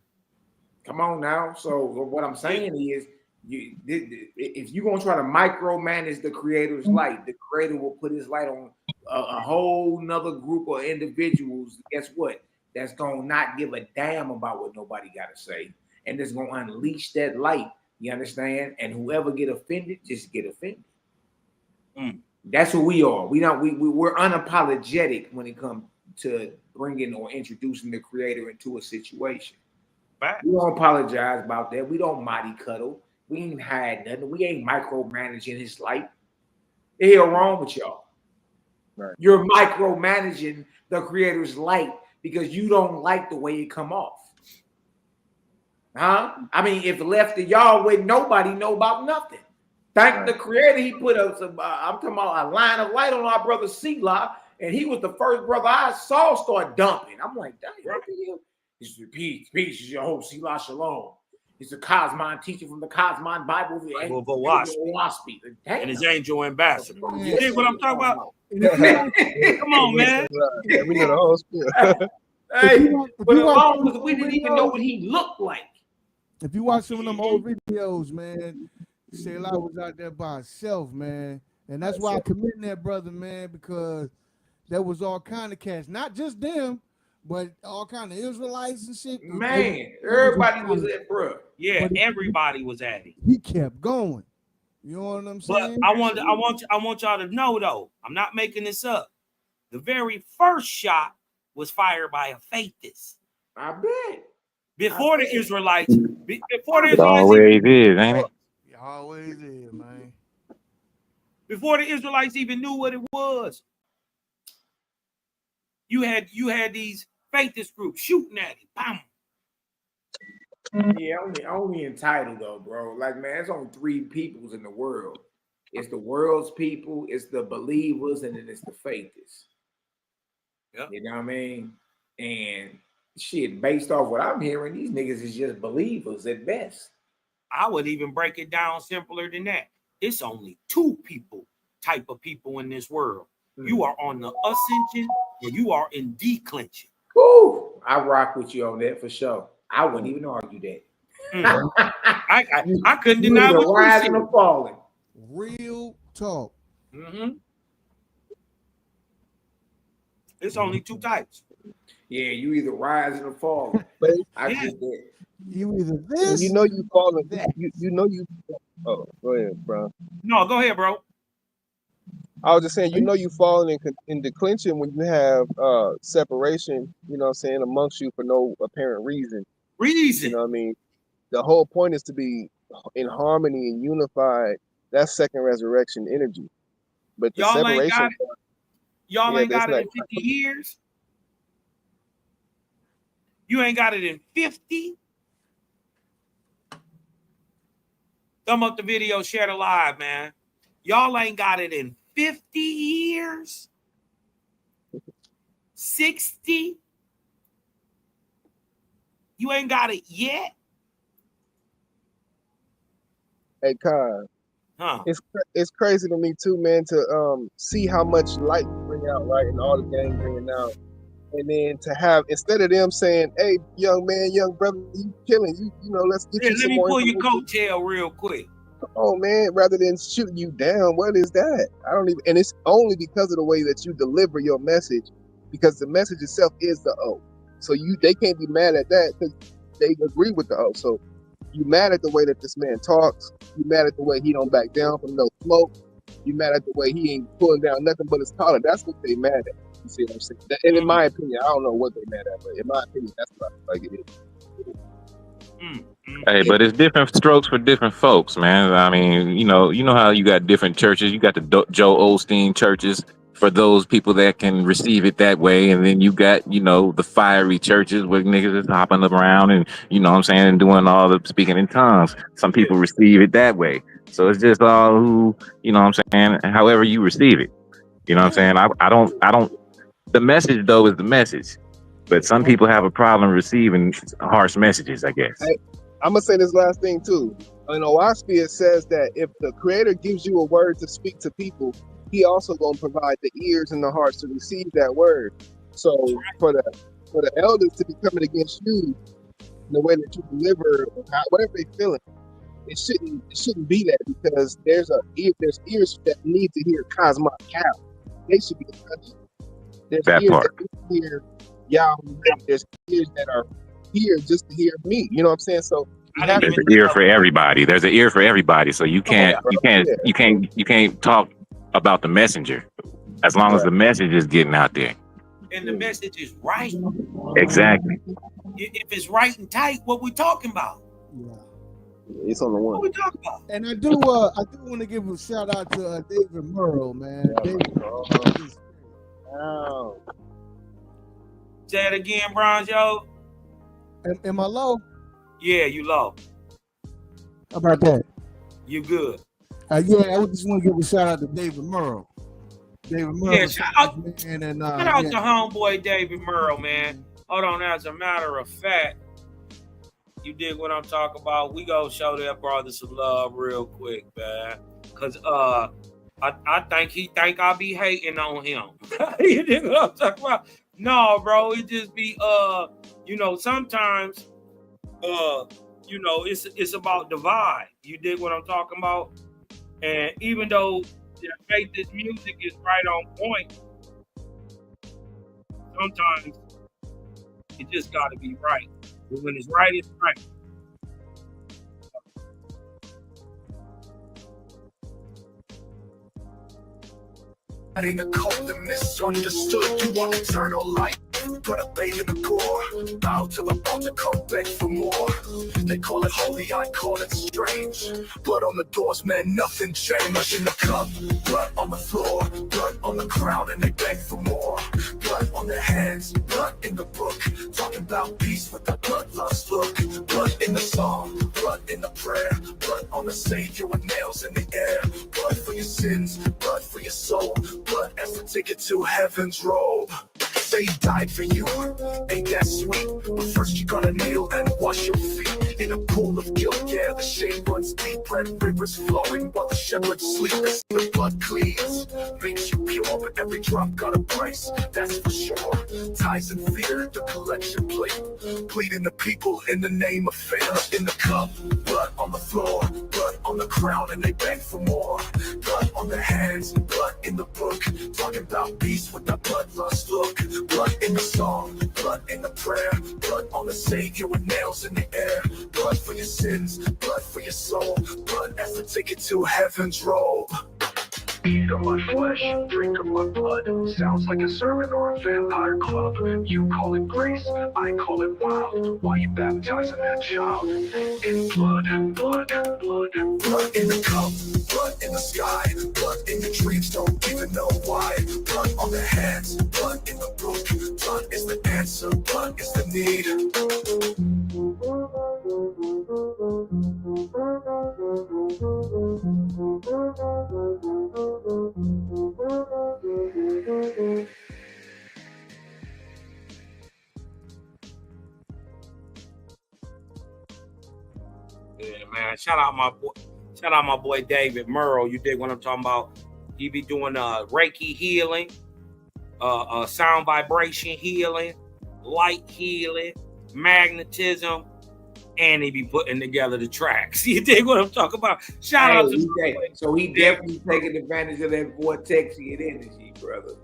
Come on now. So what I'm saying is, if you're gonna try to micromanage the creator's light, the creator will put his light on a whole nother group of individuals. Guess what? That's gonna not give a damn about what nobody gotta say, and that's gonna unleash that light. You understand? And whoever get offended, just get offended. That's what we are. We're unapologetic when it comes to bringing or introducing the creator into a situation. Right. We don't apologize about that. We don't mighty cuddle. We ain't hide nothing. We ain't micromanaging his life. The hell wrong with y'all? Right. You're micromanaging the creator's light because you don't like the way it come off. Huh? I mean, if left to y'all, would nobody know about nothing. Thank the creator, he put I'm talking about a line of light on our brother Selah, and he was the first brother I saw start dumping. I'm like, dang, what the hell? He's peace is your whole Selah Shalom. He's a Cosmon teacher from the Cosmon Bible of Waspi. And his angel ambassador. You see what I'm talking about? Come on, man. We know the whole spiel. Hey, but as long as we didn't even know what he looked like. If you watch some of them old videos, man, Selah was out there by himself, man. And that's why I commend that brother, man, because there was all kind of cats, not just them, but all kind of Israelites and shit. Man, everybody was at, bro. Yeah, everybody was at it. He kept going. You know what I'm saying? But I want y'all to know though, I'm not making this up. The very first shot was fired by a faithist. I bet. Before the Israelites, It always is, ain't it? It always is, man. Before the Israelites even knew what it was, you had these faithist groups shooting at it. Bam. Yeah, only entitled though, bro. Like, man, there's only three peoples in the world. It's the world's people, it's the believers, and then it's the faithists. Yep. You know what I mean? And shit, based off what I'm hearing, these niggas is just believers at best. I would even break it down simpler than that. It's only two type of people in this world. You are on the ascension or you are in declension. Ooh, I rock with you on that for sure. I wouldn't even argue that. I couldn't deny the rising or falling. Real talk. It's only two types. Yeah, you either rising or falling. I get that. You either this. You know you falling. You know you. Oh, go ahead, bro. No, go ahead, bro. I was just saying, you know, you falling in declension when you have separation. You know what I'm saying, amongst you for no apparent reason. You know what I mean? The whole point is to be in harmony and unified. That's second resurrection energy. But the y'all separation. Ain't got it. Y'all ain't got it in 50 years. You ain't got it in 50. Thumb up the video, share the live, man. Y'all ain't got it in 50 years. 60. You ain't got it yet. Hey, Kai, Huh? it's crazy to me too, man, to see how much light you bring out, right, and all the gang bringing out, and then to have, instead of them saying, "Hey, young man, young brother, you killing, you know, let's get Yeah, you let some me more pull your information." coattail real quick. Oh man, rather than shooting you down, what is that? I don't even, and it's only because of the way that you deliver your message, because the message itself is the O. So they can't be mad at that because they agree with the O. So you mad at the way that this man talks. You mad at the way he don't back down from no smoke. You mad at the way he ain't pulling down nothing but his collar. That's what they mad at. You see what I'm saying? And in my opinion, I don't know what they mad at, but in my opinion, that's what I feel like it is. Hey, but it's different strokes for different folks, man. I mean, you know how you got different churches. You got the Joe Osteen churches for those people that can receive it that way, and then you got, the fiery churches where niggas is hopping up around and what I'm saying, and doing all the speaking in tongues. Some people receive it that way, so it's just all who, what I'm saying, however you receive it. You know what I'm saying? I don't. The message though is the message, but some people have a problem receiving harsh messages, I guess. Hey, I'm gonna say this last thing too. In Owaspia, it says that if the Creator gives you a word to speak to people, He also gonna provide the ears and the hearts to receive that word. So for the elders to be coming against you in the way that you deliver, whatever they feeling, it shouldn't be that, because there's ears that need to hear Cosmo Cow. They should be touched. There's That ears part. that need to hear Yahweh. There's ears that are here just to hear me. You know what I'm saying? So you have There's an ear for everybody. There's an ear for everybody. So you can't talk about the messenger as long as the message is getting out there. And the message is right. Exactly. If it's right and tight, what we talking about? Yeah. It's on the one. What we talking about? And I do want to give a shout out to David Murrow, man. David, Wow. Say it again, Bronzo. Am I low? Yeah, you low. How about that? You good. Yeah, I just want to give a shout out to David Murrow. David Murrow. Yeah, shout out to homeboy David Murrow, man. Hold on, as a matter of fact, you dig what I'm talking about? We go show that brother some love real quick, man. Cause I think he think I be hating on him. You dig what I'm talking about? No, bro, it just be sometimes it's about divide. You dig what I'm talking about? And even though faithist music is right on point, sometimes it just got to be right. But when it's right, it's right. I didn't call them misunderstood. You want eternal life, but a babe in the core. Bow to the altar, come beg for more. They call it holy, I call it strange. Blood on the doors, man, nothing changed. In the cup, blood on the floor, blood on the ground, and they beg for more. Blood on their hands, blood in the book. Talking about peace with the bloodlust look. Blood in the song, blood in the prayer. Blood on the Savior with nails in the air. Blood for your sins, blood for your soul. Blood as the ticket to heaven's robe. Say he died for you, ain't that sweet? But first you gotta kneel and wash your feet in a pool of guilt. Yeah, the shame runs deep, red rivers flowing while the shepherds sleep. As the blood cleans, makes you pure, but every drop got a price, that's for sure. Ties and fear, the collection plate, bleeding the people in the name of faith. In the cup, blood on the floor, blood on the ground, and they beg for more. Blood on their hands, blood in the book, talking about peace with the bloodlust look. Blood in the song, blood in the prayer. Blood on the Savior with nails in the air. Blood for your sins, blood for your soul. Blood as the ticket to heaven's robe. Eat of my flesh, drink of my blood. Sounds like a sermon or a vampire club. You call it grace, I call it wild. Why you baptizing that child? In blood, blood, blood, blood in the cup, blood in the sky, blood in your dreams, don't even know why. Blood on the hands, blood in the book. Blood is the answer, blood is the need. Yeah, man. Shout out my boy. Shout out my boy David Merle. You dig what I'm talking about? He be doing Reiki healing, sound vibration healing, light healing, magnetism, and he be putting together the tracks. You dig what I'm talking about? Shout out to so he definitely taking advantage of that vortexian energy, brother.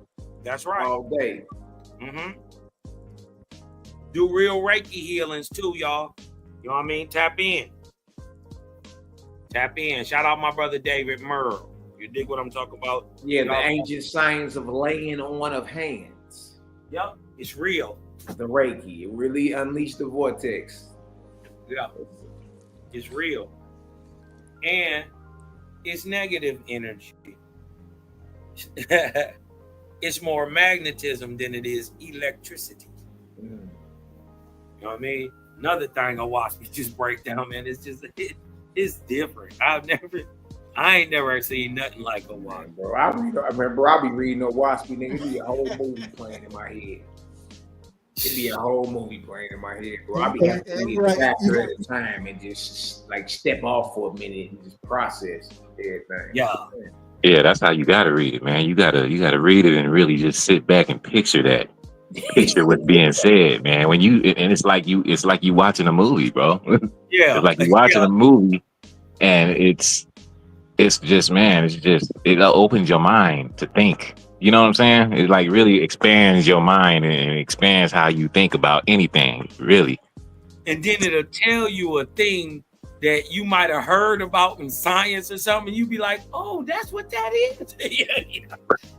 That's right. All day. Do real Reiki healings too, y'all. You know what I mean? Tap in. Tap in. Shout out my brother David Merle. You dig what I'm talking about? Yeah, the ancient science of laying on of hands. Yep, it's real. The Reiki. It really unleashed the vortex. Yeah, it's real. And it's negative energy. It's more magnetism than it is electricity. You know what I mean? Another thing I watched me just break down, man. It's just it's different. I ain't never seen nothing like a wasp. Bro, I remember I be reading a waspy nigga. It'd be a whole movie playing in my head. It'd be a whole movie playing in my head, bro. I be having to read a chapter at a time and just like step off for a minute and just process everything. Yeah, that's how you gotta read it, man. You gotta read it and really just sit back and picture that. Picture what's being said, man. It's like you watching a movie, bro. Yeah. It's like you watching a movie, and it's just, man, it opens your mind to think. You know what I'm saying? It like really expands your mind and expands how you think about anything, really. And then it'll tell you a thing that you might have heard about in science or something. And you be like, oh, that's what that is.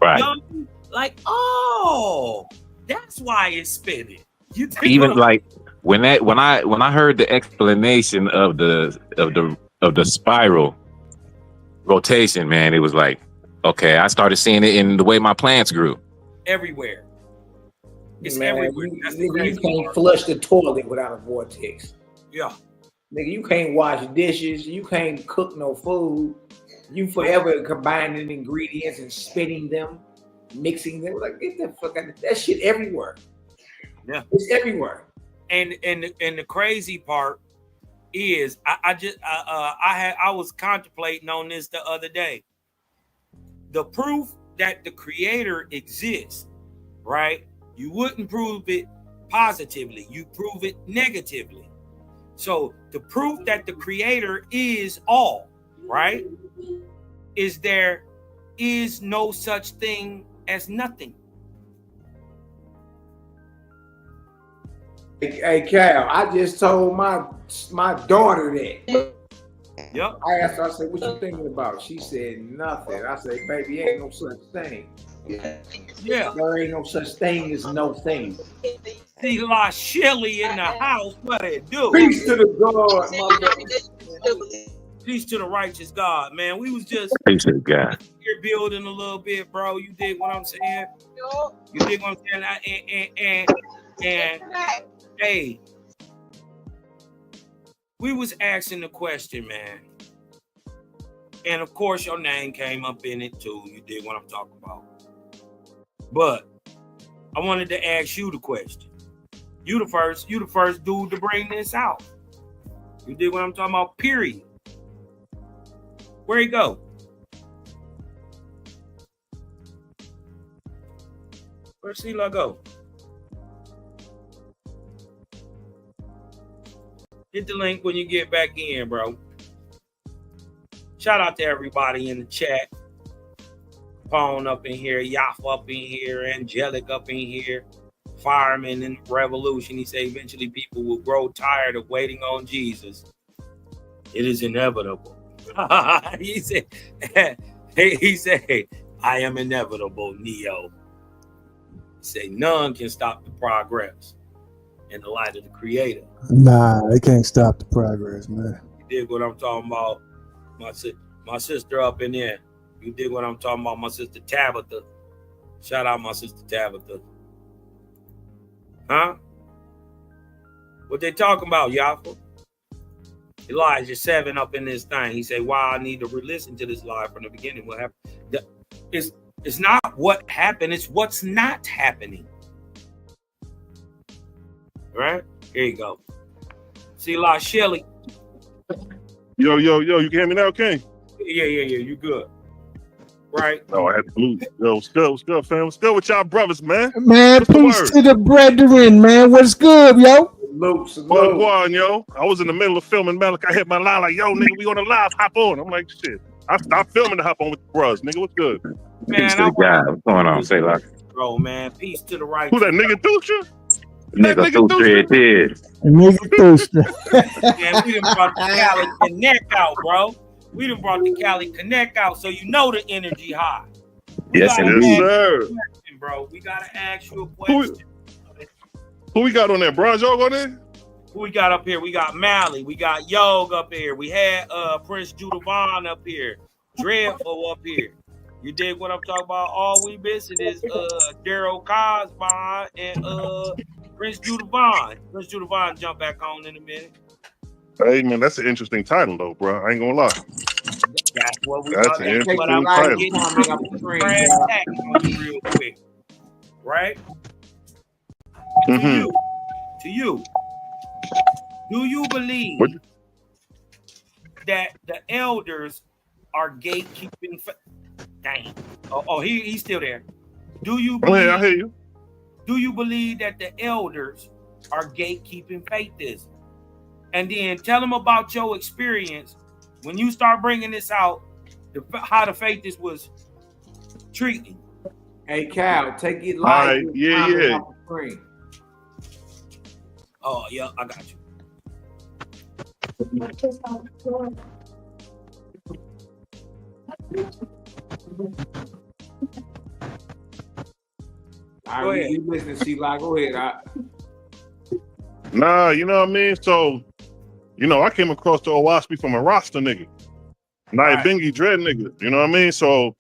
Right. You know? Like, oh, that's why it's spinning. Even like when I heard the explanation of the spiral rotation, man, it was like, okay, I started seeing it in the way my plants grew. Everywhere. It's man, everywhere. You can't flush the toilet without a vortex. Yeah. Nigga, you can't wash dishes. You can't cook no food. You forever combining ingredients and spinning them, mixing them. Like, get the fuck out of that shit everywhere. Yeah. It's everywhere. And the crazy part is I was contemplating on this the other day. The proof that the creator exists, right? You wouldn't prove it positively. You prove it negatively. So the proof that the creator is all, right, is there is no such thing as nothing. Hey Cal, I just told my daughter that. Yep. I asked her, I said, what you thinking about? She said nothing. I said, baby, ain't no such thing. Yeah. There ain't no such thing as no thing. See La Shelly in the house, what it do? Peace to the God, mother. Peace to the righteous God, man. We was just Peace to the God. here building a little bit, bro. You dig what I'm saying? You dig what I'm saying? And hey, we was asking the question, man. And of course, your name came up in it too. You dig what I'm talking about? But I wanted to ask you the question. You the first dude to bring this out. You dig what I'm talking about? Period. Where he go? Where's Sheila go? Hit the link when you get back in, bro. Shout out to everybody in the chat. Pawn up in here, Yaf up in here, Angelic up in here, Fireman in Revolution. He said eventually people will grow tired of waiting on Jesus. It is inevitable. he said, I am inevitable, Neo. He said, none can stop the progress in the light of the Creator. Nah, they can't stop the progress, man. You dig what I'm talking about? My sister up in there. You dig what I'm talking about? My sister Tabitha. Shout out my sister Tabitha. Huh? What they talking about, Yafa? Elijah 7 up in this thing. He said, wow, I need to re-listen to this live from the beginning. What happened? It's not what happened, it's what's not happening. Right? Here you go. See, La Shelly. Yo, you can hear me now, King? Yeah, you good. Right? Oh, I had to blue. Yo, what's good, fam? What's good with y'all brothers, man? Man, What's the peace word? to the brethren, man. What's good, yo? Guan, yo. I was in the middle of filming, man. I hit my line like, yo, nigga, we on the live, hop on. I'm like, shit. I stopped filming to hop on with the bros, nigga. What's good? Man, peace to the guy. What's going on? Say like, bro, man. Peace to the right. Who that nigga Dusha? nigga through dread head. Nigga thirsty. Yeah, we done brought the Cali Connect out, bro. We done brought the Cali Connect out, so you know the energy high. Yes, indeed. Sir. Bro, we gotta ask you a question. Who we got on there? Bron Jog on there? Who we got up here? We got Mally. We got Yog up here. We had Prince Judavon up here. Dreadful up here. You dig what I'm talking about? All we missing is Daryl Cosby and Prince Judavon. Prince Judavon jump back on in a minute. Hey, man, that's an interesting title, though, bro. I ain't gonna lie. That's what we That's an interesting title. Real quick. Right? Mm-hmm. To you. Do you believe that the elders are gatekeeping? Dang. Oh, he's still there. Do you believe? I hear you. Do you believe that the elders are gatekeeping faithism? And then tell them about your experience when you start bringing this out, how the faithist was treating. Hey, Cal, take it live. Right. Yeah. Oh, yeah, I got you. All right, you listen to C-Lock. Go ahead. Nah, you know what I mean? So, you know, I came across the Owaspi from a Rasta nigga. Bengi Dread nigga. You know what I mean? So,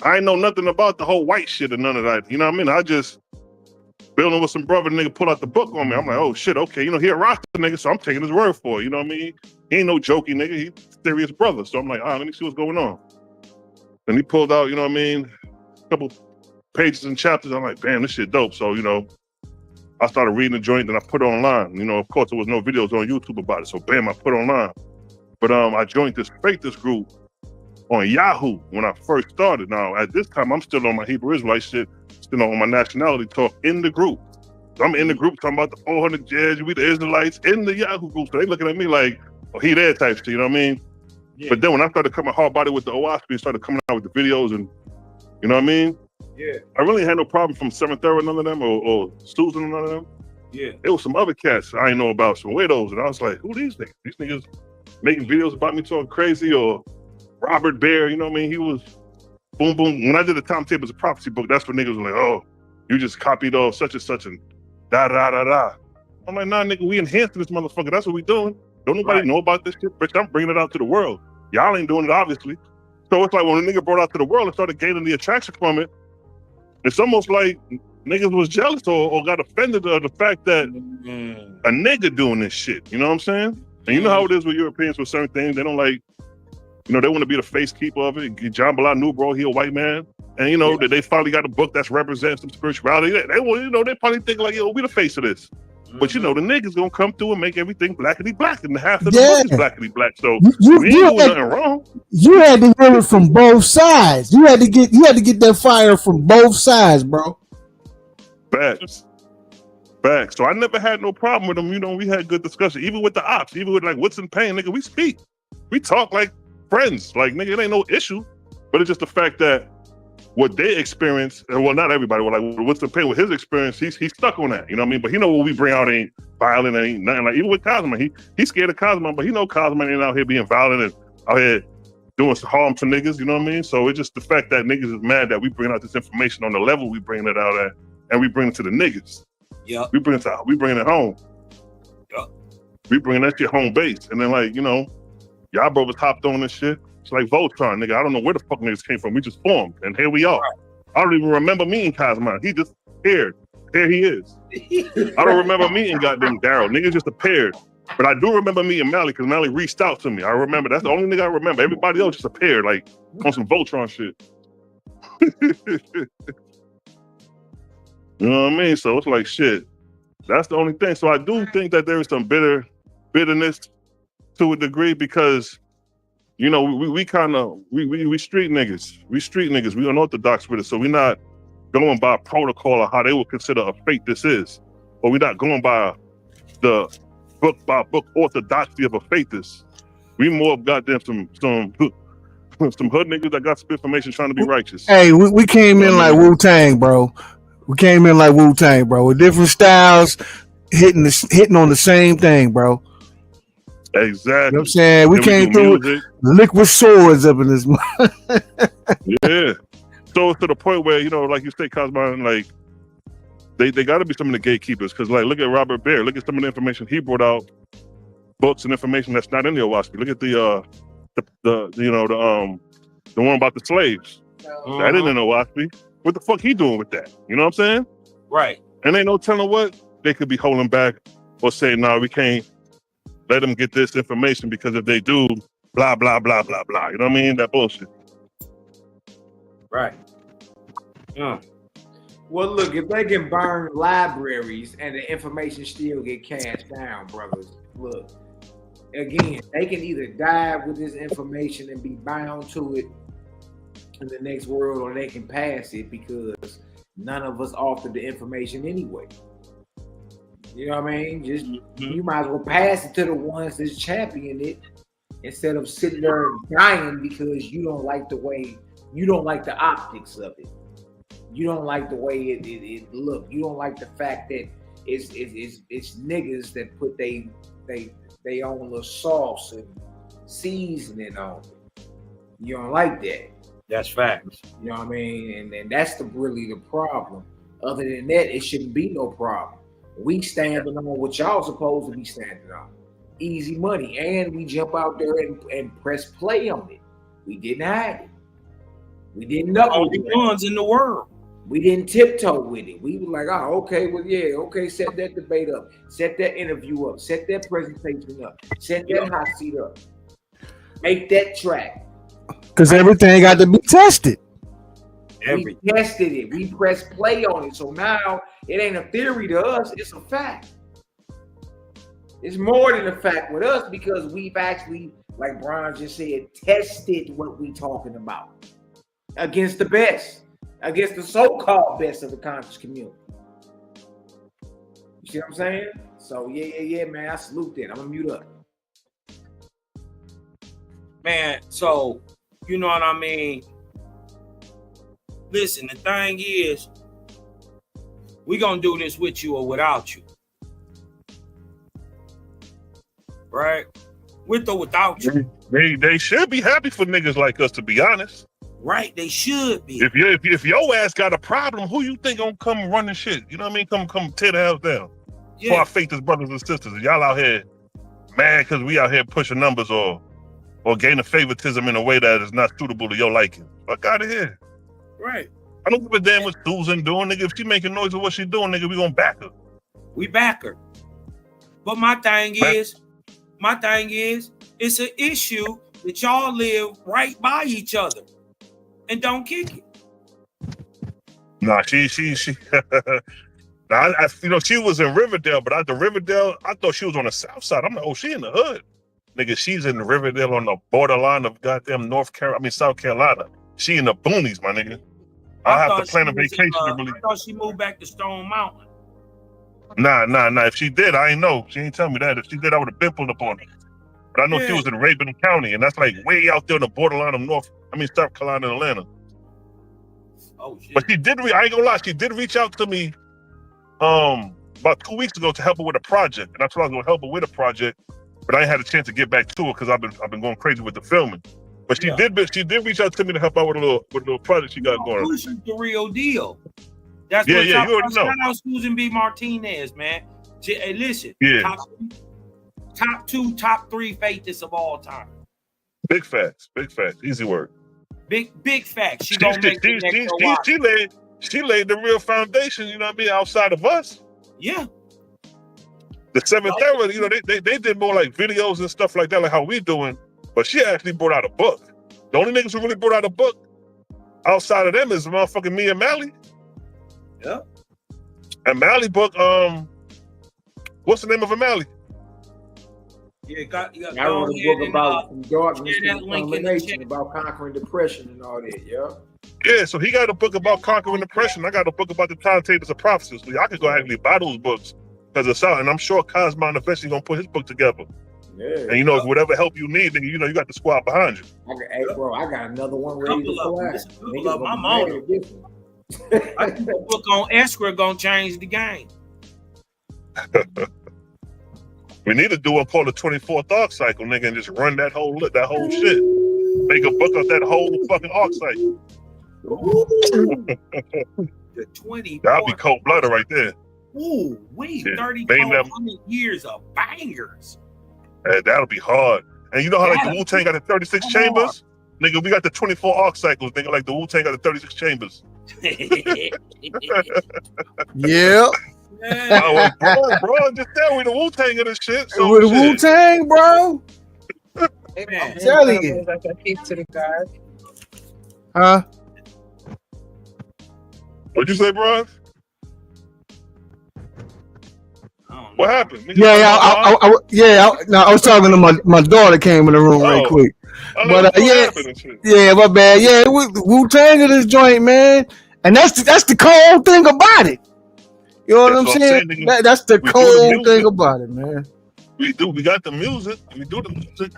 I ain't know nothing about the whole white shit or none of that. You know what I mean? I just building with some brother nigga pull out the book on me. I'm like, oh shit, okay. You know, he a Rasta nigga, so I'm taking his word for it. You know what I mean? He ain't no jokey nigga. He's a serious brother. So I'm like, let me see what's going on. Then he pulled out, you know what I mean, a couple pages and chapters. I'm like, damn, this shit dope. So, you know, I started reading the joint and I put it online. You know, of course, there was no videos on YouTube about it. So bam, I put it online. But I joined this faithist group on Yahoo when I first started. Now, at this time, I'm still on my Hebrew Israelite shit, still on my nationality talk in the group. So I'm in the group talking about the 400 judges, we the Israelites in the Yahoo group. So they looking at me like, oh, he there type shit, you know what I mean? Yeah. But then when I started coming hard body with the Owaspi and started coming out with the videos and, you know what I mean? Yeah. I really had no problem from Seventh Era, none of them, or Susan, none of them. Yeah. There was some other cats I didn't know about, some widows, and I was like, who these niggas? These niggas making videos about me talking crazy, or Robert Bear, you know what I mean? He was boom, boom. When I did the Timetables of Prophecy book, that's when niggas were like, oh, you just copied off such and such and da da da da. I'm like, nah, nigga, we enhancing this motherfucker. That's what we doing. Don't nobody know about this shit, bitch. I'm bringing it out to the world. Y'all ain't doing it, obviously. So it's like when a nigga brought it out to the world and started gaining the attraction from it, it's almost like niggas was jealous or got offended of the fact that a nigga doing this shit. You know what I'm saying? And you know how it is with Europeans with certain things. They don't like, you know, they want to be the face keeper of it. John Bala knew, bro, he a white man. And, you know, that they finally got a book that's representing some spirituality. They you know, they probably think like, yo, we the face of this. But, you know, the niggas gonna come through and make everything blackity black. And half of the book is blackity black. So you ain't doing nothing wrong. You had to hear it from both sides. You had to get that fire from both sides, bro. Facts. So I never had no problem with them. You know, we had good discussion. Even with the ops, even with like what's in pain, nigga, we speak. We talk like friends. Like, nigga, it ain't no issue. But it's just the fact that what they experience, well, not everybody, but like what's the pain with his experience, he's stuck on that. You know what I mean? But he know what we bring out ain't violent, ain't nothing. Like even with Cosmo, he's scared of Cosmo, but he know Cosmo ain't out here being violent and out here doing some harm to niggas, you know what I mean? So it's just the fact that niggas is mad that we bring out this information on the level we bring it out at, and we bring it to the niggas. Yeah. We bring it home. Yeah. We bring that shit home base. And then like, you know, y'all brothers hopped on this shit. It's like Voltron, nigga. I don't know where the fuck niggas came from. We just formed, and here we are. Right. I don't even remember meeting Cosmo. He just appeared. Here he is. I don't remember meeting goddamn Daryl. Niggas just appeared. But I do remember meeting Mally, because Mally reached out to me. I remember. That's the only nigga I remember. Everybody else just appeared, like, on some Voltron shit. You know what I mean? So it's like, shit. That's the only thing. So I do think that there is some bitterness to a degree, because you know, we kind of we street niggas. We street niggas. We unorthodox with it. So we're not going by protocol of how they would consider a faithist is, or we're not going by the book by book orthodoxy of a faithist. We more goddamn some hood niggas that got some information trying to be righteous. Hey, we came in like Wu-Tang, bro. We came in like Wu-Tang, bro, with different styles, hitting on the same thing, bro. Exactly. You know what I'm saying? We came through with liquid swords up in this month. Yeah. So to the point where, you know, like you say, Cosmo, like they got to be some of the gatekeepers, because like look at Robert Baer, look at some of the information he brought out, books and information that's not in the Owaski. Look at the one about the slaves. That isn't in the Owaski. What the fuck he doing with that? You know what I'm saying? Right. And ain't no telling what they could be holding back or saying, no, we can't let them get this information, because if they do, blah blah blah blah blah. You know what I mean? That bullshit. Right. Yeah. Well, look, if they can burn libraries and the information still get cast down, brothers, look, again, they can either die with this information and be bound to it in the next world, or they can pass it because none of us offered the information anyway. You know what I mean? Just you might as well pass it to the ones that's championing it instead of sitting there and dying because you don't like the optics of it. You don't like the way it look. You don't like the fact that it's niggas that put they own little sauce and seasoning on it. You don't like that. That's facts. You know what I mean? And that's really the problem. Other than that, it shouldn't be no problem. We standing on what y'all supposed to be standing on. Easy money. And we jump out there and press play on it. We didn't hide it. We didn't know all the ones in the world. We didn't tiptoe with it. We were like, oh, okay, well, yeah, okay, set that debate up, set that interview up, set that presentation up, set that hot seat up, make that track. Because everything got to be tested. We tested it. We pressed play on it. So now it ain't a theory to us. It's a fact. It's more than a fact with us because we've actually, like Brian just said, tested what we talking about against the best, against the so-called best of the conscious community. You see what I'm saying? So yeah, man, I salute that. I'm gonna mute up. Man, so you know what I mean? Listen, the thing is, we gonna do this with you or without you. Right? With or without you. They should be happy for niggas like us, to be honest. Right, they should be. If your ass got a problem, who you think gonna come running shit? You know what I mean? Come tear the house down. Yeah. For our faithist brothers and sisters. Y'all out here mad because we out here pushing numbers or gaining favoritism in a way that is not suitable to your liking. Fuck out of here. Right. I don't give a damn what Susan doing, nigga. If she making noise of what she doing, nigga, we gonna back her. We back her. But my thing is, it's an issue that y'all live right by each other and don't kick it. Nah, she nah, she was in Riverdale, but after Riverdale, I thought she was on the south side. I'm like, oh, she in the hood. Nigga, she's in Riverdale on the borderline of goddamn South Carolina. She in the boonies, my nigga. I have to plan a vacation to really. I thought she moved back to Stone Mountain. Nah. If she did, I ain't know. She ain't tell me that. If she did, I would have been pulled up on her. But I know she was in Rabin County, and that's like way out there on the borderline of South Carolina and Atlanta. Oh shit. But she did. I ain't gonna lie. She did reach out to me, about 2 weeks ago to help her with a project, and I told her I was gonna help her with a project, but I ain't had a chance to get back to her because I've been going crazy with the filming. But she did reach out to me to help out with a little project she got going. She's the real deal. That's you already know. Shout out Susan B. Martinez, man. Hey, listen. Yeah. Top three faithists of all time. Big facts. Easy word. Big facts. She laid the real foundation. You know what I mean? Outside of us. Yeah. The Seventh Era, you know, they did more like videos and stuff like that, like how we doing. But she actually brought out a book. The only niggas who really brought out a book outside of them is motherfucking me and Mally. Yeah. And Mally book, what's the name of a Mally? Yeah, I wrote a book about from darkness to determination, about conquering depression and all that. Yeah. Yeah, so he got a book about conquering depression. I got a book about the timetables of prophecy. So I could go actually buy those books because it's out, and I'm sure Cosmon eventually gonna put his book together. Yeah. And you know, if whatever help you need, then you know you got the squad behind you. Hey, bro, I got another one ready to fly. I'm on it. I think the book on escrow gonna change the game. We need to do one called the 24th arc cycle, nigga, and just run that whole shit. Make a book of that whole fucking arc cycle. The 20. That'll be cold blooded right there. Ooh, wait, 3,400 years of bangers. That'll be hard. And you know how like the Wu-Tang got the 36 chambers? Nigga, we got the 24 arc cycles, nigga, like the Wu-Tang got the 36 chambers. Yeah. Oh, bro, just tell me the Wu-Tang of this shit. So with the Wu-Tang, bro. I'm telling you. Keep to the guard. Huh? What'd you say, bro? What happened? Yeah, I was talking to my daughter came in the room right quick. But yeah, my bad. Yeah, Wu-Tang of this joint, man. And that's the cold thing about it. You know what I'm saying? That's the cold thing about it, man. We got the music. We do the music.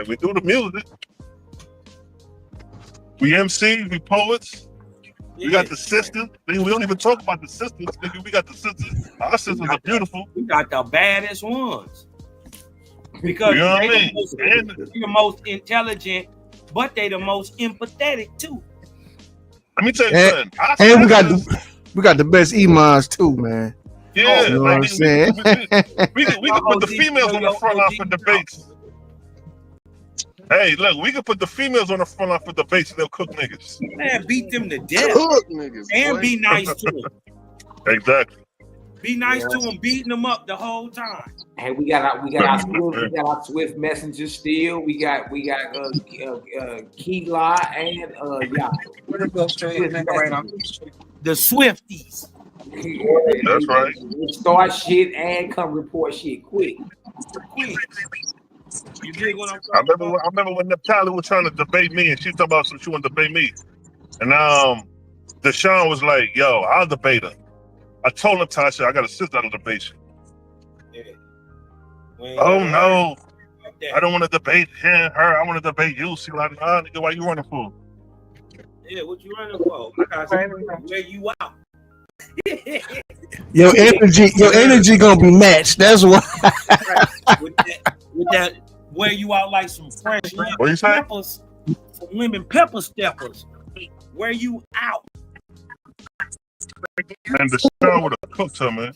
We do the music. We MC, we poets. We got the sisters. We don't even talk about the sisters. We got the sisters. Our sisters are beautiful. We got the baddest ones. Because you know they're the most intelligent, but they the most empathetic too. Let me tell you something. And we got the best imams too, man. Yeah, you know what I'm saying? We can put the females on the front line for debates. Hey, look, we can put the females on the front line for debates and they'll cook niggas. Man, beat them to death. Cook niggas, and boy. be nice to them. Exactly. Be nice to them, beating them up the whole time. And we got our Swift messengers still. We got Keela and the Swifties. That's right. Start shit and come report shit quick. You dig what I'm talking about? I remember when Natalia was trying to debate me and she talking about she wanted to debate me. And Deshaun was like, yo, I'll debate her. I told Natasha I got a sister out of debate you. Yeah. Oh no. I don't want to debate her. I want to debate you. See, like, nigga, why you running for? Yeah, what you running for? Like I said, where you out? Your energy gonna be matched. That's why. with that, where you out like some fresh lemon peppers, some lemon pepper steppers. Where you out? And the show would have cooked her, man.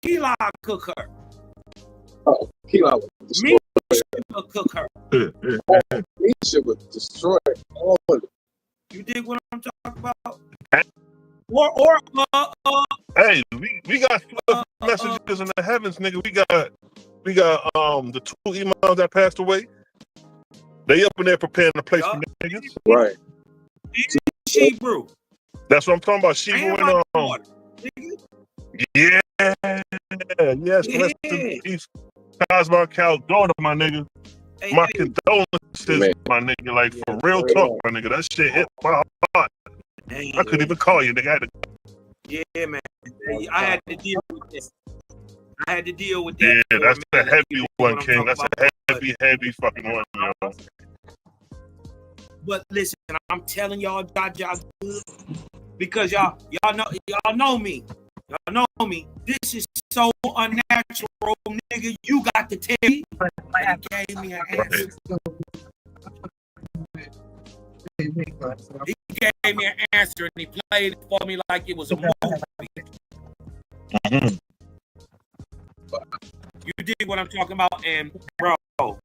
Keela cook her. Oh, Keela would destroy her. Cook her. Misha would destroy all of it. You dig what I'm talking about? Hey, we got messages in the heavens, nigga. We got the two imams that passed away. They up in there preparing the place for niggas. Right. Shebrew. That's what I'm talking about. Shebrew and yeah. Yes. Rest in peace. Cosmo Cal daughter, my nigga. My condolences, my nigga. Like for real talk, my nigga. That shit hit my heart. I couldn't even call you, nigga. Yeah, man. I had to deal with this. that. Yeah, that's a heavy one, King. That's a heavy fucking one, yo. But listen, I'm telling y'all good because y'all know me. Y'all know me. This is so unnatural, nigga. You got to tell me. He gave me an answer. He gave me an answer and he played it for me like it was a movie. Mm-hmm. You dig what I'm talking about? And bro, I'm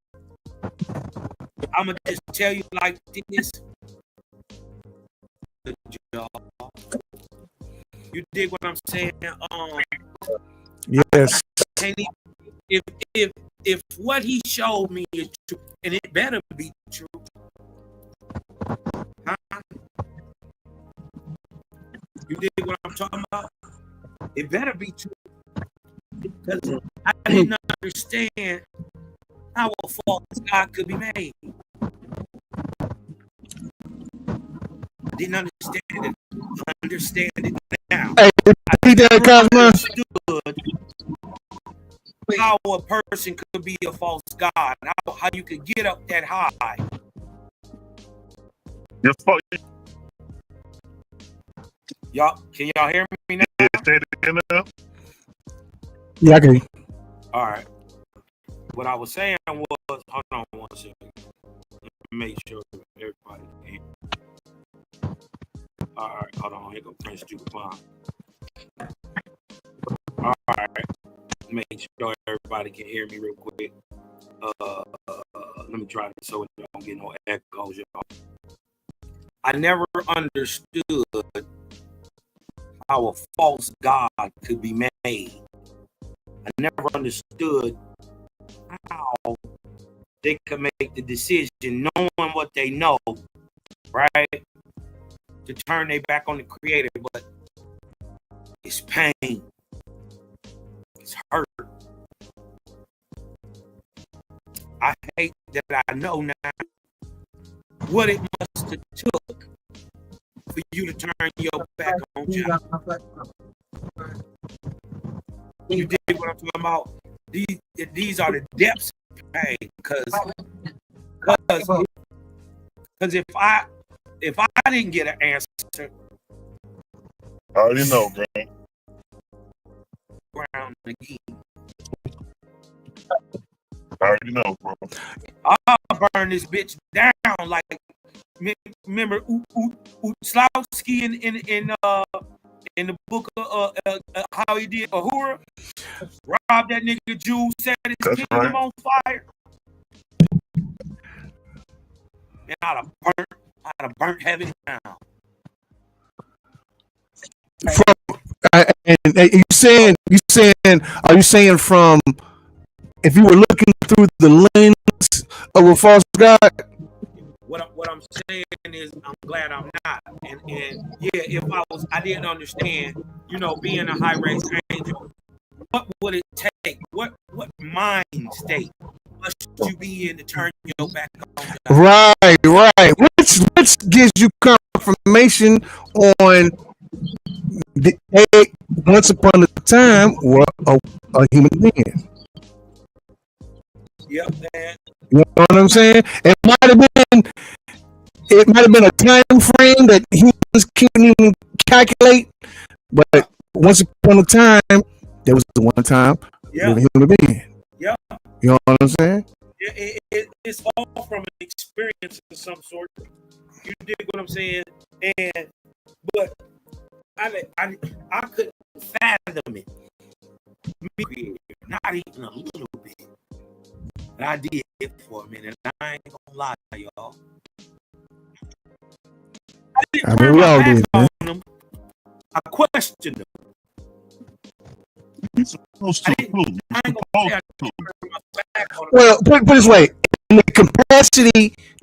gonna just tell you like this. You dig what I'm saying? Yes. If what he showed me is true, and it better be true. Huh? You dig what I'm talking about? It better be true. Because I didn't understand how a false God could be made. Didn't understand it. Understand it now. Hey, repeat that, Cosmo. Understood how a person could be a false God. How you could get up that high. Y'all, can y'all hear me now? Yeah, say it again now. Yeah, I can. All right. What I was saying was, hold on one second. Let me make sure everybody can hear. All right, hold on. Here go Prince Dupont. All right. Make sure everybody can hear me real quick. Let me try this so it don't get no echoes, y'all. I never understood how a false God could be made. I never understood how they could make the decision, knowing what they know, right, to turn their back on the Creator. But it's pain, it's hurt. I hate that I know now what it must have took for you to turn your back on God. You dig what I'm talking about? These are the depths of pain, because if I didn't get an answer, I already know, bro. Ground again. I already know, bro. I'll burn this bitch down like, remember Slowski in the book of how he did Ahura, robbed that nigga Jew, set his kingdom on fire. And I'd have burnt heaven down. And you saying, are you saying from, if you were looking through the lens of a false God? What I'm saying is, I'm glad I'm not. And yeah, if I didn't understand, being a high raised angel, what would it take? What mind state must you be in to turn your back on God? Right. Which gives you confirmation on the once upon a time were a human being. Yep, man. You know what I'm saying? It might have been a time frame that humans can't even calculate, but once upon a time, there was the one time with a human being. Yep. You know what I'm saying? It's all from an experience of some sort. You dig what I'm saying? But I couldn't fathom it. Not even a little bit. But I did it for a minute. I ain't gonna lie to y'all. I didn't turn my back on them. I questioned them. You're supposed to. Well, put it this way: in the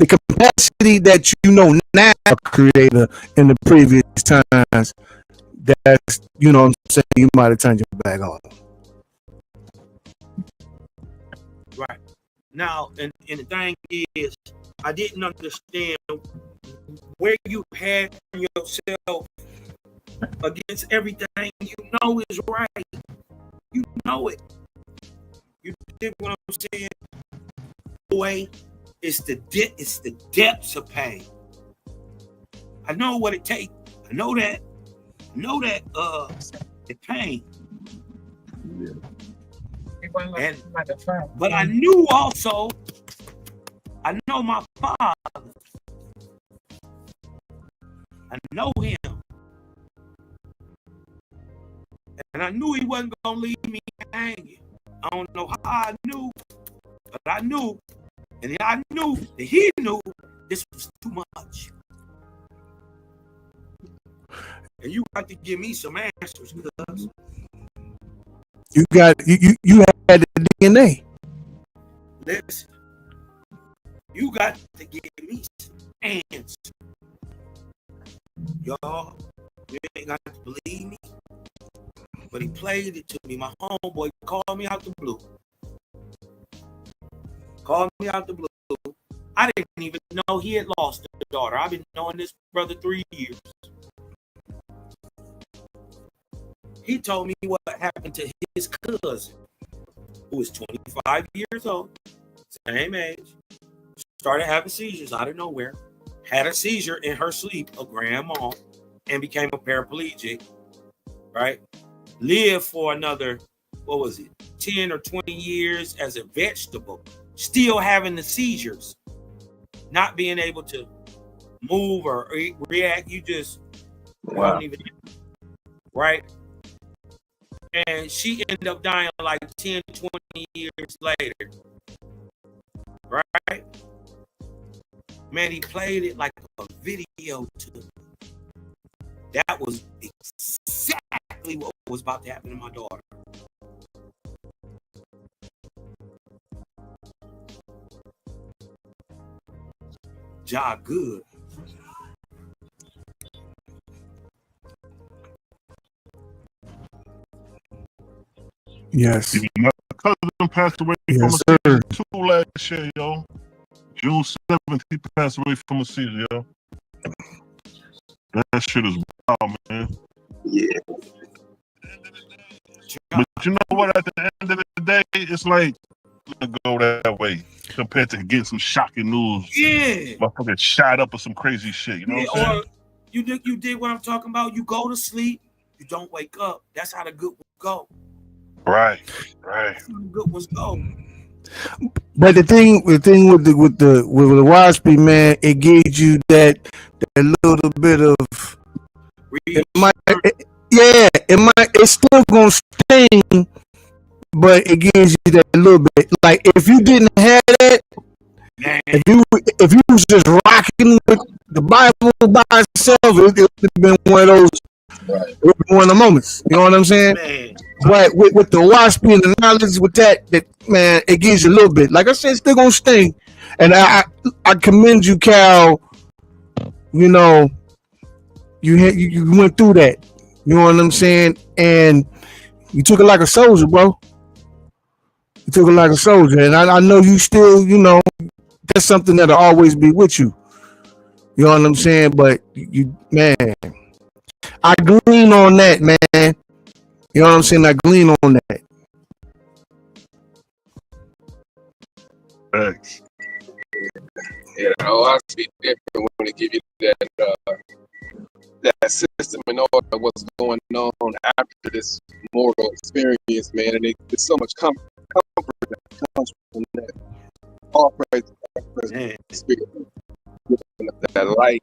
capacity that you know now, Creator, in the previous times, that's, you know what I'm saying, you might have turned your back on. Right. Now, and the thing is, I didn't understand where you had yourself against everything you know is right. You know it. You dig what I'm saying? Boy, it's the depths of pain. I know what it takes. I know that the pain. But I knew also, I know my father. I know him. And I knew he wasn't going to leave me hanging. I don't know how I knew, but I knew. And I knew that he knew this was too much. And you got to give me some answers, because you had the DNA. Listen, you got to give me some answers. Y'all, you ain't got to believe me, but he played it to me. My homeboy called me out the blue. Called me out the blue. I didn't even know he had lost a daughter. I've been knowing this brother 3 years. He told me what happened to his cousin, who was 25 years old, same age, started having seizures out of nowhere, had a seizure in her sleep, a grand mal, and became a paraplegic, right? Lived for another, 10 or 20 years as a vegetable, still having the seizures, not being able to move or react. You just don't even, right? And she ended up dying like 10, 20 years later, right? Man, he played it like a video to me. That was exactly what was about to happen to my daughter. Ja good. Yes. My cousin passed away from a seizure too last year, yo. June 7th, he passed away from a seizure, yo. That shit is wild, man. Yeah. But you know what? At the end of the day, it's like to go that way compared to getting some shocking news. Yeah. Motherfucker shot up or some crazy shit. You know what I'm saying? Or you did what I'm talking about. You go to sleep, you don't wake up. That's how the good ones go. Right. That's how the good ones go. But the thing with the Wasp, man, it gives you that little bit of it's still gonna sting, but it gives you that little bit. Like if you didn't have that, man. if you was just rocking with the Bible by itself, it would have been one of those. It would be one of the moments. You know what I'm saying? Man. But with the Wasp and the knowledge with that man, it gives you a little bit. Like I said, it's still gonna sting. And I commend you, Cal. You know, you went through that. You know what I'm saying? And you took it like a soldier, bro. You took it like a soldier. And I know you still, you know, that's something that'll always be with you. You know what I'm saying? But man, I glean on that, man. You know what I'm saying? I glean on that. Thanks. Yeah, I speak different when they give you that system and all of what's going on after this mortal experience, man. And there's so much comfort that comes from that. All praise the Spirit. That light.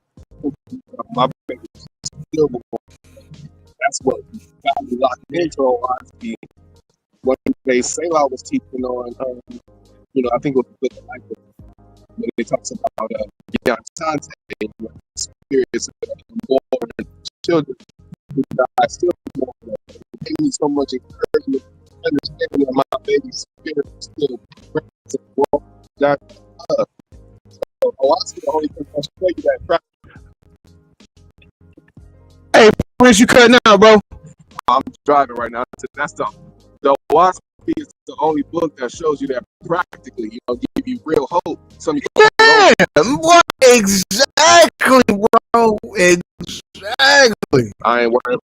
My faith is still going. That's what got me locked into OIC. One day, Selah was teaching on, I think it was the life when it talks about beyond Transcending, experience of more than children who die still more. It gave me so much encouragement, understanding that my baby's spirit is still present to walk that love. So OIC the only thing I should tell you that. Hey, Prince, you cutting out, bro? I'm driving right now. That's the Wasp is the only book that shows you that practically, give you real hope. What exactly, bro? Exactly. I ain't worried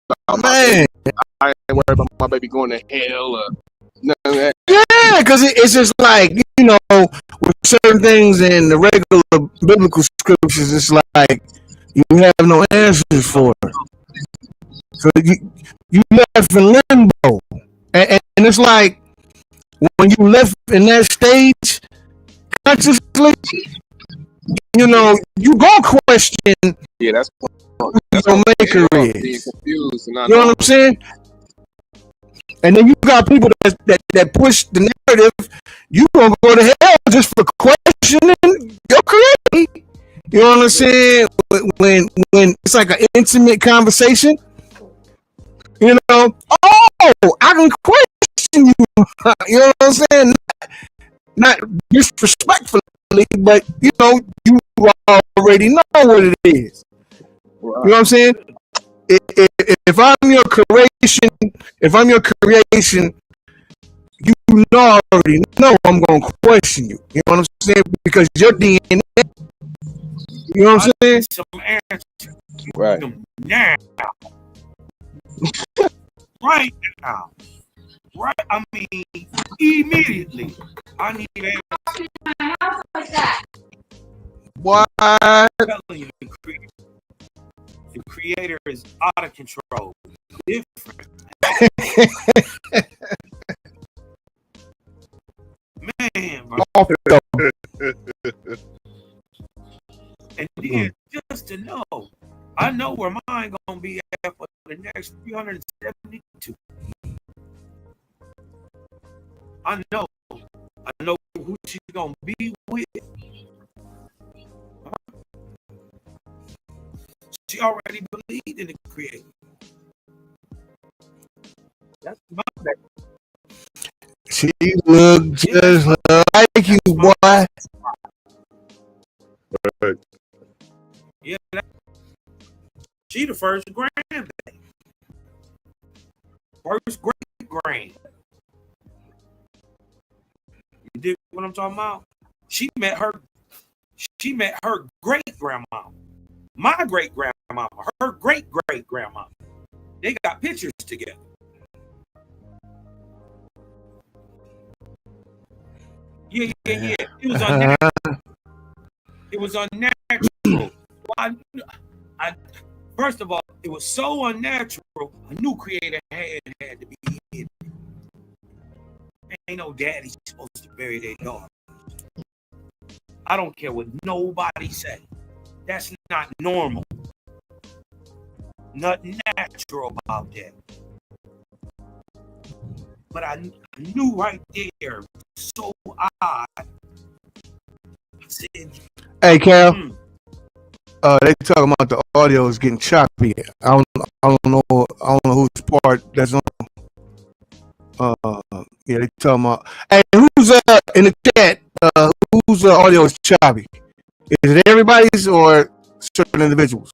about my baby going to hell or none of that. Yeah, because it's just like, with certain things in the regular biblical scriptures, it's like you have no answers for it. So you left in limbo. And it's like when you left in that stage, consciously, you go question that's your maker is. Confused, you know what I'm saying? And then you got people that push the narrative. You gonna go to hell just for questioning your creator. You know what I'm saying? When it's like an intimate conversation, I can question you. You know what I'm saying? Not disrespectfully, but you already know what it is. You know what I'm saying? If I'm your creation, you you already know I'm gonna question you. You know what I'm saying? Because your DNA. You know what I'm saying? Some answers. Right. Now. Right now. Right. I mean, immediately. I need answers. Why? I'm telling you, the creator is out of control. Different. Man, bro. And then just to know, I know where mine gonna be at for the next 372. I know who she's gonna be with. She already believed in the creator. That's my baby. She look just like you, boy. Yeah, she the first grandbaby. First great grand. You dig what I'm talking about? She met her great grandma. My great grandma, her great great grandma. They got pictures together. Yeah. It was unnatural. First of all, it was so unnatural. A new creator had to be in. Ain't no daddy supposed to bury their daughter. I don't care what nobody say. That's not normal. Nothing natural about that. But I knew right there, so odd. I said, hey, Cal. They talking about the audio is getting choppy. I don't know whose part that's on. Yeah, they talking about. Hey, who's in the chat? Whose audio is choppy? Is it everybody's or certain individuals?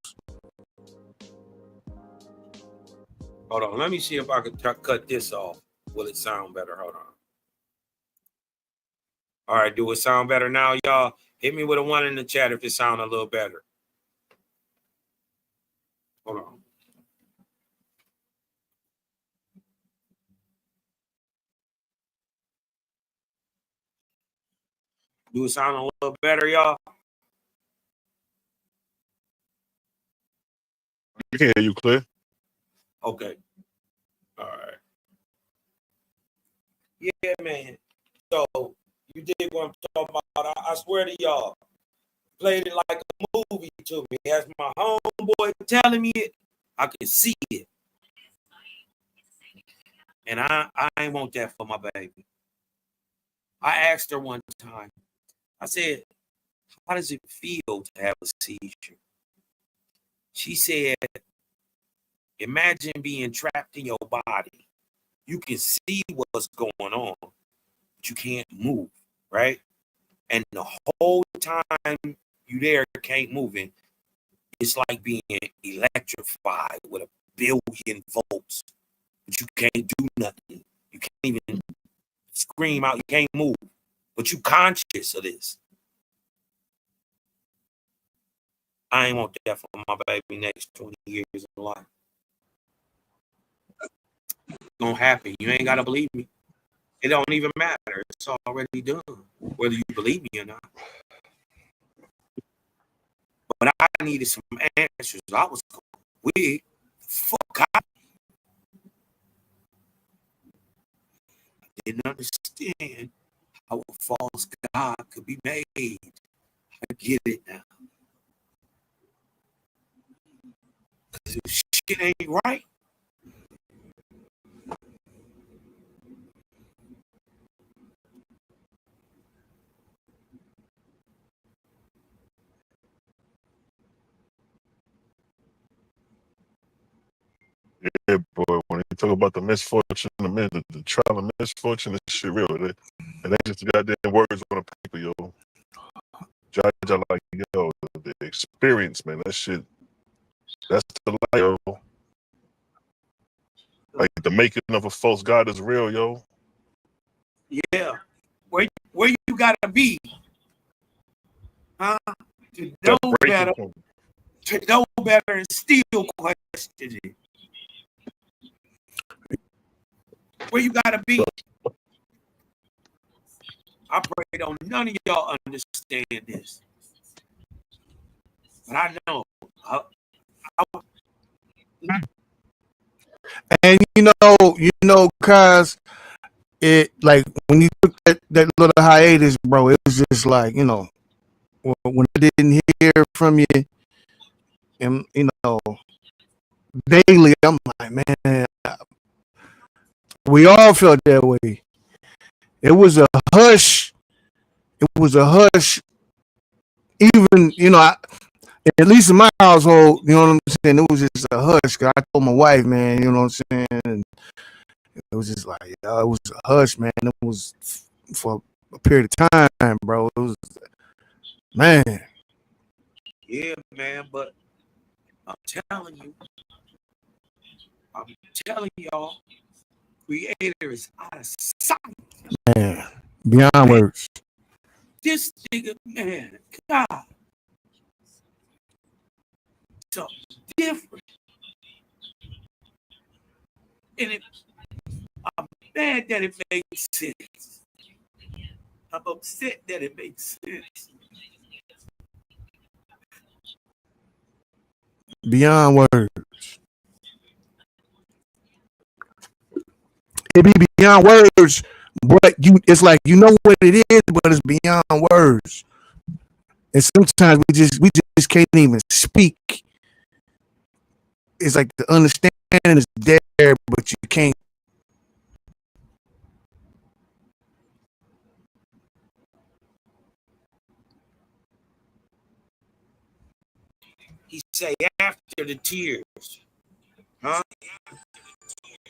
Hold on, let me see if I can cut this off. Will it sound better? Hold on. All right, do it sound better now, y'all? Hit me with a 1 in the chat if it sounds a little better. Hold on. Do it sound a little better, y'all? We can hear you clear. Okay. All right. Yeah, man. So you did what I'm talking about. I swear to y'all, played it like a movie to me. As my homeboy telling me it, I could see it. And I ain't want that for my baby. I asked her one time, I said, how does it feel to have a seizure? She said, imagine being trapped in your body. You can see what's going on, but you can't move, right? And the whole time you there can't move it. It's like being electrified with 1,000,000,000 volts, but you can't do nothing. You can't even scream out. You can't move, but you conscious of this. I ain't want that for my baby next 20 years of life. It's gonna happen. You ain't gotta believe me. It don't even matter. It's already done, whether you believe me or not. But I needed some answers. I was weird. Fuck. I didn't understand how a false God could be made. I get it now. If shit ain't right, Yeah, boy. When you talk about the misfortune, the trial of misfortune, this shit real. It ain't just the goddamn words on a paper, yo. Judge, like, yo, the experience, man. That shit, that's the life, yo. Like the making of a false god is real, yo. Yeah. Where you gotta be, huh? To know better. To know better and still question it. Where you gotta be. I pray don't none of y'all understand this. But I know. And cause it like when you took that little hiatus, bro, it was just like, when I didn't hear from you, and daily, I'm like, man, we all felt that way. It was a hush. It was a hush. Even, at least in my household, you know what I'm saying? It was just a hush. Cause I told my wife, man, you know what I'm saying? And it was just like, it was a hush, man. It was for a period of time, bro. It was, man. Yeah, man, but I'm telling y'all, Creator is out of sight. Man, beyond words. This nigga, man, God. Something different. And I'm mad that it makes sense. I'm upset that it makes sense. Beyond words. It be beyond words, but it's like what it is, but it's beyond words. And sometimes we just can't even speak. It's like the understanding is there, but you can't. He say after the tears, huh?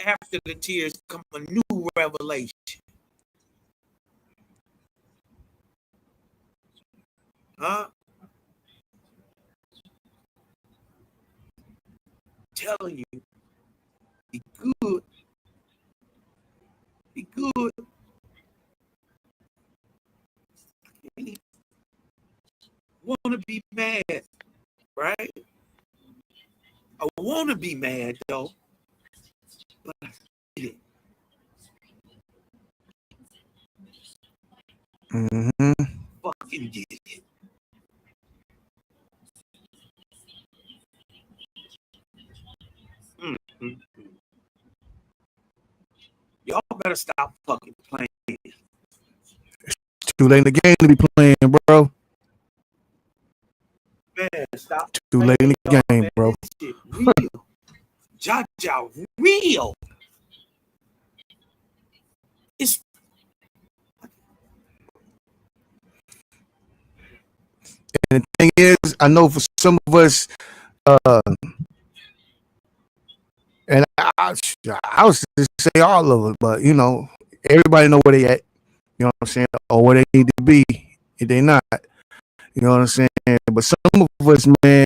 After the tears come a new revelation. Huh? Telling you, be good. Be good. Want to be mad, right? I want to be mad though, but I get it. Mm-hmm. Fucking get it. Mm-hmm. Y'all better stop fucking playing. It's too late in the game to be playing, bro. Man, stop. Too late in the game, man. bro. This shit real. Jaja real. It's and the thing is, I know for some of us, and I was just say all of it, but everybody know where they at. You know what I'm saying, or where they need to be. If they not, you know what I'm saying. But some of us, man,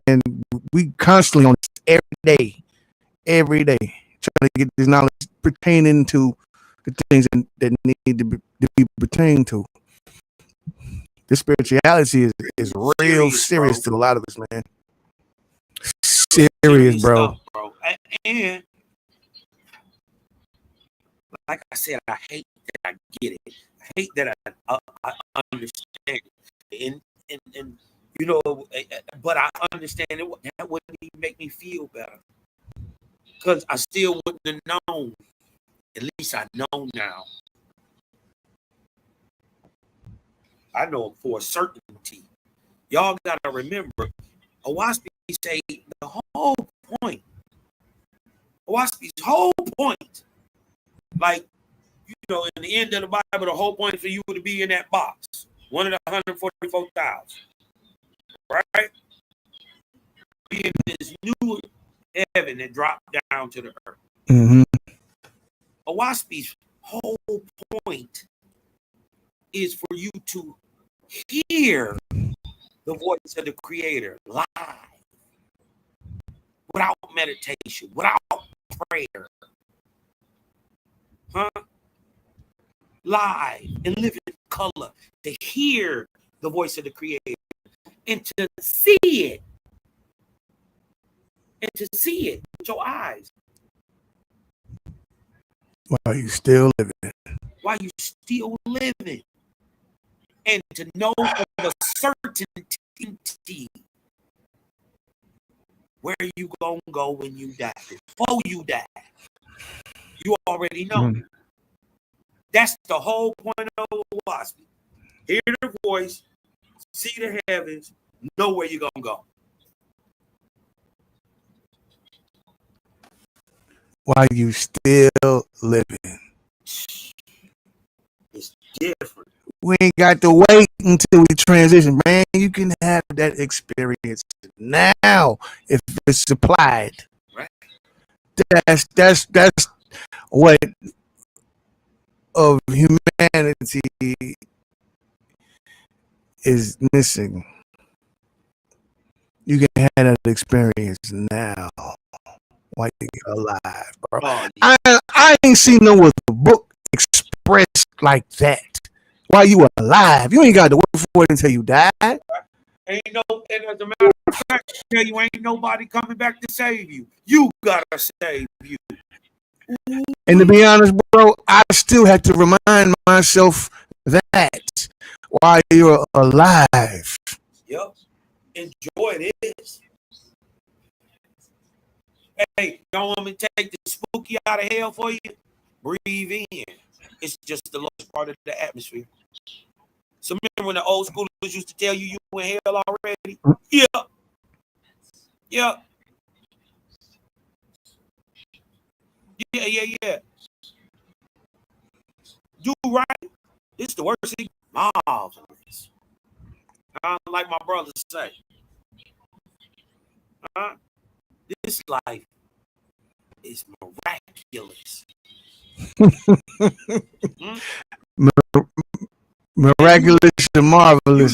we constantly on this every day, trying to get this knowledge pertaining to the things that need to be pertained to. This spirituality is real serious to a lot of us, man. Serious, bro. Stuff, bro. And like I said, I hate that I get it. I hate that I understand it. And but I understand it. That wouldn't even make me feel better. Because I still wouldn't have known. At least I know now. I know for a certainty. Y'all gotta remember, Owaspy say the whole point. Owaspy's whole point, like, in the end of the Bible, the whole point for you to be in that box, one of the 144,000, right? Be in this new heaven that dropped down to the earth. Mm-hmm. Owaspy's whole point is for you to hear the voice of the Creator live, without meditation, without prayer. Huh? live and live in color, to hear the voice of the Creator, and to see it. And to see it with your eyes. While you still living. While you still living. And to know of a certainty where you gonna go when you die. Before you die. You already know. Mm-hmm. That's the whole point of WASP. Hear the voice, see the heavens, know where you're gonna go. While you still living. It's different. We ain't got to wait until we transition, man. You can have that experience now if it's supplied. Right. That's what of humanity is missing. You can have that experience now while you're alive, bro. Oh, yeah. I ain't seen no other book expressed like that. While you alive, you ain't got to work for it until you die. Ain't no, and as a matter of fact, I tell you, ain't nobody coming back to save you. You gotta save you. And to be honest, bro, I still have to remind myself that while you're alive. Yep. Enjoy this. Hey, don't want me to take the spooky out of hell for you? Breathe in. It's just the lowest part of the atmosphere. So remember when the old schoolers used to tell you were in hell already? Yeah. Yeah. Yeah. Do right. It's the worst thing. Marvelous. Like my brothers say. This life is miraculous. Miraculous and marvelous.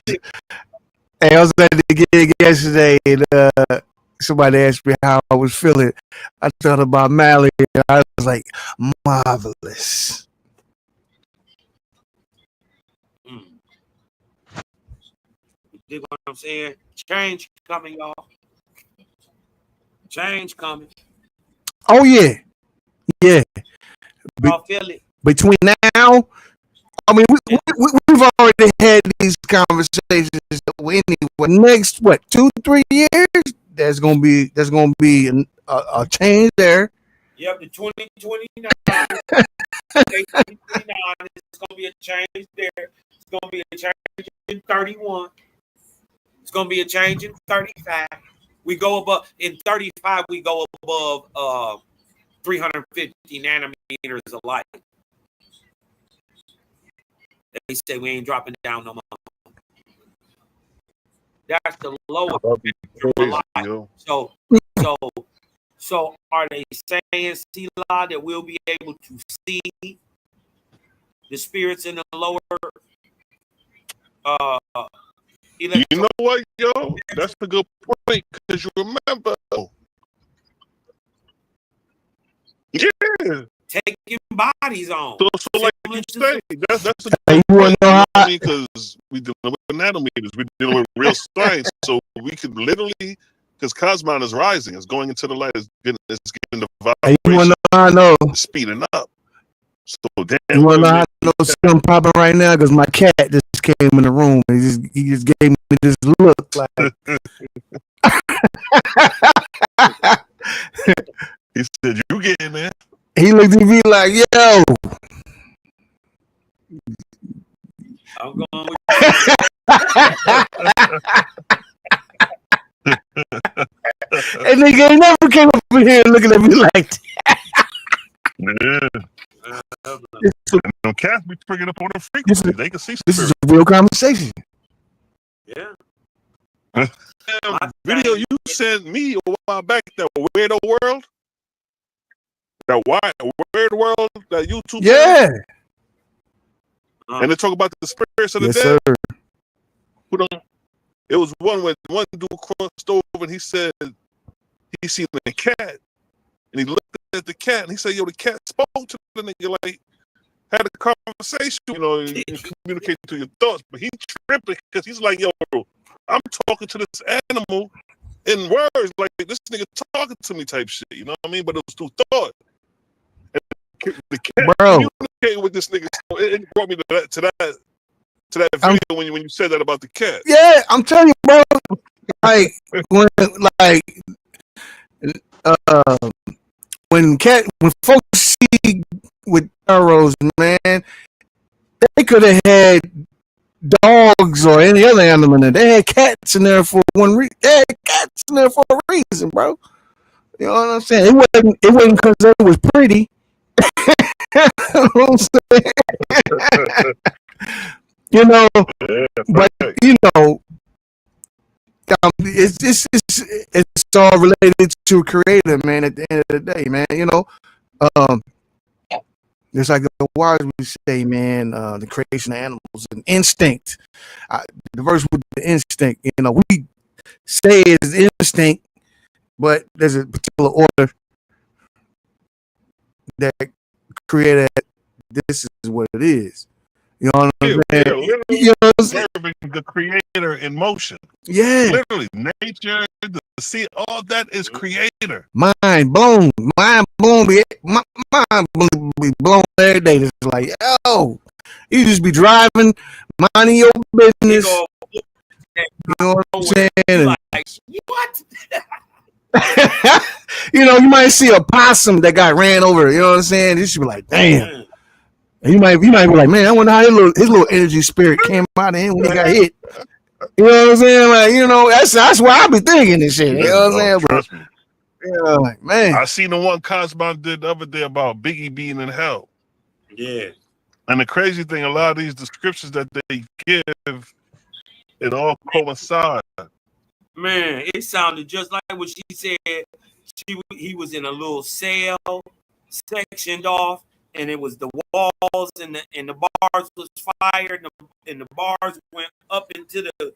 Hey, I was at the gig yesterday, and somebody asked me how I was feeling. I thought about Mally, and I was like, marvelous. You dig what I'm saying? Change coming, y'all. Change coming. Oh, yeah. Yeah. Y'all feel it? Between now, I mean, we've already had these conversations anyway. Next, 2-3 years? There's gonna be a change there. Yep, the 2029. 2029 is gonna be a change there. It's gonna be a change in 31. It's gonna be a change in 35. We go above in 35. We go above 350 nanometers of light. They say we ain't dropping down no more. That's the lowest light. So are they saying, Sila, that we'll be able to see the spirits in the lower? You know what, yo? That's a good point, because you remember. Yeah. Taking bodies on. So like you say, that's a good point. Because we dealing with nanometers, we dealing with real science, so we could literally, because Cosmon is rising, it's going into the light, it's getting the vibration. You wanna know how I know? Speeding up. So damn. You wanna know how I know something popping right now? Because my cat just came in the room. He just gave me this look like. He said, "You get in there." He looked at me like, "Yo." I'm going with And nigga ain't never came up in here looking at me like that. Yeah. Them cats be bringing up on the frequency. They can see this is a real conversation. Yeah. Video you sent me a while back, that weirdo world. That weird world, that YouTube. Yeah. And they talk about the spirits of the dead. Sir. It was one when one dude crossed over and he said he seen a cat, and he looked at the cat and he said, "Yo, the cat spoke to the nigga like had a conversation, and communicate to your thoughts. But he tripping because he's like, yo, bro, I'm talking to this animal in words, like this nigga talking to me type shit. You know what I mean? But it was through thought. And the cat communicating with this nigga, it brought me to that video when you said that about the cat. Yeah, I'm telling you, bro. Like when folks see with arrows, man, they could have had dogs or any other animal in there. They had cats in there for one reason. They had cats in there for a reason, bro. You know what I'm saying? It wasn't because they was pretty. You know, but it's all related to creator, man. At the end of the day, man, it's like the wise would say, man, the creation of animals and instinct. The verse with the instinct, we say it's instinct, but there's a particular order that created. This is what it is. You know what I'm saying? Observing the creator in motion. Yeah. Literally, nature, the sea, all that is creator. Mind blown. Mind blown. Mind be blown every day. It's like, yo, you just be driving, minding your business. You know what I'm saying? Like, what? You might see a possum that got ran over. You know what I'm saying? You should be like, damn. And you might be like, man, I wonder how his little energy spirit came out of him when he got hit. You know what I'm saying? Like, that's why I be thinking this shit. You know what I'm saying? Trust me. Like, man. I seen the one Cosmo did the other day about Biggie being in hell. Yeah. And the crazy thing, a lot of these descriptions that they give, it all coincides. Man, it sounded just like what she said. He was in a little cell, sectioned off, and it was the walls and the bars was fired, and the bars went up into the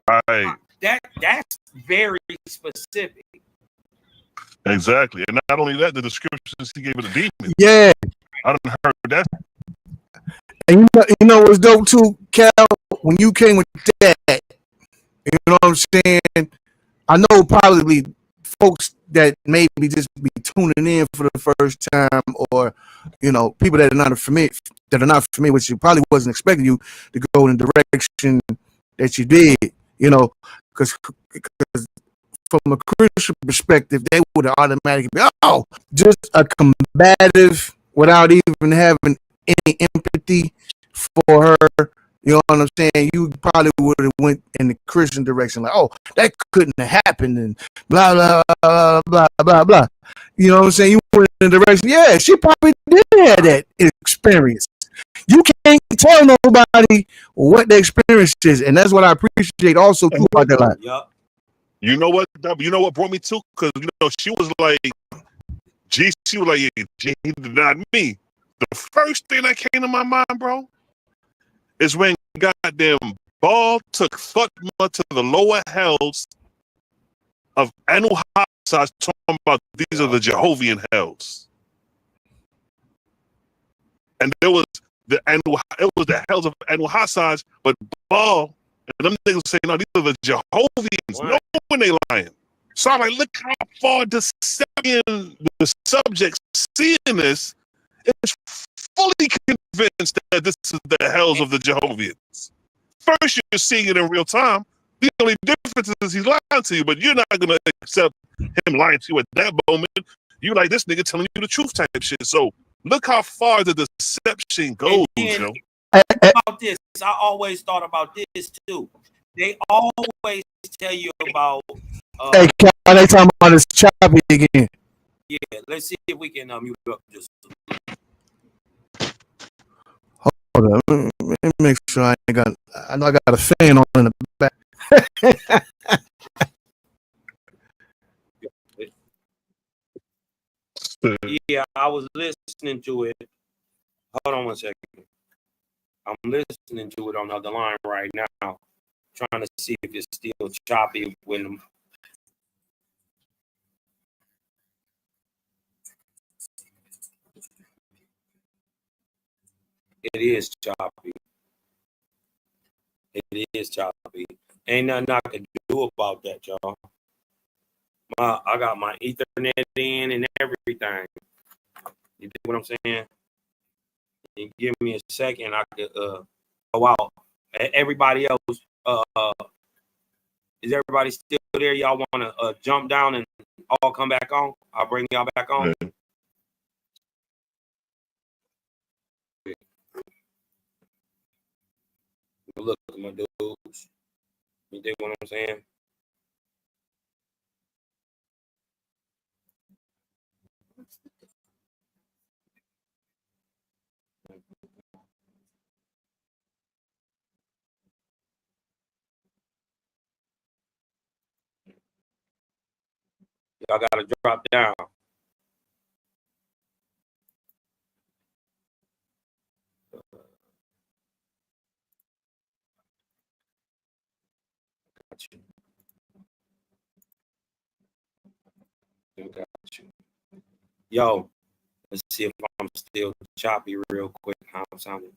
right. That's very specific. Exactly, and not only that, the descriptions he gave of the demons. Yeah, I done heard that. And you know what's dope too, Cal? When you came with that, you know what I'm saying? I know probably folks that maybe just be tuning in for the first time, or people that are not familiar with you, probably wasn't expecting you to go in the direction that you did. Because from a Christian perspective, they would automatically be, just a combative without even having any empathy for her. You know what I'm saying? You probably would have went in the Christian direction, like, that couldn't have happened, and blah, blah, blah, blah, blah, blah. You know what I'm saying? You went in the direction, yeah, she probably did have that experience. You can't tell nobody what the experience is, and that's what I appreciate also too about that. Yep. You know what brought me to? Because she was like, she was like, yeah, G, not me. The first thing that came to my mind, bro, is when goddamn Ball took Fatma to the lower hells of Anu Hassad, talking about these are the Jehovian hells. And it was the hells of Anu Hassad, but Ball and them niggas saying, no, these are the Jehovians. Right. No, when they lying. So I'm like, look how far the subject seeing this is fully convinced that this is the hells of the Jehovians. First, you're seeing it in real time. The only difference is he's lying to you, but you're not going to accept him lying to you at that moment. You like this nigga telling you the truth type shit. So look how far the deception goes, yo. About this, I always thought about this too. They always tell you about. Hey, Cal, they talking about this choppy again. Yeah, let's see if we can mute up just. Hold on, let me make sure I know I got a fan on in the back. Yeah, I was listening to it. Hold on one second. I'm listening to it on the other line right now, trying to see if it's still choppy when. It is choppy. It is choppy. Ain't nothing I can do about that, y'all. I got my Ethernet in and everything. You dig what I'm saying? You give me a second, I could go out. Everybody else, is everybody still there? Y'all want to jump down and all come back on? I'll bring y'all back on. Yeah. Look at my dudes. You dig what I'm saying? Y'all gotta drop down. Got you. Yo, let's see if I'm still choppy real quick. How I'm sounding.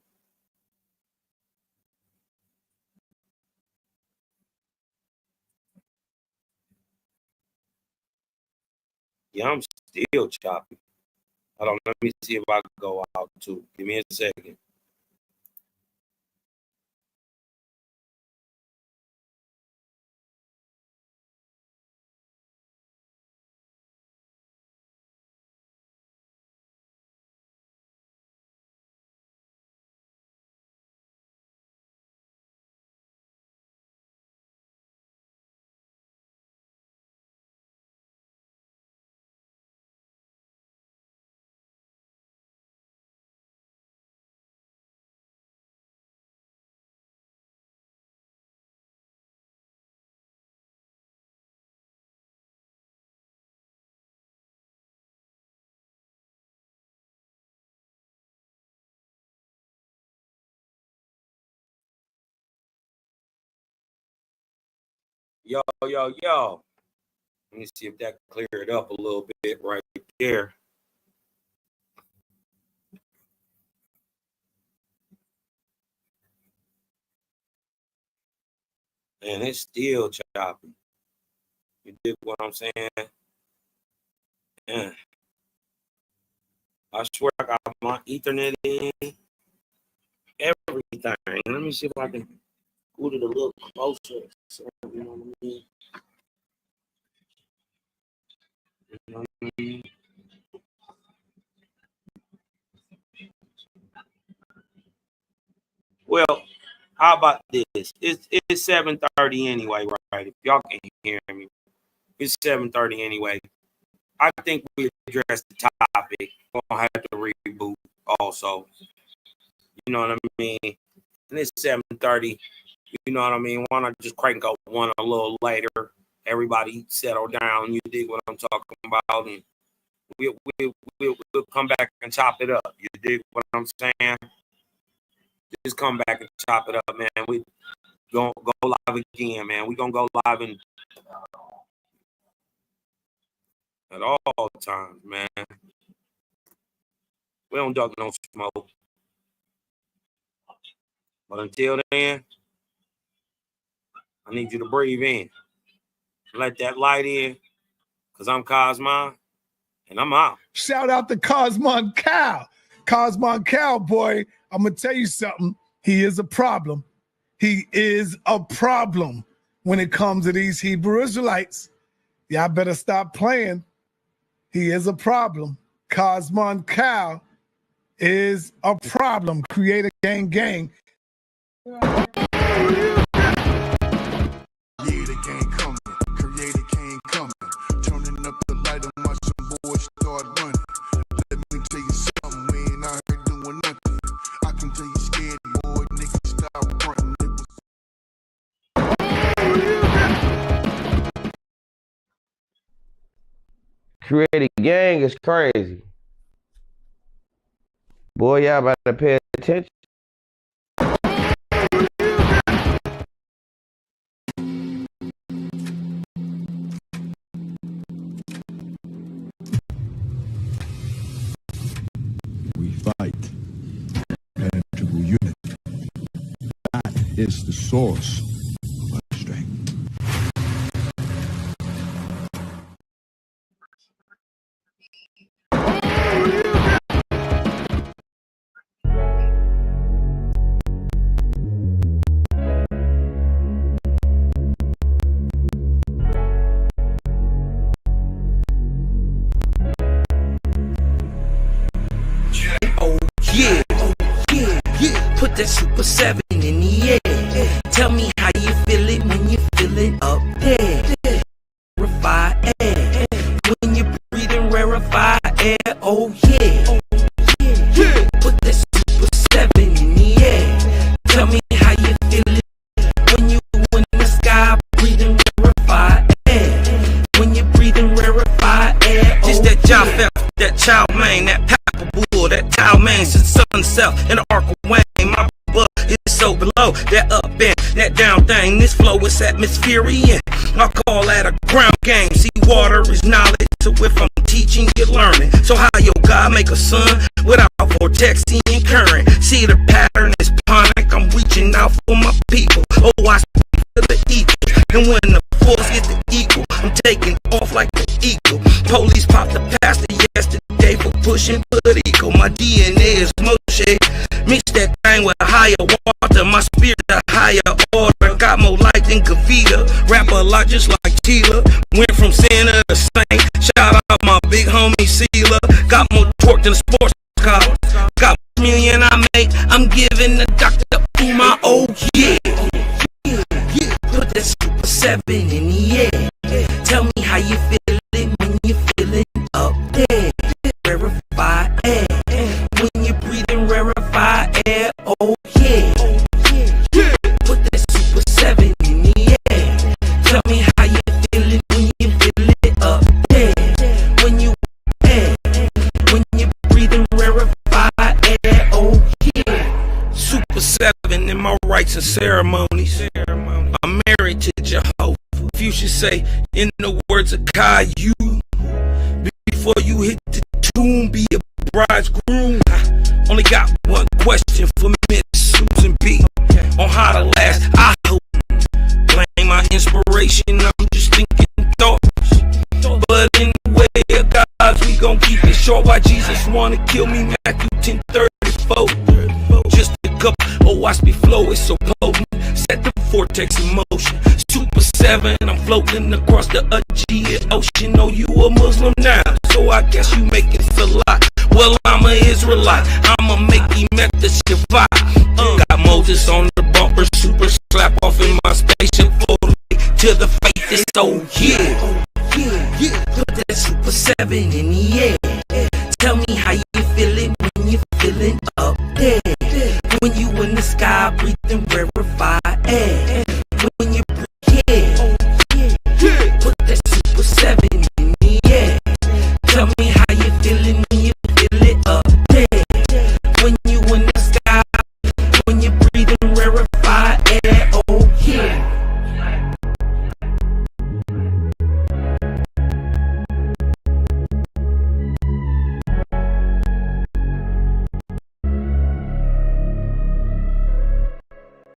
Yeah, I'm still choppy. Hold on, let me see if I can go out too. Give me a second. Yo. Let me see if that cleared up a little bit right there. And it's still choppy. You dig what I'm saying? Yeah. I swear I got my Ethernet in. Everything. Let me see if I can put it a little closer. So, you know what I mean? You know what I mean? Well, how about this? It's 7:30 anyway, right? If y'all can hear me, it's 7:30 anyway. I think we addressed the topic. We're gonna have to reboot also. You know what I mean? And it's 7:30. You know what I mean? Why not just crank up one a little later? Everybody settle down. You dig what I'm talking about? And we'll come back and chop it up. You dig what I'm saying? Just come back and chop it up, man. We gonna go live again, man. We gonna go live at all times, man. We don't duck no smoke. But until then, I need you to breathe in. Let that light in, because I'm Cosmon, and I'm out. Shout out to Cosmon Cow. Cosmon Cow, boy, I'm going to tell you something. He is a problem. He is a problem when it comes to these Hebrew Israelites. Y'all better stop playing. He is a problem. Cosmon Cow is a problem. Creator gang. Create a gang is crazy. Boy, y'all better pay attention. We fight and is the source of our strength. Put that Super 7 in the air. Tell me how you feel it when you feeling up there. Rarefied air. When you breathing rarefied air. Oh yeah. Put that Super 7 in the air. Tell me how you feel it when you in the sky breathing rarefied air. When you breathing rarefied air. Just that Jah felt, that child man, that Papa Bull, that child man since sun self in the arc of Wayne. My blood is so below that up and that down thing. This flow is atmospheric. I call that a ground game. See, water is knowledge. So if I'm teaching, you're learning. So how your God make a sun without vortexing and current? See, the pattern is panic. I'm reaching out for my people. Oh, I speak for the equal. And when the force gets the equal, I'm taking off like the eagle. Police pop the pastor yesterday for pushing political. My DNA is Moshe. Mix that thing with a higher water. My spirit a higher order. Got more light than Gavita. Rap a lot just like Tila. Went from sinner to saint. Shout out my big homie Sealer. Got more torque than a sports car. Got $1 million I make. I'm giving the doctor my oh yeah. Put that Super 7 in the air. Tell me how you feeling when you feeling up there. Rarefied air. When you breathing rarefied air. Oh yeah. Put that Super 7 in the air. Tell me how you feeling when you feeling up there. When you air. When you breathing rarefied air. Oh yeah. Super 7 in my rites and ceremonies. I'm married to Jehovah. Future say, in the words of Kai, you before you hit the tomb, be a bridegroom. I only got one question for Miss Susan B. On how to last. I hope blame my inspiration. I'm just thinking thoughts. But in the way of God, we gon' keep it short. Why Jesus wanna kill me? Matthew 10:34. Just a cup. Oh, watch me flow. It's so potent. Set the vortex in motion. Super 7, I'm floating across the Aegean Ocean. Oh, you a Muslim now, so I guess you make it feel like. Well, I'm an Israelite. I'ma make you met the Shabbat. Got Moses on the bumper, super slap off in my spaceship photo to the faithist. Oh yeah. Put that Super 7 in the air.